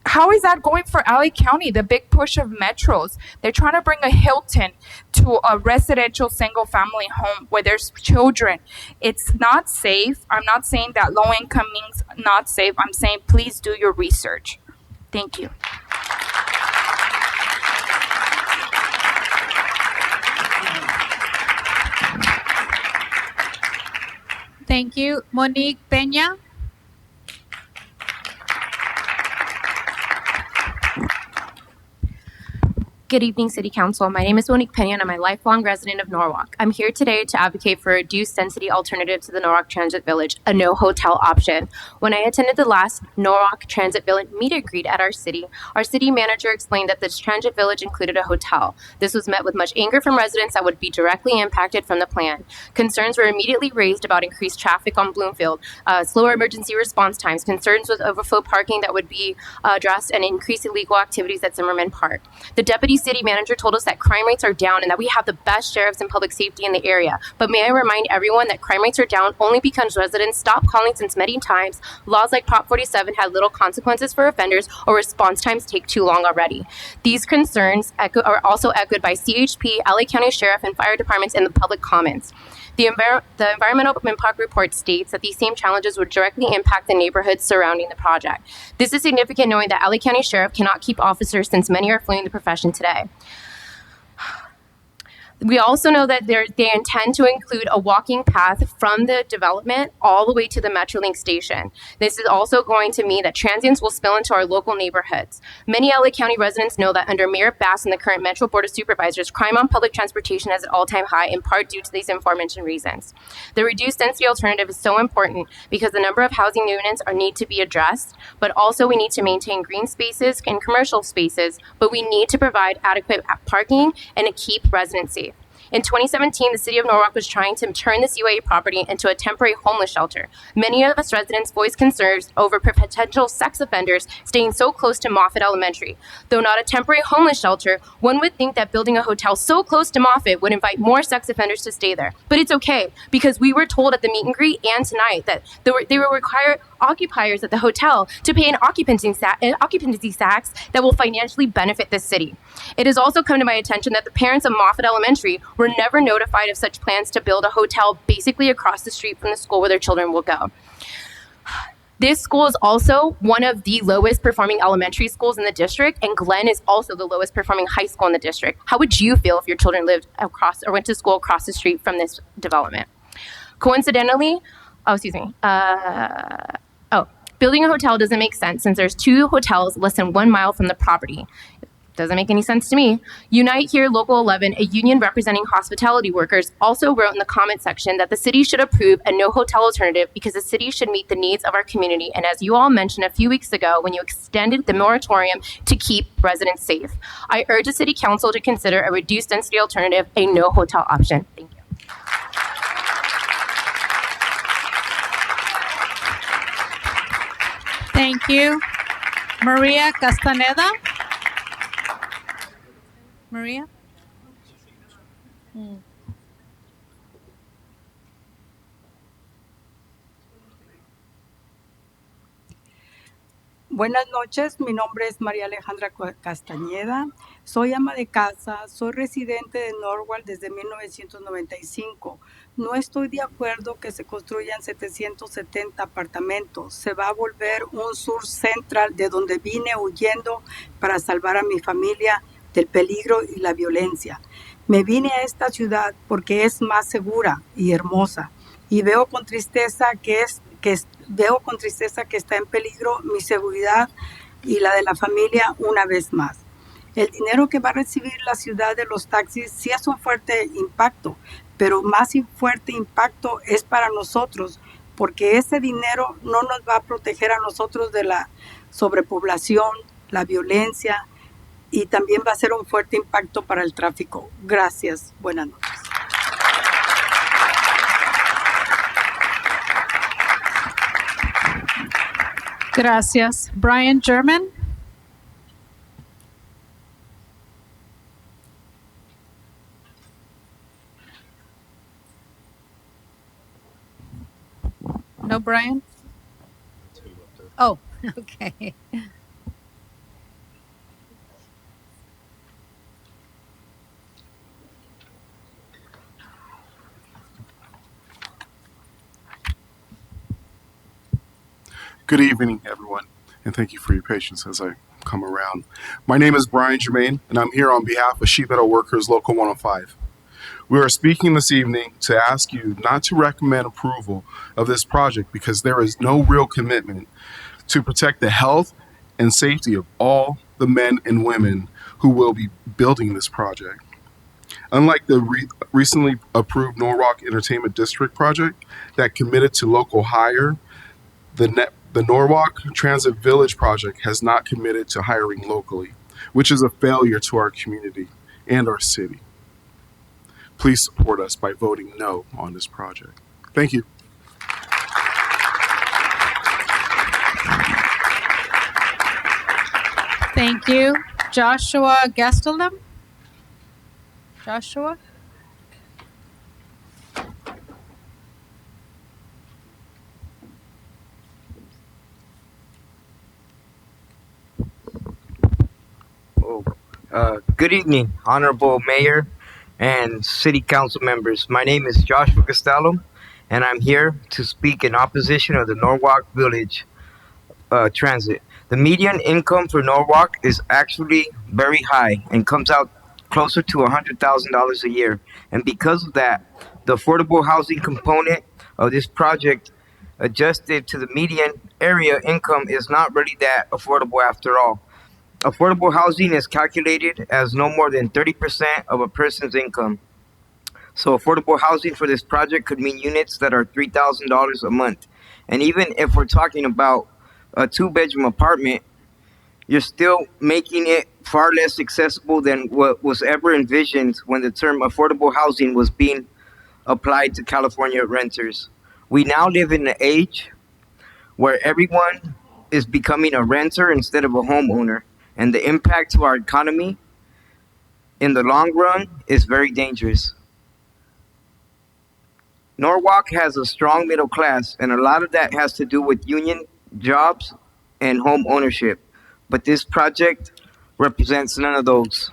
how is that going for LA County, the big push of metros? They're trying to bring a Hilton to a residential single family home where there's children. It's not safe. I'm not saying that low income means not safe. I'm saying please do your research. Thank you. Thank you. Monique Peña. Good evening, City Council. My name is Monique Pena, and I'm a lifelong resident of Norwalk. I'm here today to advocate for a reduced density alternative to the Norwalk Transit Village, a no hotel option. When I attended the last Norwalk Transit Village meet and greet at our city manager explained that this transit village included a hotel. This was met with much anger from residents that would be directly impacted from the plan. Concerns were immediately raised about increased traffic on Bloomfield, slower emergency response times, concerns with overflow parking that would be addressed, and increased illegal activities at Zimmerman Park. The deputy city manager told us that crime rates are down and that we have the best sheriffs and public safety in the area. But may I remind everyone that crime rates are down only because residents stopped calling since many times. Laws like Prop 47 had little consequences for offenders, or response times take too long already. These concerns are also echoed by CHP, LA County Sheriff, and fire departments in the public comments. The Environmental Impact Report states that these same challenges would directly impact the neighborhoods surrounding the project. This is significant knowing that LA County Sheriff cannot keep officers since many are fleeing the profession today. We also know that they intend to include a walking path from the development all the way to the Metrolink station. This is also going to mean that transients will spill into our local neighborhoods. Many LA County residents know that under Mayor Bass and the current Metro Board of Supervisors, crime on public transportation is at an all-time high, in part due to these aforementioned reasons. The reduced density alternative is so important because the number of housing units need to be addressed, but also we need to maintain green spaces and commercial spaces, but we need to provide adequate parking and to keep residents safe. In 2017, the city of Norwalk was trying to turn this UAA property into a temporary homeless shelter. Many of us residents voiced concerns over potential sex offenders staying so close to Moffett Elementary. Though not a temporary homeless shelter, one would think that building a hotel so close to Moffett would invite more sex offenders to stay there. But it's okay, because we were told at the meet and greet and tonight that they will require occupiers at the hotel to pay an occupancy tax that will financially benefit this city. It has also come to my attention that the parents of Moffett Elementary were never notified of such plans to build a hotel basically across the street from the school where their children will go. This school is also one of the lowest performing elementary schools in the district, and Glenn is also the lowest performing high school in the district. How would you feel if your children lived across or went to school across the street from this development? Coincidentally, building a hotel doesn't make sense since there's 2 hotels less than 1 mile from the property. Doesn't make any sense to me. Unite Here Local 11, a union representing hospitality workers, also wrote in the comment section that the city should approve a no hotel alternative because the city should meet the needs of our community. And as you all mentioned a few weeks ago when you extended the moratorium to keep residents safe, I urge the city council to consider a reduced density alternative, a no hotel option. Thank you. Thank you. Maria Castaneda. Maria? Buenas noches, mi nombre es María Alejandra Castañeda, soy ama de casa, soy residente de Norwalk desde 1995. No estoy de acuerdo que se construyan 770 apartamentos. Se va a volver un sur central de donde vine huyendo para salvar a mi familia del peligro y la violencia. Me vine a esta ciudad porque es más segura y hermosa y veo con tristeza que está en peligro mi seguridad y la de la familia una vez más. El dinero que va a recibir la ciudad de los taxis sí es un fuerte impacto, pero más fuerte impacto es para nosotros, porque ese dinero no nos va a proteger a nosotros de la sobrepoblación, la violencia, y también va a ser un fuerte impacto para el tráfico. Gracias. Buenas noches. Gracias. Brian German. No, Brian? Oh, okay. Good evening, everyone, and thank you for your patience as I come around. My name is Brian Germain, and I'm here on behalf of Sheet Metal Workers Local 105. We are speaking this evening to ask you not to recommend approval of this project because there is no real commitment to protect the health and safety of all the men and women who will be building this project. Unlike the recently approved Norwalk Entertainment District project that committed to local hire, the Norwalk Transit Village project has not committed to hiring locally, which is a failure to our community and our city. Please support us by voting no on this project. Thank you. Thank you. Joshua Gastelum. Joshua? Good evening, Honorable Mayor and City Council members. My name is Joshua Costello, and I'm here to speak in opposition of the Norwalk Village Transit. The median income for Norwalk is actually very high and comes out closer to $100,000 a year. And because of that, the affordable housing component of this project adjusted to the median area income is not really that affordable after all. Affordable housing is calculated as no more than 30% of a person's income. So affordable housing for this project could mean units that are $3,000 a month. And even if we're talking about a two-bedroom apartment, you're still making it far less accessible than what was ever envisioned when the term affordable housing was being applied to California renters. We now live in an age where everyone is becoming a renter instead of a homeowner, and the impact to our economy in the long run is very dangerous. Norwalk has a strong middle class, and a lot of that has to do with union jobs and home ownership. But this project represents none of those.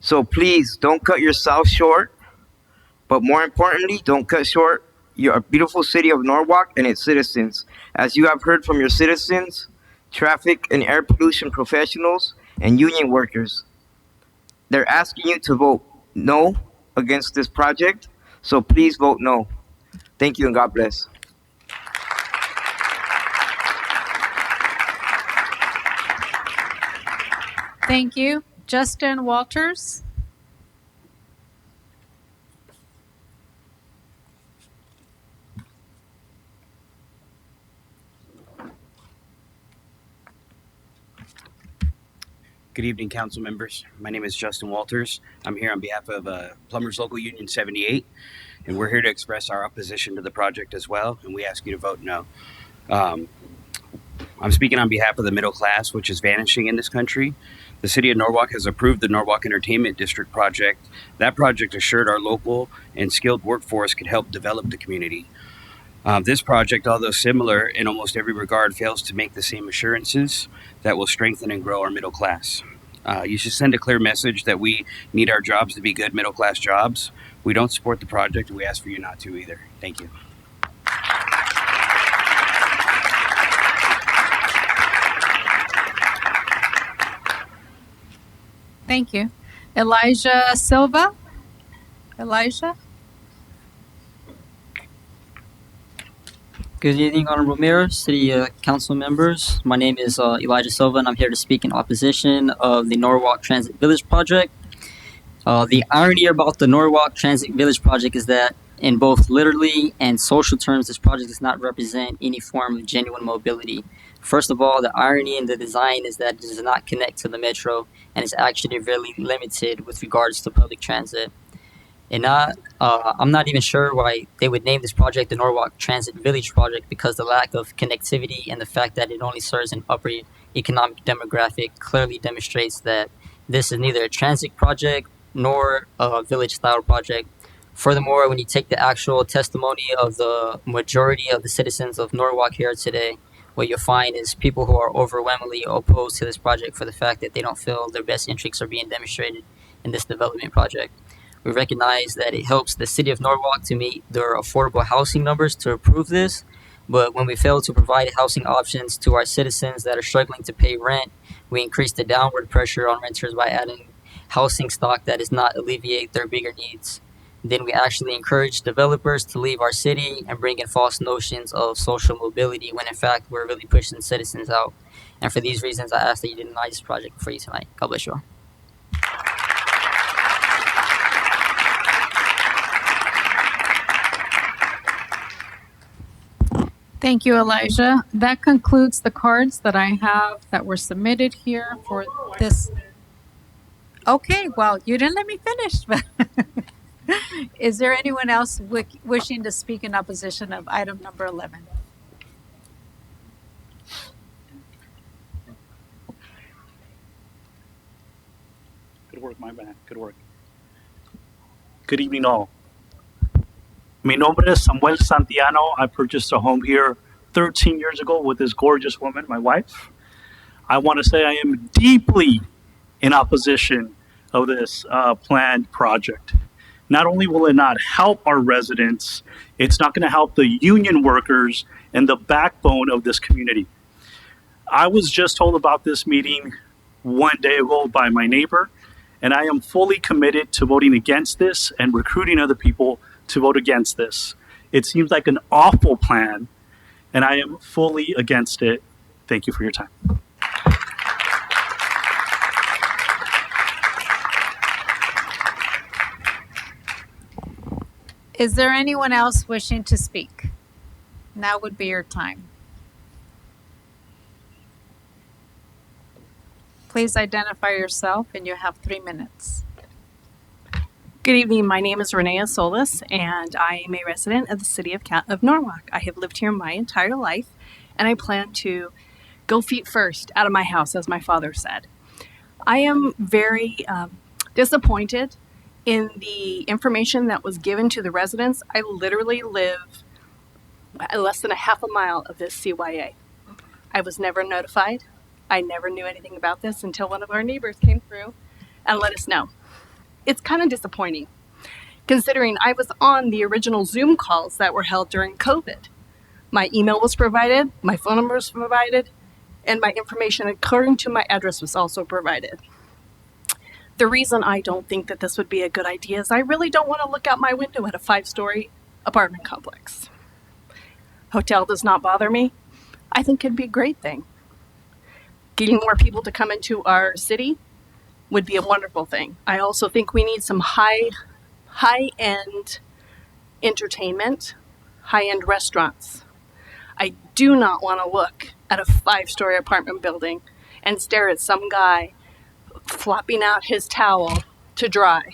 So please don't cut yourself short, but more importantly, don't cut short your beautiful city of Norwalk and its citizens. As you have heard from your citizens, traffic and air pollution professionals, and union workers, they're asking you to vote no against this project. So please vote no. Thank you and God bless. Thank you. Justin Walters? Good evening, council members. My name is Justin Walters. I'm here on behalf of Plumbers Local Union 78, and we're here to express our opposition to the project as well, and we ask you to vote no. I'm speaking on behalf of the middle class, which is vanishing in this country. The city of Norwalk has approved the Norwalk Entertainment District project. That project assured our local and skilled workforce could help develop the community. This project, although similar in almost every regard, fails to make the same assurances that will strengthen and grow our middle class. You should send a clear message that we need our jobs to be good middle class jobs. We don't support the project, and we ask for you not to either. Thank you. Thank you. Elijah Silva? Elijah? Good evening, Honorable Mayor, City Council members. My name is Elijah Silva, and I'm here to speak in opposition of the Norwalk Transit Village project. The irony about the Norwalk Transit Village project is that in both literally and social terms, this project does not represent any form of genuine mobility. First of all, the irony in the design is that it does not connect to the metro and is actually really limited with regards to public transit. And I'm not even sure why they would name this project the Norwalk Transit Village project, because the lack of connectivity and the fact that it only serves an upper economic demographic clearly demonstrates that this is neither a transit project nor a village style project. Furthermore, when you take the actual testimony of the majority of the citizens of Norwalk here today, what you'll find is people who are overwhelmingly opposed to this project for the fact that they don't feel their best interests are being demonstrated in this development project. We recognize that it helps the city of Norwalk to meet their affordable housing numbers to approve this, but when we fail to provide housing options to our citizens that are struggling to pay rent, we increase the downward pressure on renters by adding housing stock that does not alleviate their bigger needs. Then we actually encourage developers to leave our city and bring in false notions of social mobility when in fact we're really pushing citizens out. And for these reasons, I ask that you deny this project for you tonight. God bless you all. Thank you, Elijah. That concludes the cards that I have that were submitted here for this. Okay, well, you didn't let me finish. But is there anyone else wishing to speak in opposition of item number 11? Good work, my man. Good work. Good evening, all. Mi nombre es Samuel Santiano. I purchased a home here 13 years ago with this gorgeous woman, my wife. I want to say I am deeply in opposition of this planned project. Not only will it not help our residents, it's not going to help the union workers and the backbone of this community. I was just told about this meeting one day ago by my neighbor, and I am fully committed to voting against this and recruiting other people to vote against this. It seems like an awful plan, and I am fully against it. Thank you for your time. Is there anyone else wishing to speak? Now would be your time. Please identify yourself, and you have 3 minutes. Good evening. My name is Renee Solis, and I am a resident of the city of Norwalk. I have lived here my entire life, and I plan to go feet first out of my house, as my father said. I am very disappointed in the information that was given to the residents. I literally live less than a half a mile of this CYA. I was never notified. I never knew anything about this until one of our neighbors came through and let us know. It's kind of disappointing, considering I was on the original Zoom calls that were held during COVID. My email was provided, my phone number was provided, and my information according to my address was also provided. The reason I don't think that this would be a good idea is I really don't want to look out my window at a 5-story apartment complex. Hotel does not bother me. I think it'd be a great thing. Getting more people to come into our city would be a wonderful thing. I also think we need some high-end entertainment, high-end restaurants. I do not want to look at a 5-story apartment building and stare at some guy flopping out his towel to dry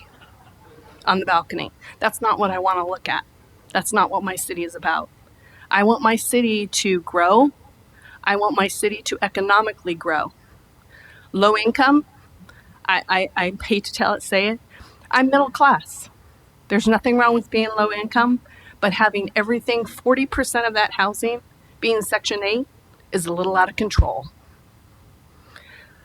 on the balcony. That's not what I want to look at. That's not what my city is about. I want my city to grow. I want my city to economically grow. Low income, I hate to say it, I'm middle class. There's nothing wrong with being low income, but having everything, 40% of that housing being Section 8 is a little out of control.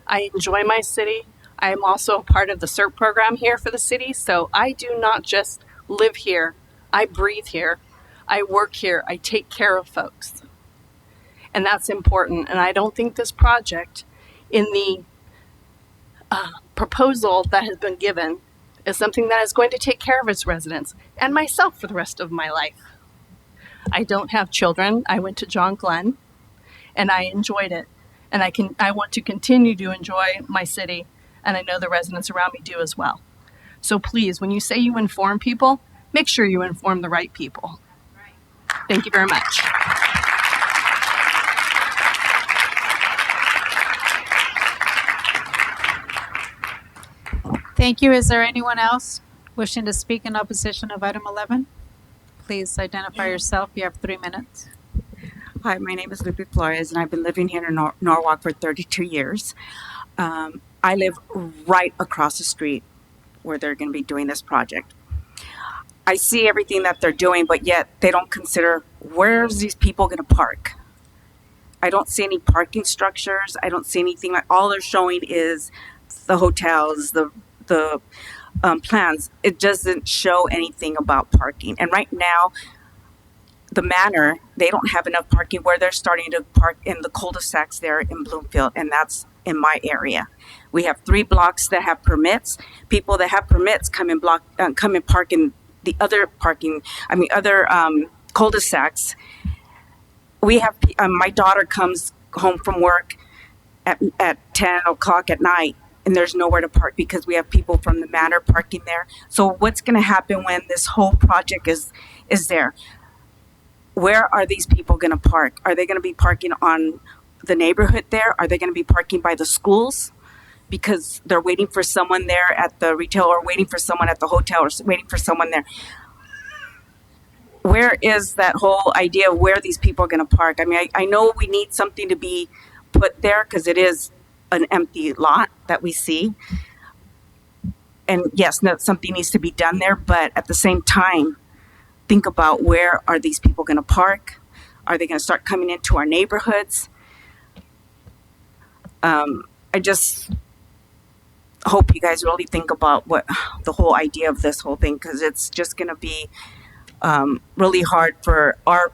I enjoy my city. I am also a part of the CERT program here for the city, so I do not just live here. I breathe here. I work here. I take care of folks. And that's important. And I don't think this project in the proposal that has been given is something that is going to take care of its residents and myself for the rest of my life. I don't have children. I went to John Glenn and I enjoyed it. And I want to continue to enjoy my city, and I know the residents around me do as well. So please, when you say you inform people, make sure you inform the right people. Thank you very much. Thank you. Is there anyone else wishing to speak in opposition of item 11? Please identify yourself. You have 3 minutes. Hi, my name is Lupe Flores, and I've been living here in Norwalk for 32 years. I live right across the street where they're going to be doing this project. I see everything that they're doing, but yet they don't consider where's these people going to park. I don't see any parking structures. I don't see anything. All they're showing is the hotels, the plans. It doesn't show anything about parking. And right now, the Manor, they don't have enough parking where they're starting to park in the cul-de-sacs there in Bloomfield, and that's in my area. We have 3 blocks that have permits. People that have permits come and park in the other cul-de-sacs. We have my daughter comes home from work at 10 o'clock at night, and there's nowhere to park because we have people from the Manor parking there. So what's going to happen when this whole project is there? Where are these people going to park? Are they going to be parking on the neighborhood there? Are they going to be parking by the schools because they're waiting for someone there at the retail, or waiting for someone at the hotel, or waiting for someone there? Where is that whole idea of where these people are going to park? I mean, I know we need something to be put there because it is an empty lot that we see. and yes, no, something needs to be done there, but at the same time, think about where are these people going to park? Are they going to start coming into our neighborhoods? I just hope you guys really think about what the whole idea of this whole thing, because it's just going to be really hard for our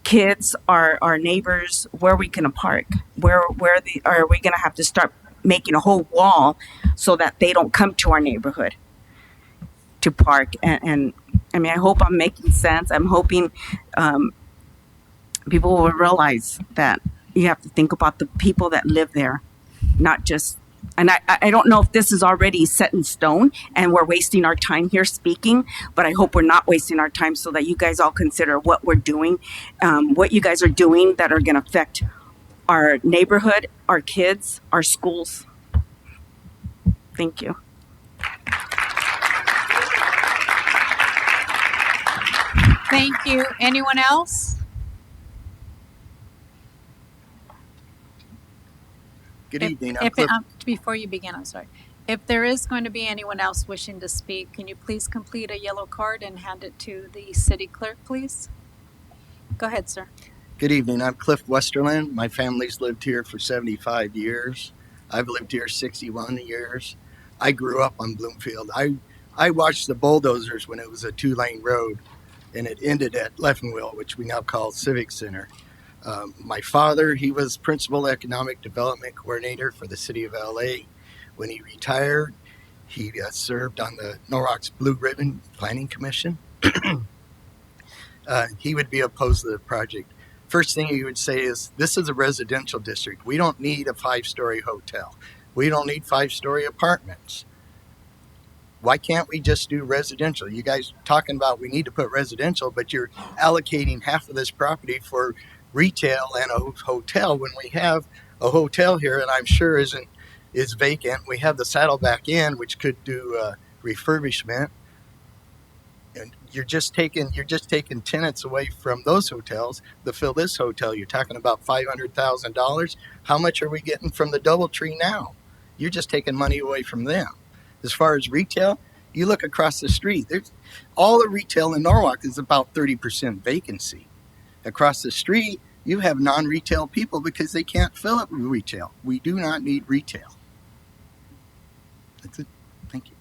kids, our neighbors. Where are we going to park? Are we going to have to start making a whole wall so that they don't come to our neighborhood to park? And I mean, I hope I'm making sense. I'm hoping people will realize that you have to think about the people that live there, not just. And I don't know if this is already set in stone and we're wasting our time here speaking, but I hope we're not wasting our time, so that you guys all consider what we're doing, what you guys are doing that are going to affect our neighborhood, our kids, our schools. Thank you. Thank you. Anyone else? Good evening. Before you begin, I'm sorry. If there is going to be anyone else wishing to speak, can you please complete a yellow card and hand it to the city clerk, please? Go ahead, sir. Good evening. I'm Cliff Westerland. My family's lived here for 75 years. I've lived here 61 years. I grew up on Bloomfield. I watched the bulldozers when it was a 2-lane road, and it ended at Leffenwell, which we now call Civic Center. My father, he was Principal Economic Development Coordinator for the City of LA. When he retired, he served on the Norwalk's Blue Ribbon Planning Commission. He would be opposed to the project. First thing he would say is, this is a residential district. We don't need a 5-story hotel. We don't need 5-story apartments. Why can't we just do residential? You guys talking about we need to put residential, but you're allocating half of this property for retail and a hotel, when we have a hotel here, and I'm sure is vacant. We have the Saddleback Inn, which could do refurbishment, and you're just taking tenants away from those hotels to fill this hotel. You're talking about $500,000. How much are we getting from the DoubleTree now? You're just taking money away from them. As far as retail, you look across the street. All the retail in Norwalk is about 30% vacancy. Across the street, you have non-retail people because they can't fill up with retail. We do not need retail. That's it. Thank you.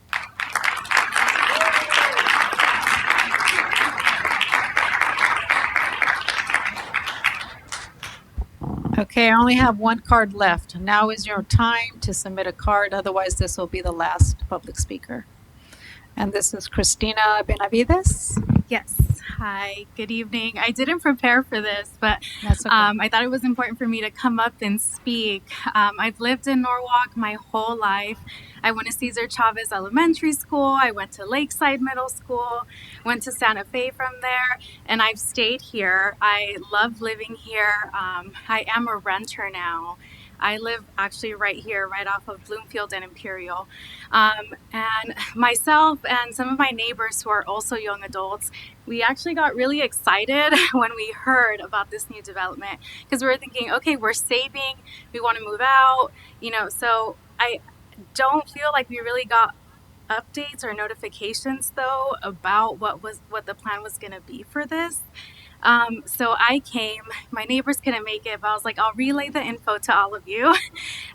Okay, I only have one card left. Now is your time to submit a card. Otherwise, this will be the last public speaker. And this is Christina Benavides. Yes. Hi. Good evening. I didn't prepare for this, but That's okay. I thought it was important for me to come up and speak. I've lived in Norwalk my whole life. I went to Cesar Chavez Elementary School. I went to Lakeside Middle School, went to Santa Fe from there, and I've stayed here. I love living here. I am a renter now. I live actually right here, right off of Bloomfield and Imperial. And myself and some of my neighbors who are also young adults, we actually got really excited when we heard about this new development, because we were thinking, okay, we're saving, we want to move out, so I don't feel like we really got updates or notifications though about what the plan was going to be for this. So I came, my neighbors couldn't make it, but I was like, I'll relay the info to all of you.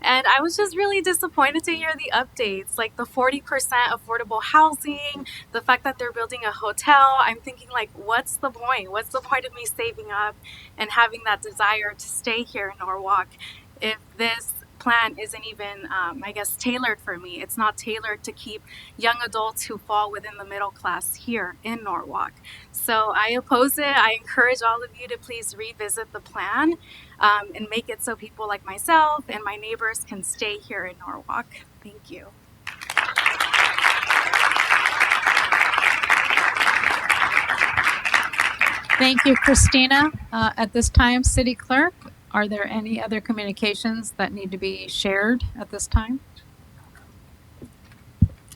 And I was just really disappointed to hear the updates, like the 40% affordable housing, the fact that they're building a hotel. I'm thinking, like, what's the point? What's the point of me saving up and having that desire to stay here in Norwalk if this plan isn't even, tailored for me? It's not tailored to keep young adults who fall within the middle class here in Norwalk. So I oppose it. I encourage all of you to please revisit the plan and make it so people like myself and my neighbors can stay here in Norwalk. Thank you. Thank you, Christina. At this time, City Clerk, are there any other communications that need to be shared at this time?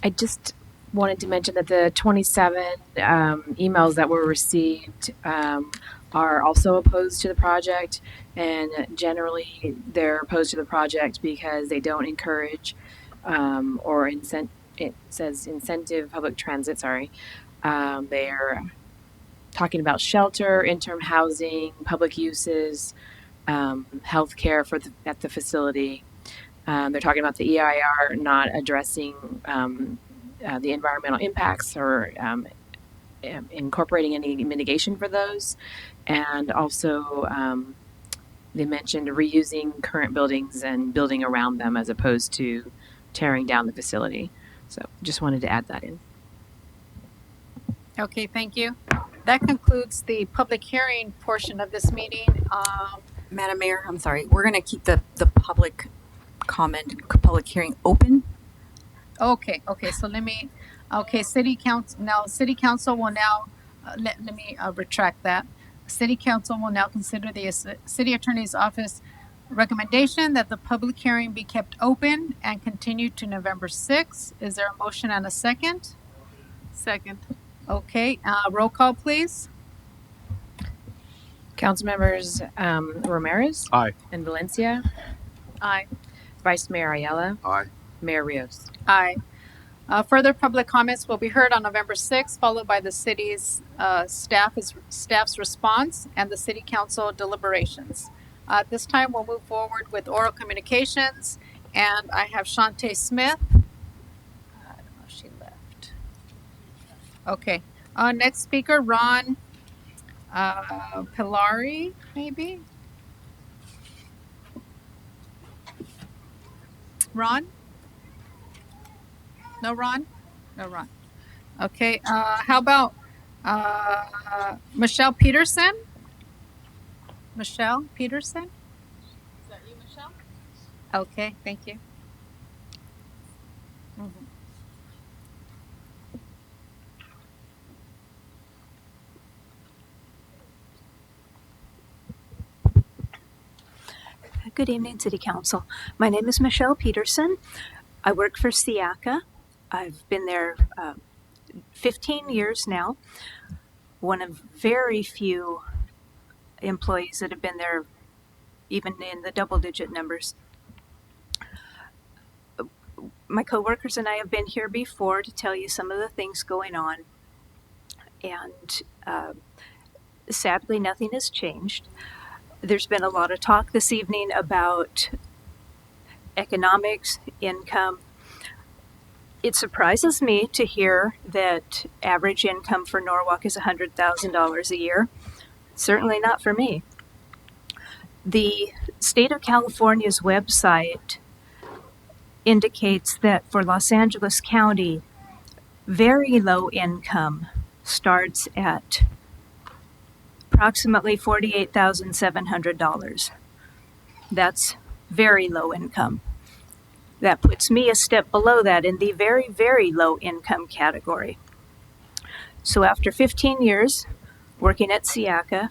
I just wanted to mention that the 27 emails that were received are also opposed to the project, and generally they're opposed to the project because they don't encourage or it says incentive public transit. Sorry, they're talking about shelter, interim housing, public uses, health care at the facility. They're talking about the EIR not addressing the environmental impacts or incorporating any mitigation for those. And also, they mentioned reusing current buildings and building around them as opposed to tearing down the facility. So just wanted to add that in. Okay, thank you. That concludes the public hearing portion of this meeting. Madam Mayor, I'm sorry. We're going to keep the public comment, public hearing open. Okay, so let me, City Council will now, let me retract that. City Council will now consider the City Attorney's Office recommendation that the public hearing be kept open and continue to November 6th. Is there a motion and a second? Second. Okay, roll call, please. Council members Ramirez. Aye. And Valencia. Aye. Vice Mayor Ayala. Aye. Mayor Rios. Aye. Further public comments will be heard on November 6th, followed by the city's staff's response and the City Council deliberations. At this time, we'll move forward with oral communications, and I have Shantae Smith. I don't know if she left. Okay. Next speaker, Ron Pilari, maybe? Ron? No Ron? No Ron. Okay, how about Michelle Peterson? Michelle Peterson? Is that you, Michelle? Okay, thank you. Mm-hmm. Good evening, City Council. My name is Michelle Peterson. I work for SIACA. I've been there 15 years now. One of very few employees that have been there even in the double-digit numbers. My coworkers and I have been here before to tell you some of the things going on. And sadly, nothing has changed. There's been a lot of talk this evening about economics, income. It surprises me to hear that average income for Norwalk is $100,000 a year. Certainly not for me. The state of California's website indicates that for Los Angeles County, very low income starts at approximately $48,700. That's very low income. That puts me a step below that in the very, very low income category. So after 15 years working at SIACA,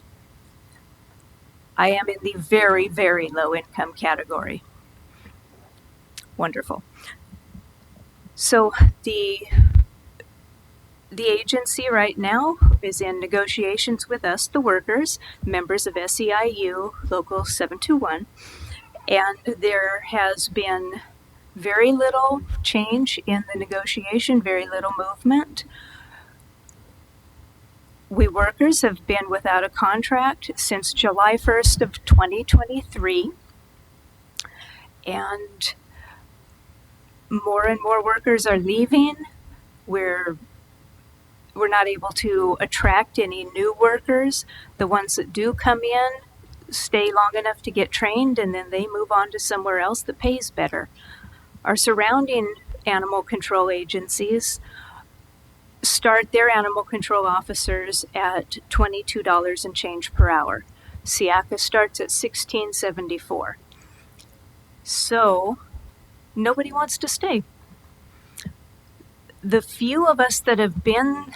I am in the very, very low income category. Wonderful. So the agency right now is in negotiations with us, the workers, members of SEIU Local 721, and there has been very little change in the negotiation, very little movement. We workers have been without a contract since July 1st of 2023, and more and more workers are leaving. We're not able to attract any new workers. The ones that do come in stay long enough to get trained, and then they move on to somewhere else that pays better. Our surrounding animal control agencies start their animal control officers at $22 and change per hour. SIACA starts at $16.74. So nobody wants to stay. The few of us that have been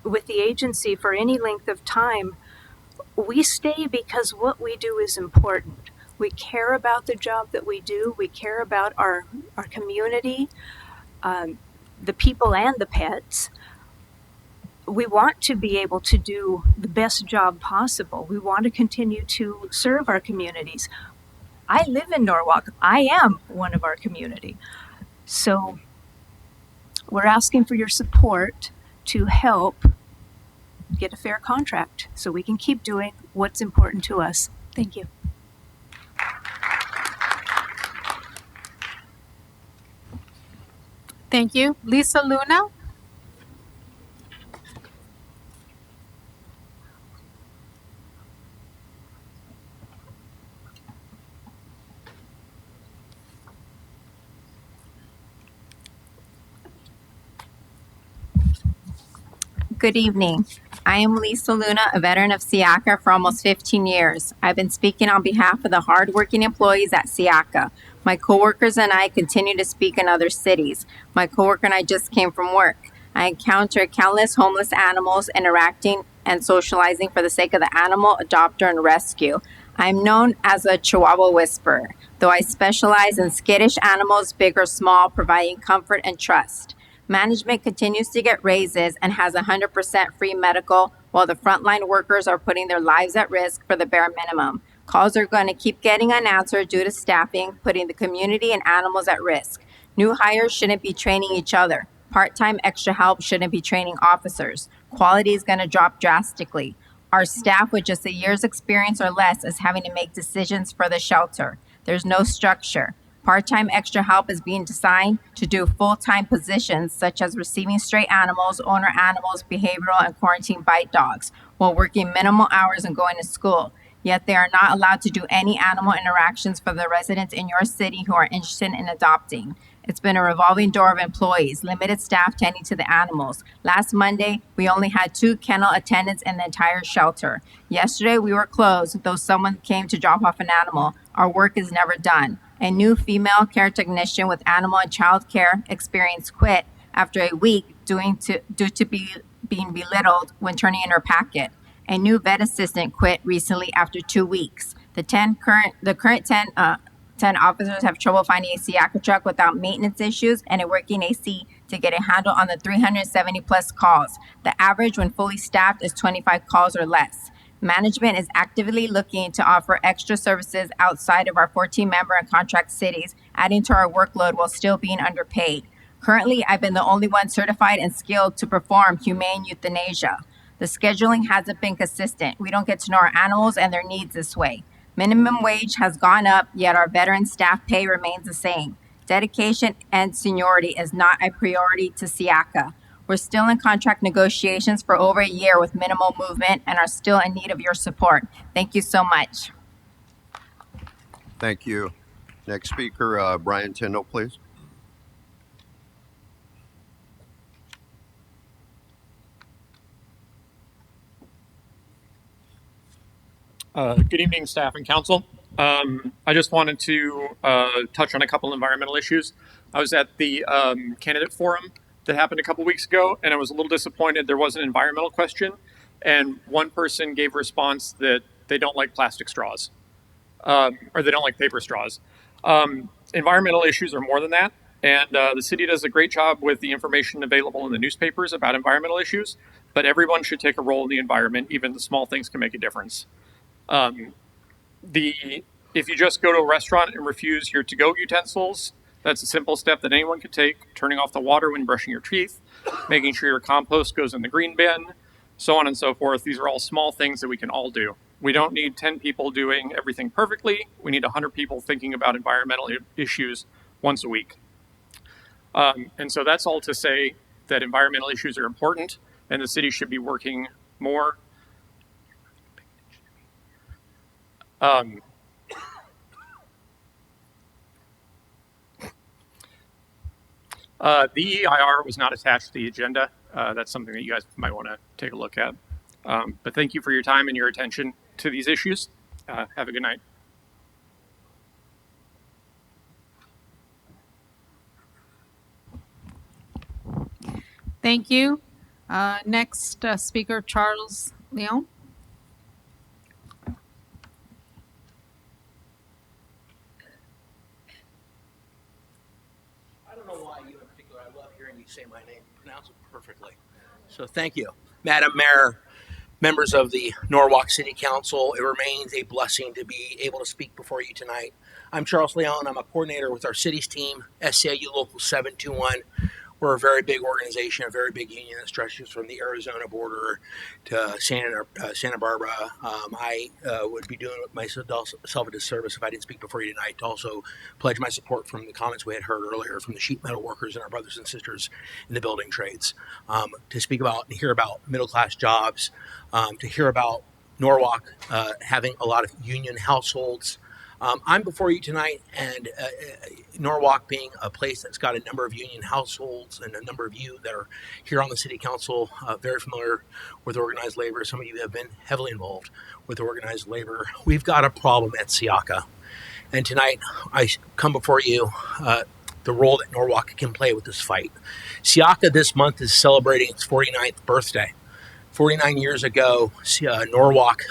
with the agency for any length of time, we stay because what we do is important. We care about the job that we do. We care about our community, the people and the pets. We want to be able to do the best job possible. We want to continue to serve our communities. I live in Norwalk. I am one of our community. So we're asking for your support to help get a fair contract so we can keep doing what's important to us. Thank you. Thank you. Lisa Luna? Good evening. I am Lisa Luna, a veteran of SIACA for almost 15 years. I've been speaking on behalf of the hardworking employees at SIACA. My coworkers and I continue to speak in other cities. My coworker and I just came from work. I encounter countless homeless animals interacting and socializing for the sake of the animal, adopter, and rescue. I'm known as a Chihuahua whisperer, though I specialize in skittish animals, big or small, providing comfort and trust. Management continues to get raises and has 100% free medical, while the frontline workers are putting their lives at risk for the bare minimum. Calls are going to keep getting unanswered due to staffing, putting the community and animals at risk. New hires shouldn't be training each other. Part-time extra help shouldn't be training officers. Quality is going to drop drastically. Our staff with just a year's experience or less is having to make decisions for the shelter. There's no structure. Part-time extra help is being designed to do full-time positions such as receiving stray animals, owner animals, behavioral, and quarantine bite dogs, while working minimal hours and going to school. Yet they are not allowed to do any animal interactions for the residents in your city who are interested in adopting. It's been a revolving door of employees, limited staff tending to the animals. Last Monday, we only had 2 kennel attendants in the entire shelter. Yesterday, we were closed, though someone came to drop off an animal. Our work is never done. A new female care technician with animal and child care experience quit after a week due to being belittled when turning in her packet. A new vet assistant quit recently after 2 weeks. The current 10 officers have trouble finding a SIACA truck without maintenance issues and a working AC to get a handle on the 370 plus calls. The average when fully staffed is 25 calls or less. Management is actively looking to offer extra services outside of our 14-member and contract cities, adding to our workload while still being underpaid. Currently, I've been the only one certified and skilled to perform humane euthanasia. The scheduling hasn't been consistent. We don't get to know our animals and their needs this way. Minimum wage has gone up, yet our veteran staff pay remains the same. Dedication and seniority is not a priority to SIACA. We're still in contract negotiations for over a year with minimal movement and are still in need of your support. Thank you so much. Thank you. Next speaker, Brian Tyndall, please. Good evening, staff and council. I just wanted to touch on a couple environmental issues. I was at the candidate forum that happened a couple weeks ago, and I was a little disappointed there was an environmental question, and one person gave a response that they don't like plastic straws, or they don't like paper straws. Environmental issues are more than that, and the city does a great job with the information available in the newspapers about environmental issues, but everyone should take a role in the environment. Even the small things can make a difference. If you just go to a restaurant and refuse your to-go utensils, that's a simple step that anyone could take. Turning off the water when brushing your teeth, making sure your compost goes in the green bin, so on and so forth. These are all small things that we can all do. We don't need 10 people doing everything perfectly. We need 100 people thinking about environmental issues once a week. And so that's all to say that environmental issues are important and the city should be working more. The EIR was not attached to the agenda. That's something that you guys might want to take a look at. But thank you for your time and your attention to these issues. Have a good night. Thank you. Next speaker, Charles Leon. I don't know why you in particular. I love hearing you say my name. You pronounce it perfectly. So thank you. Madam Mayor, members of the Norwalk City Council, it remains a blessing to be able to speak before you tonight. I'm Charles Leon. I'm a coordinator with our city's team, SCIU Local 721. We're a very big organization, a very big union that stretches from the Arizona border to Santa Barbara. I would be doing myself a disservice if I didn't speak before you tonight to also pledge my support from the comments we had heard earlier from the sheet metal workers and our brothers and sisters in the building trades. To speak about and hear about middle-class jobs, to hear about Norwalk having a lot of union households. I'm before you tonight, and Norwalk being a place that's got a number of union households and a number of you that are here on the city council, very familiar with organized labor. Some of you have been heavily involved with organized labor. We've got a problem at Siaka. And tonight, I come before you, the role that Norwalk can play with this fight. Siaka this month is celebrating its 49th birthday. 49 years ago, Norwalk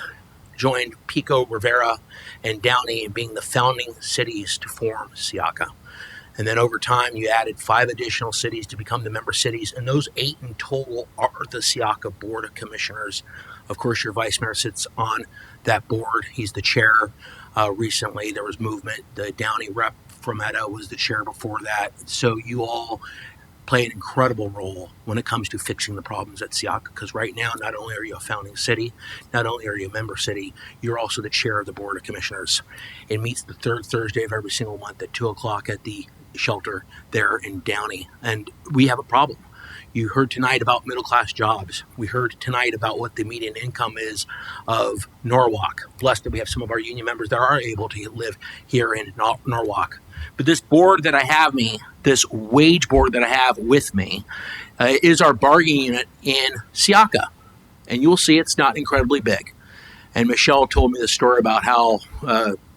joined Pico Rivera and Downey in being the founding cities to form Siaka. And then over time, you added 5 additional cities to become the member cities, and those 8 in total are the Siaka Board of Commissioners. Of course, your vice mayor sits on that board. He's the chair. Recently, there was movement. The Downey rep from Etta was the chair before that. So you all play an incredible role when it comes to fixing the problems at Siaka, because right now, not only are you a founding city, not only are you a member city, you're also the chair of the Board of Commissioners. It meets the third Thursday of every single month at 2 o'clock at the shelter there in Downey, and we have a problem. You heard tonight about middle-class jobs. We heard tonight about what the median income is of Norwalk. Blessed that we have some of our union members that are able to live here in Norwalk. But this board that I have this wage board that I have with me, is our bargaining unit in Siaka. And you'll see it's not incredibly big. And Michelle told me the story about how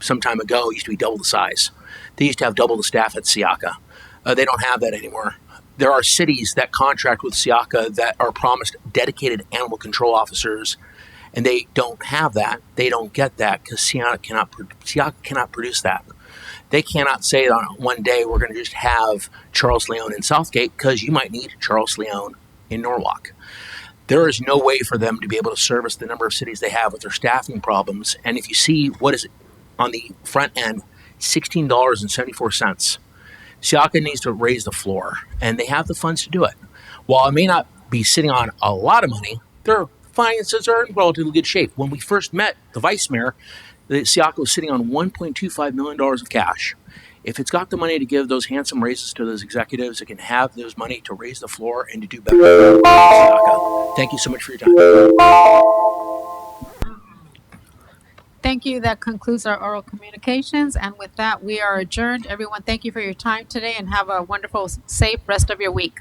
some time ago it used to be double the size. They used to have double the staff at Siaka. They don't have that anymore. There are cities that contract with Siaka that are promised dedicated animal control officers, and they don't have that. They don't get that because Siaka cannot produce that. They cannot say on one day we're going to just have Charles Leon in Southgate because you might need Charles Leon in Norwalk. There is no way for them to be able to service the number of cities they have with their staffing problems. And if you see what is it on the front end, $16.74. Siaka needs to raise the floor, and they have the funds to do it. While it may not be sitting on a lot of money, their finances are in relatively good shape. When we first met the vice mayor, Siaka was sitting on $1.25 million of cash. If it's got the money to give those handsome raises to those executives, it can have those money to raise the floor and to do better. Siaka. Thank you so much for your time. Thank you. That concludes our oral communications. And with that, we are adjourned. Everyone, thank you for your time today and have a wonderful, safe rest of your week.